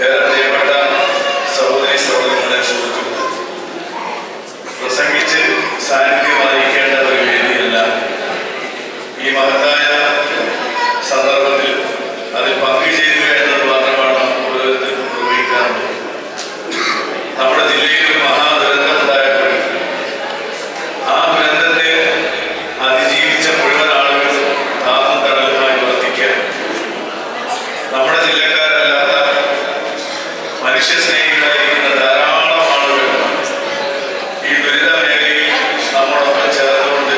ഏറെ പ്രിയപ്പെട്ട സഹോദരി സഹോദരങ്ങളെ, സുഹൃത്തുക്കളെ, പ്രസംഗിച്ച് സാന്നിധ്യം അറിയിക്കേണ്ട ഒരു വേദിയല്ല. ഈ മഹത്തായ സന്ദർഭത്തിൽ അതിൽ പങ്കുചേരുക എന്നത് മാത്രമാണ് ഓരോരുത്തർക്കും നിർവഹിക്കാറുള്ളത്. നമ്മുടെ ജില്ലയിൽ ഒരു മഹാദുരന്തം ഉണ്ടായപ്പോൾ ആ ദുരന്തത്തെ അതിജീവിച്ച മുഴുവൻ ആളുകളും താങ്ങും തണലുമായി വർത്തിക്കാൻ നമ്മുടെ ജില്ലക്കാരല്ലാത്ത മനുഷ്യസ്നേഹികളായിരിക്കുന്ന ധാരാളം ആളുകൾ ഈ ദുരിത മേഖലയിൽ നമ്മോടൊപ്പം ചേർന്നുകൊണ്ട്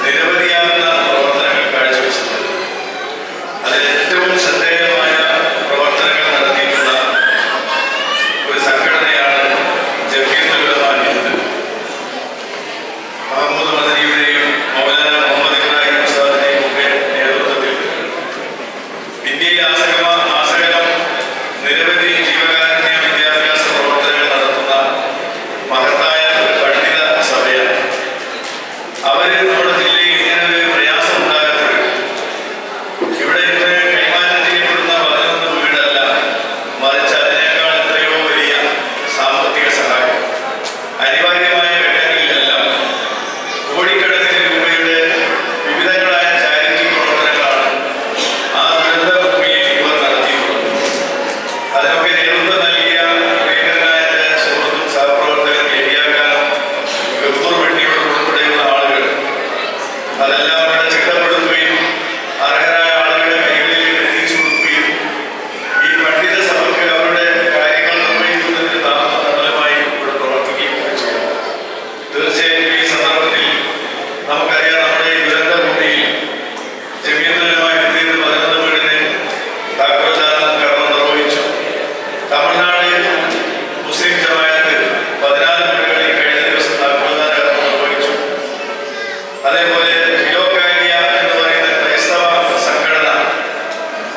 നിരവധിയാകുന്ന പ്രവർത്തനങ്ങൾ കാഴ്ചവെച്ചിട്ടുണ്ട്. അതിൽ ഏറ്റവും ശ്രദ്ധേയമായ പ്രവർത്തനങ്ങൾ നടത്തിയിട്ടുള്ള ഒരു സംഘടനയാണ് ജംഇയ്യത്തുൽ ഉലമാ ഹിന്ദ്. മഹമ്മൂദ് മദനിയുടെയും മൗലാന മുഹമ്മദ് ഇബ്രാഹിം ഉസ്താദിന്റെയും ഒക്കെ നേതൃത്വത്തിൽ ഇന്ത്യയിൽ ആസകലം നിരവധി ജീവകാരുണ്യ വിദ്യാഭ്യാസ പ്രവർത്തനങ്ങൾ നടത്തുന്ന മഹത്തായ ഒരു പണ്ഡിത സഭയാണ്. അവര് നമ്മുടെ ജില്ലയിൽ ഇങ്ങനെ ഒരു പ്രയാസം ഉണ്ടായപ്പോൾ ഇവിടെ ഇന്ന് കൈമാറ്റം ചെയ്യപ്പെടുന്ന 11 വീടല്ല, മറിച്ച് അതിനേക്കാൾ എത്രയോ വലിയ സാമ്പത്തിക സഹായം അനിവാര്യമായ ഘട്ടങ്ങളിലെല്ലാം കോടിക്കണക്കിന് രൂപയുടെ വിവിധങ്ങളായ ചാരിറ്റി പ്രവർത്തനങ്ങളാണ് ആ ദുരന്ത ഭൂമിയിൽ ഇവർ നടത്തിയിട്ടുള്ളത്. അതിനൊക്കെ നേതൃത്വം നൽകിയ പ്രിയങ്കരനായ സുഹൃത്തും സഹപ്രവർത്തകരും ഏരിയാക്കാനും ഗഫൂർ വെട്ടിയോട് ഉൾപ്പെടെയുള്ള ആളുകൾ അതെല്ലാം ഇവിടെ ചിട്ടപ്പെടുത്തുകയും അർഹരായ ആളുകളുടെ കൈകളിലേക്ക് എത്തിച്ചു കൊടുക്കുകയും ഈ പണ്ഡിത സഭയ്ക്ക് അവരുടെ കാര്യങ്ങൾ നിർവഹിക്കുന്നതിന് താങ്ങും തണലുമായി ഇവിടെ പ്രവർത്തിക്കുകയും ചെയ്യും. തീർച്ചയായും ഈ സന്ദർഭത്തിൽ നമുക്കറിയാം, നമ്മുടെ ഈ ദുരന്ത ഭൂമിയിൽ ജംഇയ്യത്തുൽ ഉലമാ ഹിന്ദ് 11 വീടിന് താക്കോൽദാനം കർമ്മം നിർവഹിച്ചു. തമിഴ്നാട് മുസ്ലിം ജമാഅത്ത് 14 വീടുകളിൽ കഴിഞ്ഞ ദിവസം താക്കോൽദാന കർമ്മം നിർവഹിച്ചു. അതേപോലെ ഫിലോകാലിയ എന്ന് പറയുന്ന ക്രൈസ്തവ സംഘടന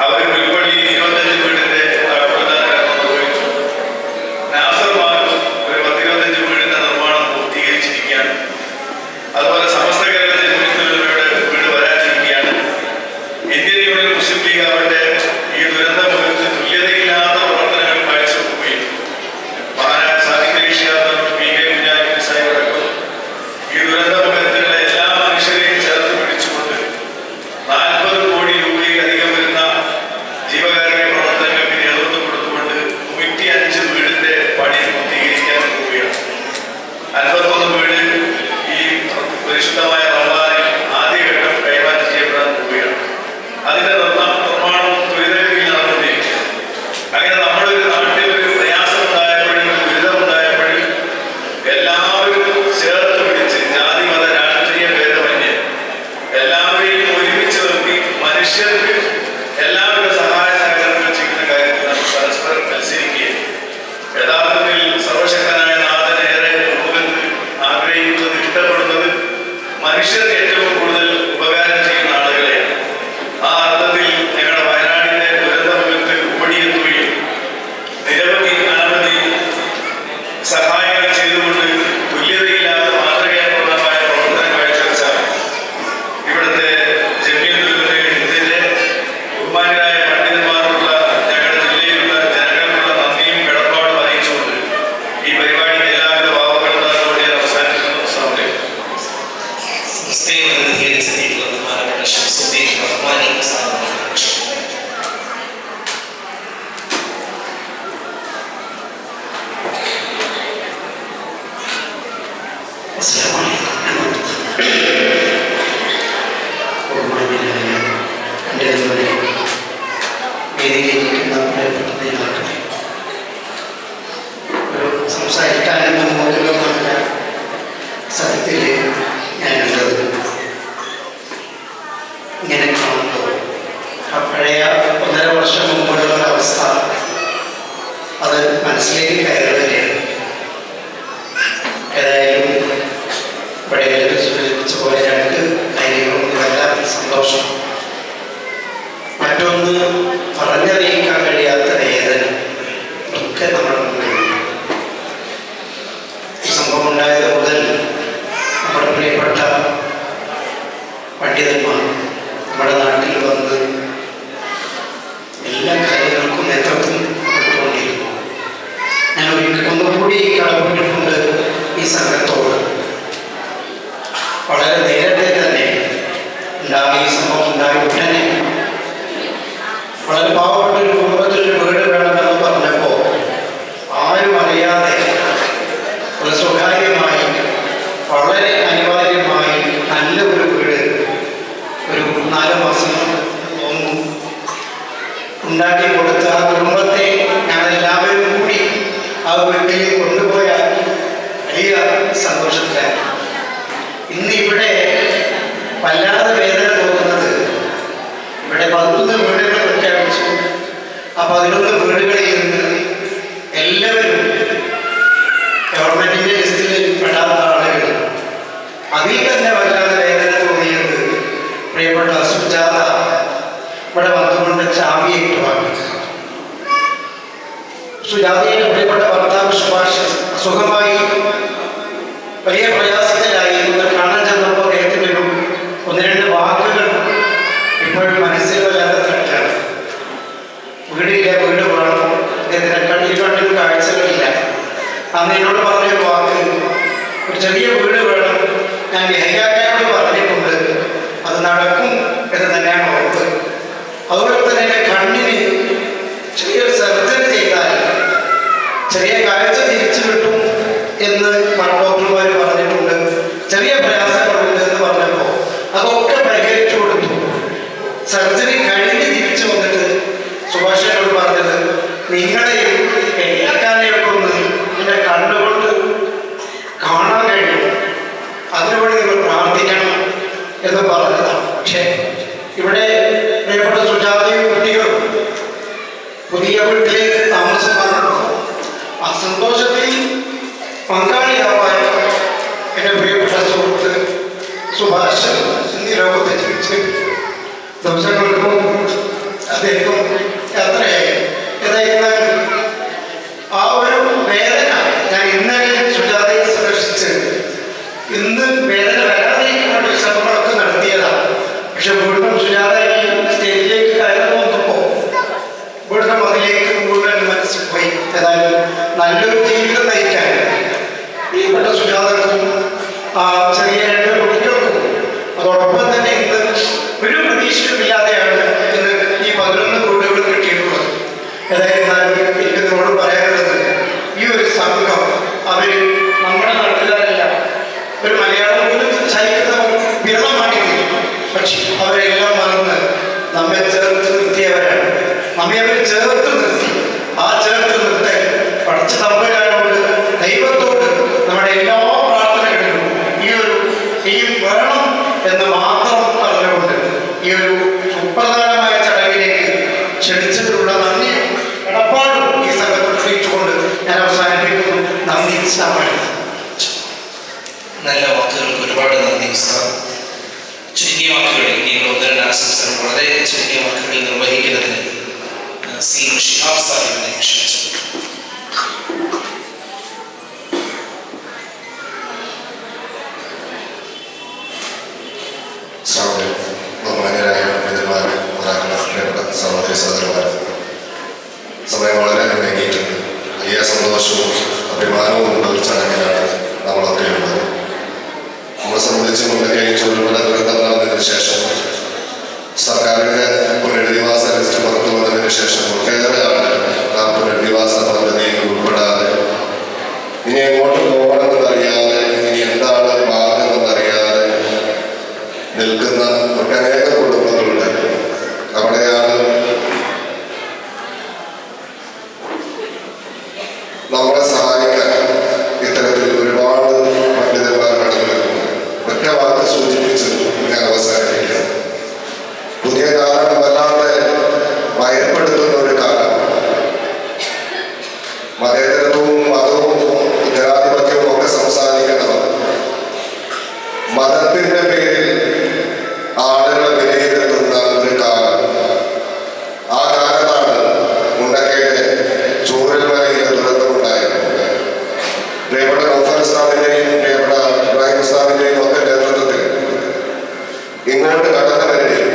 അവർ പുൽപ്പള്ളിയിൽ 25 വീടിന്റെ താക്കോൽദാന കർമ്മം നിർവഹിച്ചു. നാസർ മാർക്ക് ഒരു 10-25 വീടിന്റെ നിർമ്മാണം പൂർത്തീകരിച്ചിരിക്കുകയാണ്. അതുപോലെ സമസ്ത കേരള ജംഇയ്യത്തുൽ ഉലമയുടെ വീട് വരാനിരിക്കുകയാണ്. ഇന്ത്യൻ യൂണിയൻ മുസ്ലിം ലീഗ് അവരുടെ ഈ ദുരന്ത മുഖത്ത് തുല്യതയില്ലാത്ത പ്രവർത്തനങ്ങൾ കാഴ്ചവെക്കുകയും മഹാനായ സാഹിത്യ വിഷയാർത്ഥം PK കുഞ്ഞാലിക്കുട്ടി സാഹിബ് അടക്കം ഈ ദുരന്ത മുഖത്തുള്ള എല്ലാ മനുഷ്യരെയും ചേർത്ത് പിടിച്ചുകൊണ്ട് 40 കോടി രൂപയിലധികം വരുന്ന ജീവകാരുണ്യ പ്രവർത്തനങ്ങൾക്ക് നേതൃത്വം കൊടുത്തുകൊണ്ട് 105 വീടിന്റെ പണി പൂർത്തീകരിക്കാൻ പോവുകയാണ്. 51 വീട് ഈ പരിശുദ്ധമായ റമദാനിൽ ആദ്യഘട്ടം കൈമാറ്റം ചെയ്യപ്പെടാൻ പോവുകയാണ്. അതിന്റെ നിർമ്മാണം ത്വരിതഗതിയിൽ നടന്നുകൊണ്ടിരിക്കുക. അങ്ങനെ നമ്മുടെ ഒരു നാട്ടിൽ ഒരു പ്രയാസം ഉണ്ടായപ്പോഴും ഒരു ദുരിതം ഉണ്ടായപ്പോഴും എല്ലാവരും ചേർത്ത് പിടിച്ച് ജാതി മത രാഷ്ട്രീയ ഭേദമന്യേ എല്ലാവരെയും ഒരുമിച്ച് നിർത്തി മനുഷ്യർക്ക് എല്ലാവരുടെ സഹായ സഹകരണങ്ങൾ ചെയ്യുന്ന കാര്യത്തിൽ നമ്മൾ പരസ്പരം മത്സരിക്കുകയും യഥാർത്ഥത്തിൽ സർവശക്തനായ നാഥനേറെ ലോകത്ത് ആഗ്രഹിക്കുന്നത്, ഇഷ്ടപ്പെടുന്നത് മനുഷ്യർക്ക് ഏറ്റവും കൂടുതൽ ഉപകാരം ചെയ്യുന്ന ആളുകളെയാണ്. ആ അർത്ഥത്തിൽ ഞങ്ങളുടെ വയനാടിന്റെ ദുരന്തമുഖത്ത് ഓടിയെത്തുകയും നിരവധി അനവധി സഹായങ്ങൾ ചെയ്തുകൊണ്ട് തുല്യതയില്ലാത്ത മാതൃകാപൂർണമായ പ്രവർത്തനം കാഴ്ചവെച്ച ഇവിടുത്തെ ജംഇയ്യത്തുൽ ഉലമാ ഹിന്ദിന്റെ ബഹുമാന്യരായ പണ്ഡിതന്മാർക്കുള്ള ഞങ്ങളുടെ ജില്ലയിലുള്ള ജനങ്ങൾക്കുള്ള നന്ദിയും കടപ്പാടും അറിയിച്ചുകൊണ്ട് ഈ പരിപാടിക്ക് എല്ലാവിധ ഭാവങ്ങളും ഞാൻ അവസാനിക്കുന്നു. അസ്സലാമു അലൈക്കും. സംസ്ഥയിൽ നിന്ന് ധീരിച്ചെത്തിയിട്ടുള്ള ബഹുമാനപ്പെട്ട ഷംസുദ്ദീൻ റഹ്മാനി ഉസ്താദ് ബഷീർ. ബഹുമാന്യരായ പണ്ഡിതന്മാരെ, വേദിയിലിരിക്കുന്ന പ്രിയപ്പെട്ട നേതാക്കളെ, ഒരു സംസാരിക്കാനൊന്നും മൂലമാണ് സത്യത്തിൽ ഞാനുള്ളത്. ഈ സംഭവം ഉണ്ടായ ഉടനെ വളരെ പാവപ്പെട്ട ഒരു കുടുംബത്തിലൊരു വീട് വേണമെന്ന് പറഞ്ഞപ്പോൾ ആരും അറിയാതെ ഒരു സ്വകാര്യമായി വളരെ അനിവാര്യമായി നല്ല ഒരു വീട് ഒരു 4 മാസം തോന്നുന്നു ഉണ്ടാക്കി കൊടുത്ത ആ കുടുംബത്തെ ഞങ്ങളെല്ലാവരും കൂടി ആ വീട്ടിൽ കൊണ്ടുപോയ വലിയ സന്തോഷത്തിലാണ്. ഇന്ന് ഇവിടെ വല്ലാതെ വേദന തോന്നുന്നത് ഇവിടെ 11 വീടുകൾ പ്രഖ്യാപിച്ചു. ആ 11 വീടുകളിൽ നിന്ന് എല്ലാവരും ഗവൺമെന്റിന്റെ ലിസ്റ്റിൽ പെടാത്ത ആളുകൾ. അതിൽ തന്നെ വല്ലാതെ വേദന തോന്നിയത് പ്രിയപ്പെട്ട സുജാത ഇവിടെ വന്നുകൊണ്ട് ചാവിയിട്ട് വാങ്ങി. സുജാതയുടെ പ്രിയപ്പെട്ട ഭർത്താവ് സുഭാഷ് സുഖമായി വലിയ പ്രയാസത്തിലായി. കാണാൻ ചെന്നപ്പോൾ അദ്ദേഹത്തിൻ്റെ ഒരു 1-2 വാക്കുകൾ ഇപ്പോഴും മനസ്സിൽ വല്ലാതെ തട്ടാണ്. വീടില്ല, വീട് വേണം, അദ്ദേഹത്തിൻ്റെ കണ്ണിൽ കാഴ്ചകളില്ല. അന്ന് എന്നോട് പറഞ്ഞൊരു വാക്ക്, ഒരു ചെറിയ വീട് വേണം, ഞാൻ ഹൈയാക്കാനോട് പറഞ്ഞിട്ടുണ്ട്, അത് നടക്കും എന്ന് തന്നെയാണ് ഉറപ്പ്. അതുപോലെ തന്നെ എൻ്റെ കണ്ണിന് ചെറിയൊരു സർജറി ചെയ്താൽ ചെറിയ കാഴ്ച തിരിച്ചു കിട്ടും എന്ന് ഡോക്ടർമാർ പറഞ്ഞിട്ടുണ്ട്. ചെറിയ പ്രയാസങ്ങളുണ്ട് എന്ന് പറഞ്ഞപ്പോൾ അതൊക്കെ പരിഹരിച്ചു കൊടുത്തു. സർജറി കഴിഞ്ഞ് തിരിച്ചു വന്നിട്ട് സുഭാഷിനോട് പറഞ്ഞത്, നിങ്ങളെയും എല്ലാക്കാനെയൊക്കെ ഒന്ന് എൻ്റെ കണ്ണുകൊണ്ട് കാണാൻ കഴിയും, അതിനുവേണ്ടി നിങ്ങൾ പ്രാർത്ഥിക്കണം എന്ന് പറഞ്ഞതാണ്. പക്ഷേ ഇവിടെ പ്രിയപ്പെട്ട സുജാതയും കുട്ടികളും പുതിയ വീട്ടിലേക്ക് താമസം വന്നപ്പോൾ ആ സന്തോഷത്തിൽ പങ്കാളിയാവാൻ എൻ്റെ പ്രിയപ്പെട്ട സുഹൃത്ത് സുഭാഷ് ഈ ലോകത്തെ ജീവിച്ച് ദിവസങ്ങൾക്ക് മുമ്പ് അദ്ദേഹം യാത്രയായി. ഏതായിരുന്നാലും ആ ഒരു വേദന ഞാൻ ഇന്നലെ സുജാതയെ സന്ദർശിച്ച് ഇന്ന് വേദന വരാതിരിക്കാനുള്ള ശ്രമങ്ങളൊക്കെ നടത്തിയതാണ്. പക്ഷെ വീണ്ടും സുജാത ഈ സ്റ്റേജിലേക്ക് കയറി പോകുമ്പോൾ വീണ്ടും അതിലേക്ക് മുഴുവൻ മനസ്സിൽ പോയി. ഏതായാലും നല്ലൊരു ജീവിതം നയിക്കാൻ പ്രിയപ്പെട്ട സുജാതക്കും ആ ചെറിയ 2 കുട്ടികൾക്കും അതോടൊപ്പം തന്നെ ഇന്ന് ഒരു പ്രതീക്ഷയുമില്ലാതെയാണ് ഇന്ന് ഈ 11 വീടുകൾ കിട്ടിയിട്ടുള്ളത്. ഏതായിരുന്നാലും എനിക്ക് നിങ്ങളോട് പറയാനുള്ളത്, ഈ ഒരു സംഘം അവർ നമ്മുടെ നാട്ടുകാരല്ല, ഒരു മലയാളം പോലും സംസാരിക്കുന്നവർ വിരളമാണിത്. പക്ഷെ അവരെല്ലാം മറന്ന് നമ്മെ ചേർത്ത് നിർത്തിയവരാണ്. നമ്മെ അവർ ചേർത്ത് നിർത്തി. ആ ചേർത്ത് നിർത്തൽ പഠിച്ച തമ്പുരാനോട്, ദൈവത്തോട് നമ്മുടെ എല്ലാ പ്രാർത്ഥനകളിലും ഈ വേണം എന്ന് മാത്രം പറഞ്ഞുകൊണ്ട് ഈ ഒരു സുപ്രധാനമായ ചടങ്ങിലേക്ക് ക്ഷണിച്ചതിലുള്ള നന്ദി കടപ്പാടും ഈ സംഘത്തിൽ അറിയിച്ചുകൊണ്ട് ഞാൻ അവസാനിപ്പിക്കുന്നു. നന്ദി. നല്ല വാക്കുകൾക്ക് ഒരുപാട് നന്ദി ഉസ്താദ്. ചുരുങ്ങിയ വാക്കുകളിൽ ഇനിയുള്ള 1-2 ആശംസകൾ വളരെ ചുരുങ്ങിയ വാക്കുകളിൽ നിർവഹിക്കുന്നതിന് സി ഷിഹാബ് സാഹിബിനെ ക്ഷണിച്ചു. ബഹുമാന്യരായ പണ്ഡിതന്മാരും സഹോദരി സഹോദരന്മാരും, സമയം വളരെ വൈകിയിട്ടുണ്ട്. വലിയ സന്തോഷവും അഭിമാനവും ഉള്ള ഒരു ചടങ്ങിലാണ് നമ്മളൊക്കെ ഉള്ളത്. നമ്മളെ സംബന്ധിച്ച് മുണ്ടക്കൈ ചൂരൽമല ദുരന്തം നടന്നതിന് ശേഷം സർക്കാരിൻ്റെ പുനരധിവാസ ലിസ്റ്റ് പുറത്തു വന്നതിന് ശേഷം ഒട്ടേറെ ആളുകൾ ആ പുനരധിവാസ പദ്ധതിയിൽ ഉൾപ്പെടാതെ ഇനി എങ്ങോട്ട് പോകണമെന്നറിയാതെ, ഇനി എന്താണ് ഭാഗമെന്നറിയാതെ നിൽക്കുന്ന ഒട്ടനേക കുടുംബങ്ങളുണ്ട്. അവിടെയാണ് നമ്മളെ സഹായിക്കാൻ ഇത്തരത്തിൽ ഒരുപാട് പണ്ഡിതന്മാർ കടന്നു വരുന്നു. ഒറ്റ വാക്ക് സൂചിപ്പിച്ച് ഞാൻ അവസാനിപ്പിക്കാം. പുതിയ കാലം വല്ലാതെ ഭയപ്പെടുത്തുന്ന ഒരു കാലം. മതേതരത്വവും മതവും ജനാധിപത്യവും ഒക്കെ സംസാരിക്കുന്നവർ മതത്തിന്റെ പേരിൽ ആളുകളെ വിലയിരുത്തുന്ന ഒരു കാലം. ആ കാലത്താണ് മുണ്ടക്കയിലെ ചൂരൽമലയിലെ ദുരന്തമുണ്ടായത്. പ്രിയപ്പെട്ട നൗഫൽ ഉസ്താദിന്റെയും പ്രിയപ്പെട്ട ഇബ്രാഹിം ഉസ്താദിന്റെയും ഒക്കെ നേതൃത്വത്തിൽ ഇങ്ങോട്ട് കടന്നവരുടെയും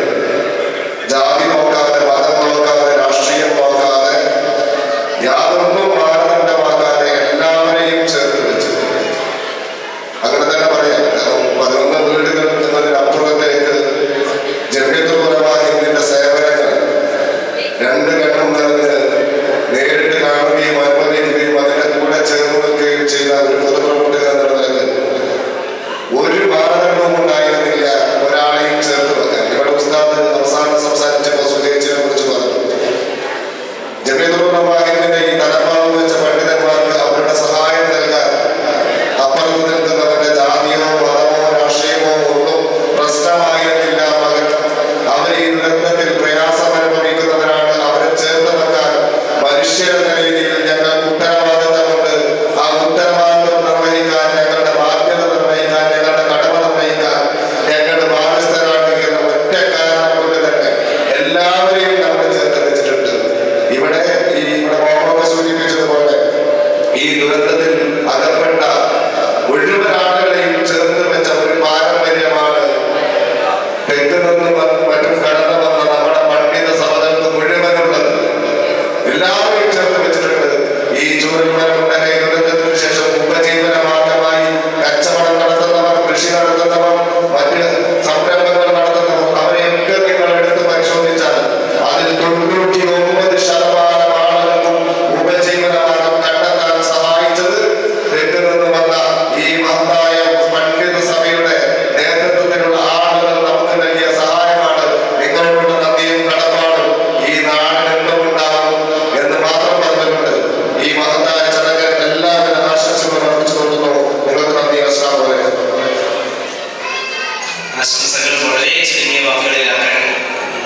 ആശംസകൾ വളരെ ചുരുങ്ങിയ വാക്കുകളിലാക്കാൻ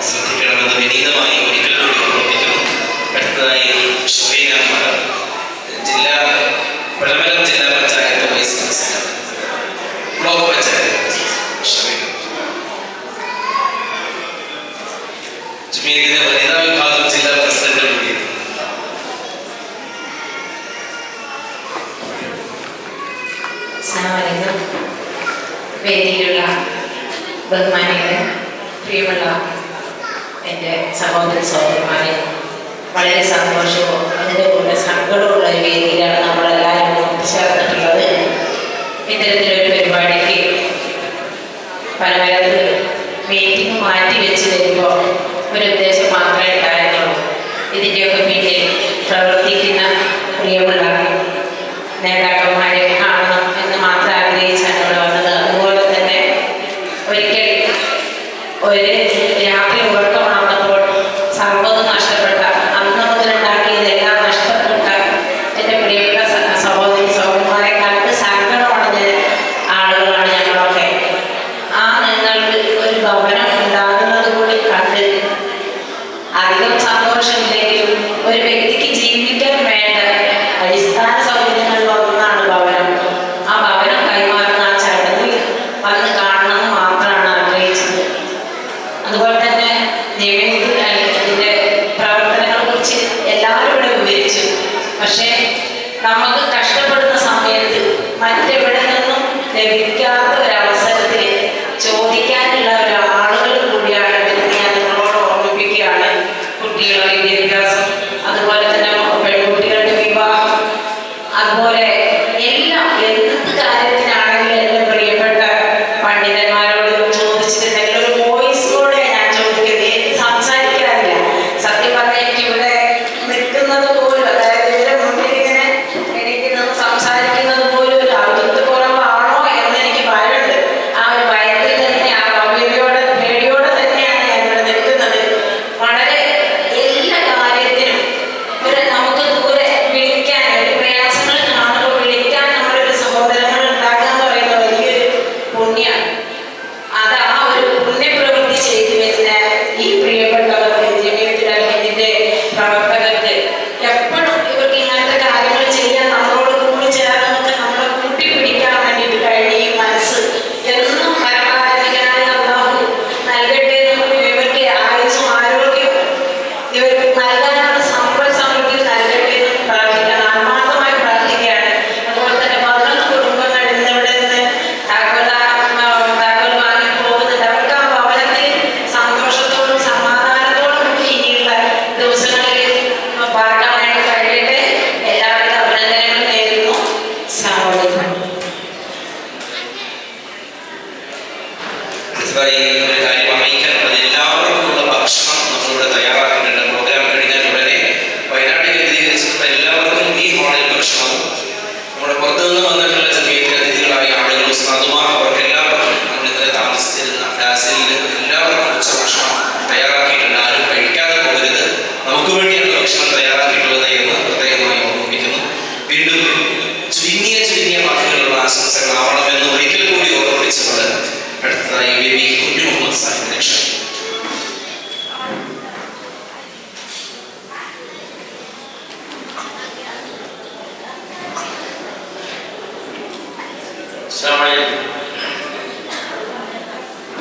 ശ്രദ്ധിക്കണമെന്ന് വിനീതമായി ഒരിക്കൽ കൂടി ഓർമ്മിപ്പിക്കുന്നു. അടുത്തതായി ഷൊറീന മഠം, പഴമലം ജില്ലാ panchayat vice president, block panchayat Shoreena. ജമീയത്തിന്റെ വനിതാ വിഭാഗം ജില്ലാ പ്രസിഡന്റ് കൂടിയാണ്. വേദിയിലുള്ള ബഹുമാനികളെ, പ്രിയമുള്ള എൻ്റെ സഹോദര സഹോദരന്മാരെ, വളരെ സന്തോഷവും അതിൻ്റെ കൂടെ സങ്കടമുള്ള ഒരു വേദിയിലാണ് നമ്മളെല്ലാവരും ഒത്തുചേർന്നിട്ടുള്ളത്. ഇത്തരത്തിലൊരു പരിപാടിക്ക് പലതരത്തിൽ മീറ്റിംഗ് മാറ്റി വെച്ച് വരുമ്പോൾ ഒരു ഉദ്ദേശം മാത്രമേ ഉണ്ടായിരുന്നുള്ളൂ. ഇതിൻ്റെയൊക്കെ പിന്നിൽ പ്രവർത്തിക്കുന്ന പ്രിയമുള്ള നേതാക്കന്മാരെ കാണണം എന്ന് മാത്രം ആഗ്രഹിച്ചാണ് ഇവിടെ വന്നത്. അതുപോലെ തന്നെ ഒരിക്കൽ ഒരു രാത്രി ഉറക്കം വന്നപ്പോൾ സർവ്വതും നഷ്ടപ്പെട്ട, അന്ന് മുതലുണ്ടാക്കിയതെല്ലാം നഷ്ടപ്പെട്ട എൻ്റെ പ്രിയപ്പെട്ട സഹോദരി സഹോദരന്മാരെ കണ്ട് സങ്കടമടഞ്ഞ ആളുകളാണ് ഞങ്ങളൊക്കെ. ആ നിങ്ങൾക്ക് ഒരു ഭവനം ഉണ്ടാകുന്നത് കൂടി കണ്ട് അധികം സന്തോഷമില്ലെങ്കിലും ഒരു വ്യക്തിക്ക് ജീവിക്കാൻ വേണ്ട അടിസ്ഥാന സൗകര്യങ്ങളിൽ ഒന്നാണ് ഭവനം. ആ ഭവനം കൈമാറുന്ന ആ ചടങ്ങിൽ വന്ന് കാണണമെന്ന് മാത്രമാണ് ആഗ്രഹിച്ചത്. അതുപോലെ തന്നെ ഇതിൻ്റെ പ്രവർത്തനങ്ങളെ കുറിച്ച് എല്ലാവരും ഇവിടെ വിവരിച്ചു. പക്ഷേ നമുക്ക് കഷ്ടപ്പെടുന്ന സമയത്ത് മറ്റെവിടെ നിന്നും ലഭിക്കാത്ത ഒരവസരത്തിൽ ചോദിക്കാനുള്ള ഒരാളുകൾ കൂടിയാണ് എന്ന് ഞാൻ നിങ്ങളോട് ഓർമ്മിപ്പിക്കുകയാണ്. കുട്ടികളുടെ വിദ്യാഭ്യാസം, അതുപോലെ തന്നെ പെൺകുട്ടികളുടെ വിവാഹം, അതുപോലെ എല്ലാം എന്ത് കാര്യത്തിനാണെങ്കിലും എൻ്റെ പ്രിയപ്പെട്ട പണ്ഡിതന്മാരോട് ചോദിച്ചിട്ടുണ്ടെങ്കിൽ ഒരു വോയിസിലൂടെ ഞാൻ ചോദിക്കുന്നത്, സംസാരിക്കാറില്ല. സത്യം പറഞ്ഞാൽ എനിക്ക് ഇവിടെ നിൽക്കുന്നത് പോലും, അതായത് ഇവരുടെ മുന്നിൽ ഇങ്ങനെ എനിക്ക് നിന്ന് സംസാരിക്കുന്നത് പോലും ഒരു ഔദ്യോഗിക കുറവാണോ എന്ന് എനിക്ക് ഭയമുണ്ട്. ആ ഒരു ഭയത്തിൽ തന്നെ, ആ ഭവ്യതയോടെ പേടിയോടെ തന്നെയാണ് ഞാൻ ഇവിടെ നിൽക്കുന്നത്. വളരെ എല്ലാ കാര്യത്തിനും നമുക്ക് ദൂരെ വിളിക്കാൻ, ഒരു പ്രയാസങ്ങൾ കാണുമ്പോൾ വിളിക്കാൻ നമ്മളൊരു സഹോദരങ്ങൾ ഉണ്ടാക്കുക എന്ന് പറയുന്ന വലിയൊരു പുണ്യമാണ്. അത് ആ ഒരു പുണ്യപ്രവൃത്തി ചെയ്തു വരുന്ന ഈ പ്രിയപ്പെട്ടവർക്ക്, ജമീയത്തുൽ പ്രവർത്തകർക്ക് എപ്പോഴും ഇവർക്ക് ഇങ്ങനത്തെ കാര്യങ്ങൾ ചെയ്യാൻ നമ്മളോട് കൂടി ചേർന്നൊക്കെ നമ്മളെ കൂട്ടിപ്പിടിക്കാൻ വേണ്ടിയിട്ട് കഴിയും. മനസ്സ് എന്നും പരമാരാധികനായ അല്ലാഹു നൽകട്ടെ എന്ന് ഇവർക്ക് ആയുസ്സും ആരോഗ്യവും ഇവർക്ക് നൽകാനുള്ള സമ്പൽ സമൃദ്ധി നൽകട്ടെ എന്ന് പ്രാർത്ഥിക്കണം, ആത്മാർത്ഥമായി പ്രാർത്ഥിക്കുകയാണ്. അതുപോലെ തന്നെ 11 കുടുംബങ്ങൾ ഇന്നിവിടെ നിന്ന് താക്കോൽ വാങ്ങി പോകുന്നുണ്ട്. അവർക്ക് ആ ഭവനത്തിൽ സന്തോഷത്തോടും സമാധാനത്തോടും കൂടി ഇനിയുള്ള ദിവസങ്ങളിൽ പാർക്കാൻ വേണ്ടി കഴിയട്ടെ. എല്ലാവരും അഭിനന്ദനങ്ങൾ നേരുന്നു. അസ്സലാമു അലൈക്കും. അടുത്തതായി ഒരു കാര്യം അറിയിക്കാനുള്ളത്, എല്ലാവർക്കുമുള്ള ഭക്ഷണം നമ്മളിവിടെ തയ്യാറാക്കിയിട്ടുണ്ട്. പ്രോഗ്രാം കഴിഞ്ഞാൽ ഉടനെ വയനാട് കേന്ദ്രീകരിച്ചിട്ടുള്ള എല്ലാവർക്കും ഈ ഹാളിൽ ഭക്ഷണവും നമ്മുടെ പുറത്തുനിന്ന് വന്നിട്ടുള്ള ജമീയത്തിൽ അതിഥികളായ ആളുകൾ, ഉസ്താദുമാർ, അവർക്ക് എല്ലാവർക്കും നമ്മൾ ഇന്നലെ താമസിച്ചിരുന്ന ഫാസിലിൽ എല്ലാവർക്കും ഉച്ചഭക്ഷണം തയ്യാറാക്കിയിട്ടുണ്ട്. ആരും കഴിക്കാതെ പോകരുത്. നമുക്ക് വേണ്ടിയാണ് ഭക്ഷണം തയ്യാറാക്കിയിട്ടുള്ളത് എന്ന് പ്രത്യേകമായി ഓർമ്മിപ്പിക്കുന്നു. വീണ്ടും ചുരുങ്ങിയ വാക്കുകളുള്ള ആശംസകളാവണമെന്ന് ഒരിക്കൽ കൂടി ഓർമ്മിപ്പിച്ചുകൊണ്ട് അടുത്തതായി ബേബി കുഞ്ഞു മുഹമ്മദ് സാഹിബ് രക്ഷ.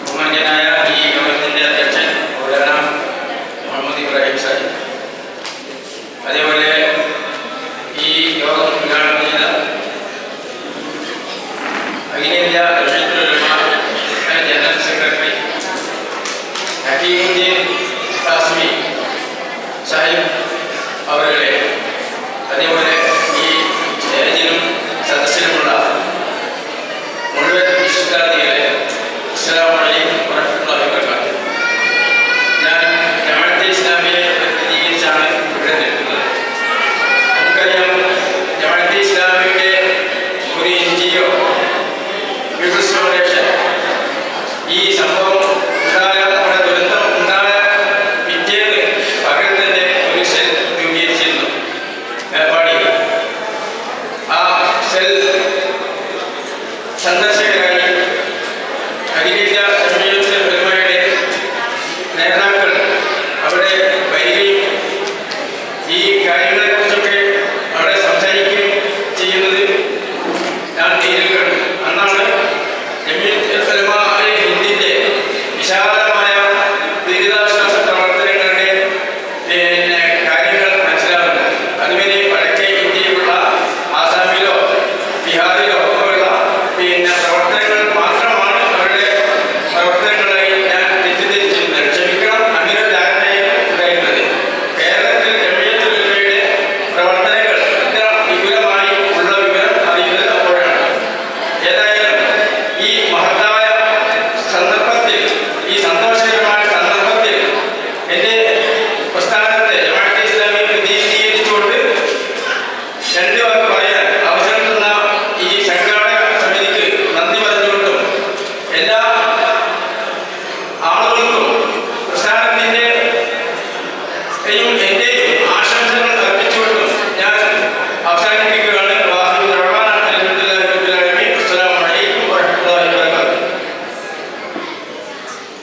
ബഹുമാന്യനായ ഈ യോഗത്തിന്റെ അധ്യക്ഷൻ മൗലാന മുഹമ്മദ് ഇബ്രാഹിം സാഹിബ്, അതേപോലെ ഈ യോഗം ഉദ്ഘാടനം ചെയ്ത അഖിലേന്ത്യാ ജമീയത്തുൽ ഉലമ ജനറൽ സെക്രട്ടറി ഹക്കീമുദ്ദീൻ കാസ്മി സാഹിബ് അവരുടെ, അതേപോലെ ഈ സ്റ്റേജിലും സദസ്സിലുമുള്ള മുഴുവൻ വിശിഷ്ടാതിഥികളെ, അസ്സലാമു അലൈക്കും വറഹ്മത്തുള്ളാഹി വബറകാതുഹു. ഞാൻ ജമാഅത്തെ ഇസ്ലാമിയെ പ്രതിനിധീകരിച്ചാണ് ഇവിടെ നിൽക്കുന്നത്. നമുക്കറിയാം, ജമാഅത്തെ ഇസ്ലാമിയുടെ ഒരു NGO പീപ്പിൾസ് ഫൗണ്ടേഷൻ ഈ സംഭവം ഉണ്ടായ, നമ്മുടെ ദുരന്തം ഉണ്ടായ പിറ്റേന്ന് പകൽ തന്നെ ഒരു സെൽ രൂപീകരിച്ചിരുന്നു മേപ്പാടിയിൽ. ആ സെൽ സന്ദർശകരായി അഖിലേന്ത്യാ ജമീയത്തുൽ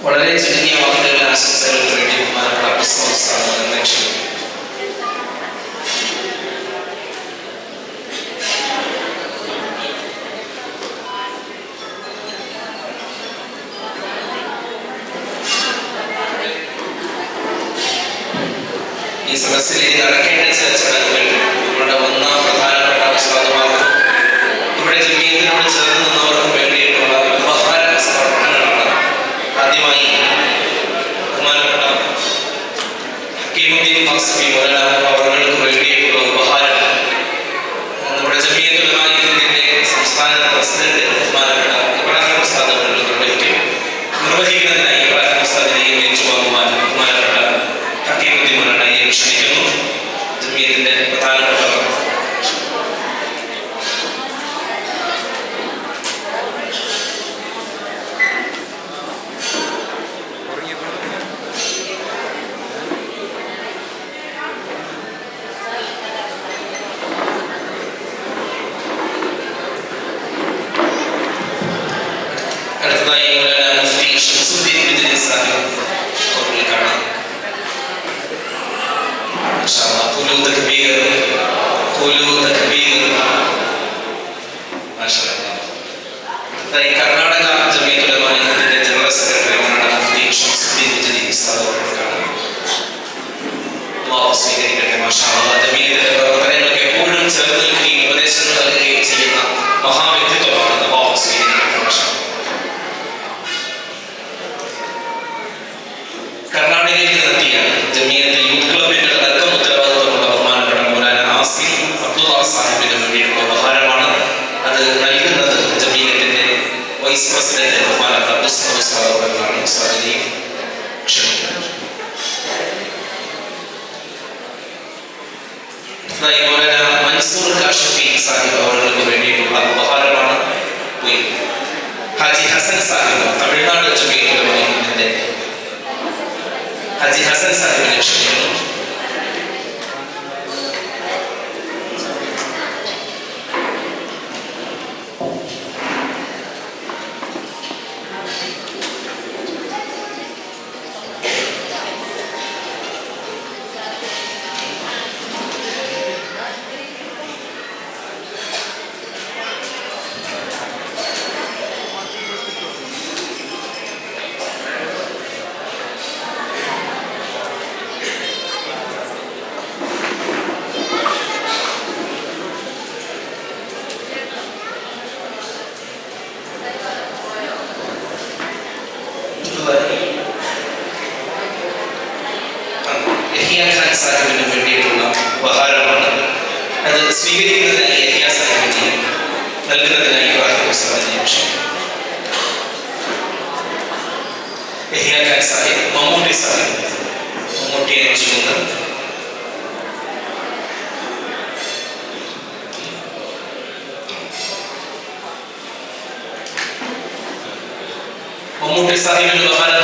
വളരെ ചുരുങ്ങിയ വാക്കുകളിൽ ആശംസകൾക്ക് വേണ്ടി ബഹുമാനപ്പെട്ട പുസ്തകം ക്ഷണിക്കും. ഈ സദസ്സിൽ ഇനി നടക്കേണ്ട ചില ചടങ്ങുകൾ നമ്മുടെ ഒന്നാം പ്രധാനപ്പെട്ട ഉസ്താദുമാർക്കും ഇവിടെ ജമീയത്തിനോട് ചേർന്ന് നിന്നവർക്കും വേണ്ടിയിട്ടുള്ള ഉപഹാര സമർപ്പണങ്ങളാണ്. ആദ്യമായി ബഹുമാനപ്പെട്ട ഹക്കീമുദ്ദീൻ ഖാസിമി മൗലാന അവർക്ക് വേണ്ടിയിട്ടുള്ള ഉപഹാരം നമ്മുടെ ജമീയത്തുൽ ഉലമാഇന്റെ സംസ്ഥാന പ്രസിഡന്റ് ബഹുമാനപ്പെട്ട ഇബ്രാഹിം ഉസ്താദ് അവർക്ക് നിർവഹിക്കുന്നതിനായി ഇബ്രാഹിം ഉസ്താദിനെയും ഏറ്റുവാങ്ങുവാൻ ബഹുമാനപ്പെട്ട ഹക്കീമുദ്ദീൻ മൗലാനയെ ക്ഷണിക്കുന്നു. ജമീയത്തിന്റെ പ്രധാനപ്പെട്ടവർ അടുത്തതായി മൗലാന മുഫ്തി ഷംസുദ്ദീൻ ബിദ്രി സാഹിബ് അവരെ കാണാം. മാഷാഅല്ലാഹ് ഖുലൂ തക്ബീർ മാഷാഅല്ലാഹ്. അടുത്തതായി കർണാടക ജമീയത്തുൽ ഉലമാഇന്റെ ജനറൽ സെക്രട്ടറി മൗലാന മുഫ്തി ഷംസുദ്ദീൻ ബിദ്രി സാഹിബ് അവരെ കാണാം. അല്ലാഹു സ്വീകരിക്കട്ടെ. മാഷാഅല്ലാഹ് ജമീയത്തിന്റെ പ്രവർത്തനങ്ങൾക്ക് എപ്പോഴും ചേർന്ന് നിൽക്കുകയും ഉപദേശങ്ങൾ നൽകുകയും ചെയ്യുന്ന മഹാവ്യക്തിത്വമാണ്. അല്ലാഹു സ്വീകരിക്കട്ടെ. മാഷാഅല്ലാഹ്. കർണാടകയിൽ നിന്നെത്തിയ ജമീയത്ത് യൂത്ത് ക്ലബിന്റെ അടക്കം ഉത്തരവാദിത്വമുള്ള ബഹുമാനപ്പെട്ട മൗലാന ആസിം അബ്ദുള്ള സാഹിബിന് വേണ്ടിയുള്ള ഉപഹാരമാണ്. അത് നൽകുന്നത് ജമീയത്തിന്റെ വൈസ് പ്രസിഡന്റ് ബഹുമാനപ്പെട്ട അബ്ദുൽ ഉസ്താദ് അവர்களാണ്. ഉസ്താദിനെയും ക്ഷണിക്കുന്നു. മൗലാന മൻസൂർ കാഷിഫി സാഹിബ് അവർക്ക് വേണ്ടിയിട്ടുള്ള ഉപഹാരമാണ്. ഹാജി ഹസൻ സാഹിബ് തമിഴ്നാട് ജമീയത്തുൽ ഉലമാഇന്റെ ഹാജി ഹസൻ സാഹിബിനെ ക്ഷണിക്കുന്നു. യഹ്യ ഖാൻ സാഹിബിന് വേണ്ടിയിട്ടുള്ള ഉപഹാരമാണ്. അത് സ്വീകരിക്കുന്നതിനായി യഹ്യ സാഹിബിനെ നൽകുന്നതിനായി ഇബ്രാഹിം ഉസ്താദിനെ ക്ഷണിക്കുന്നു. യഹ്യ ഖാൻ സാഹിബ് മമ്മൂട്ടി സാഹിബ് മമ്മൂട്ടിയെ ചുമന്ന് മമ്മൂട്ടി സാഹിബിന് ഉപഹാരം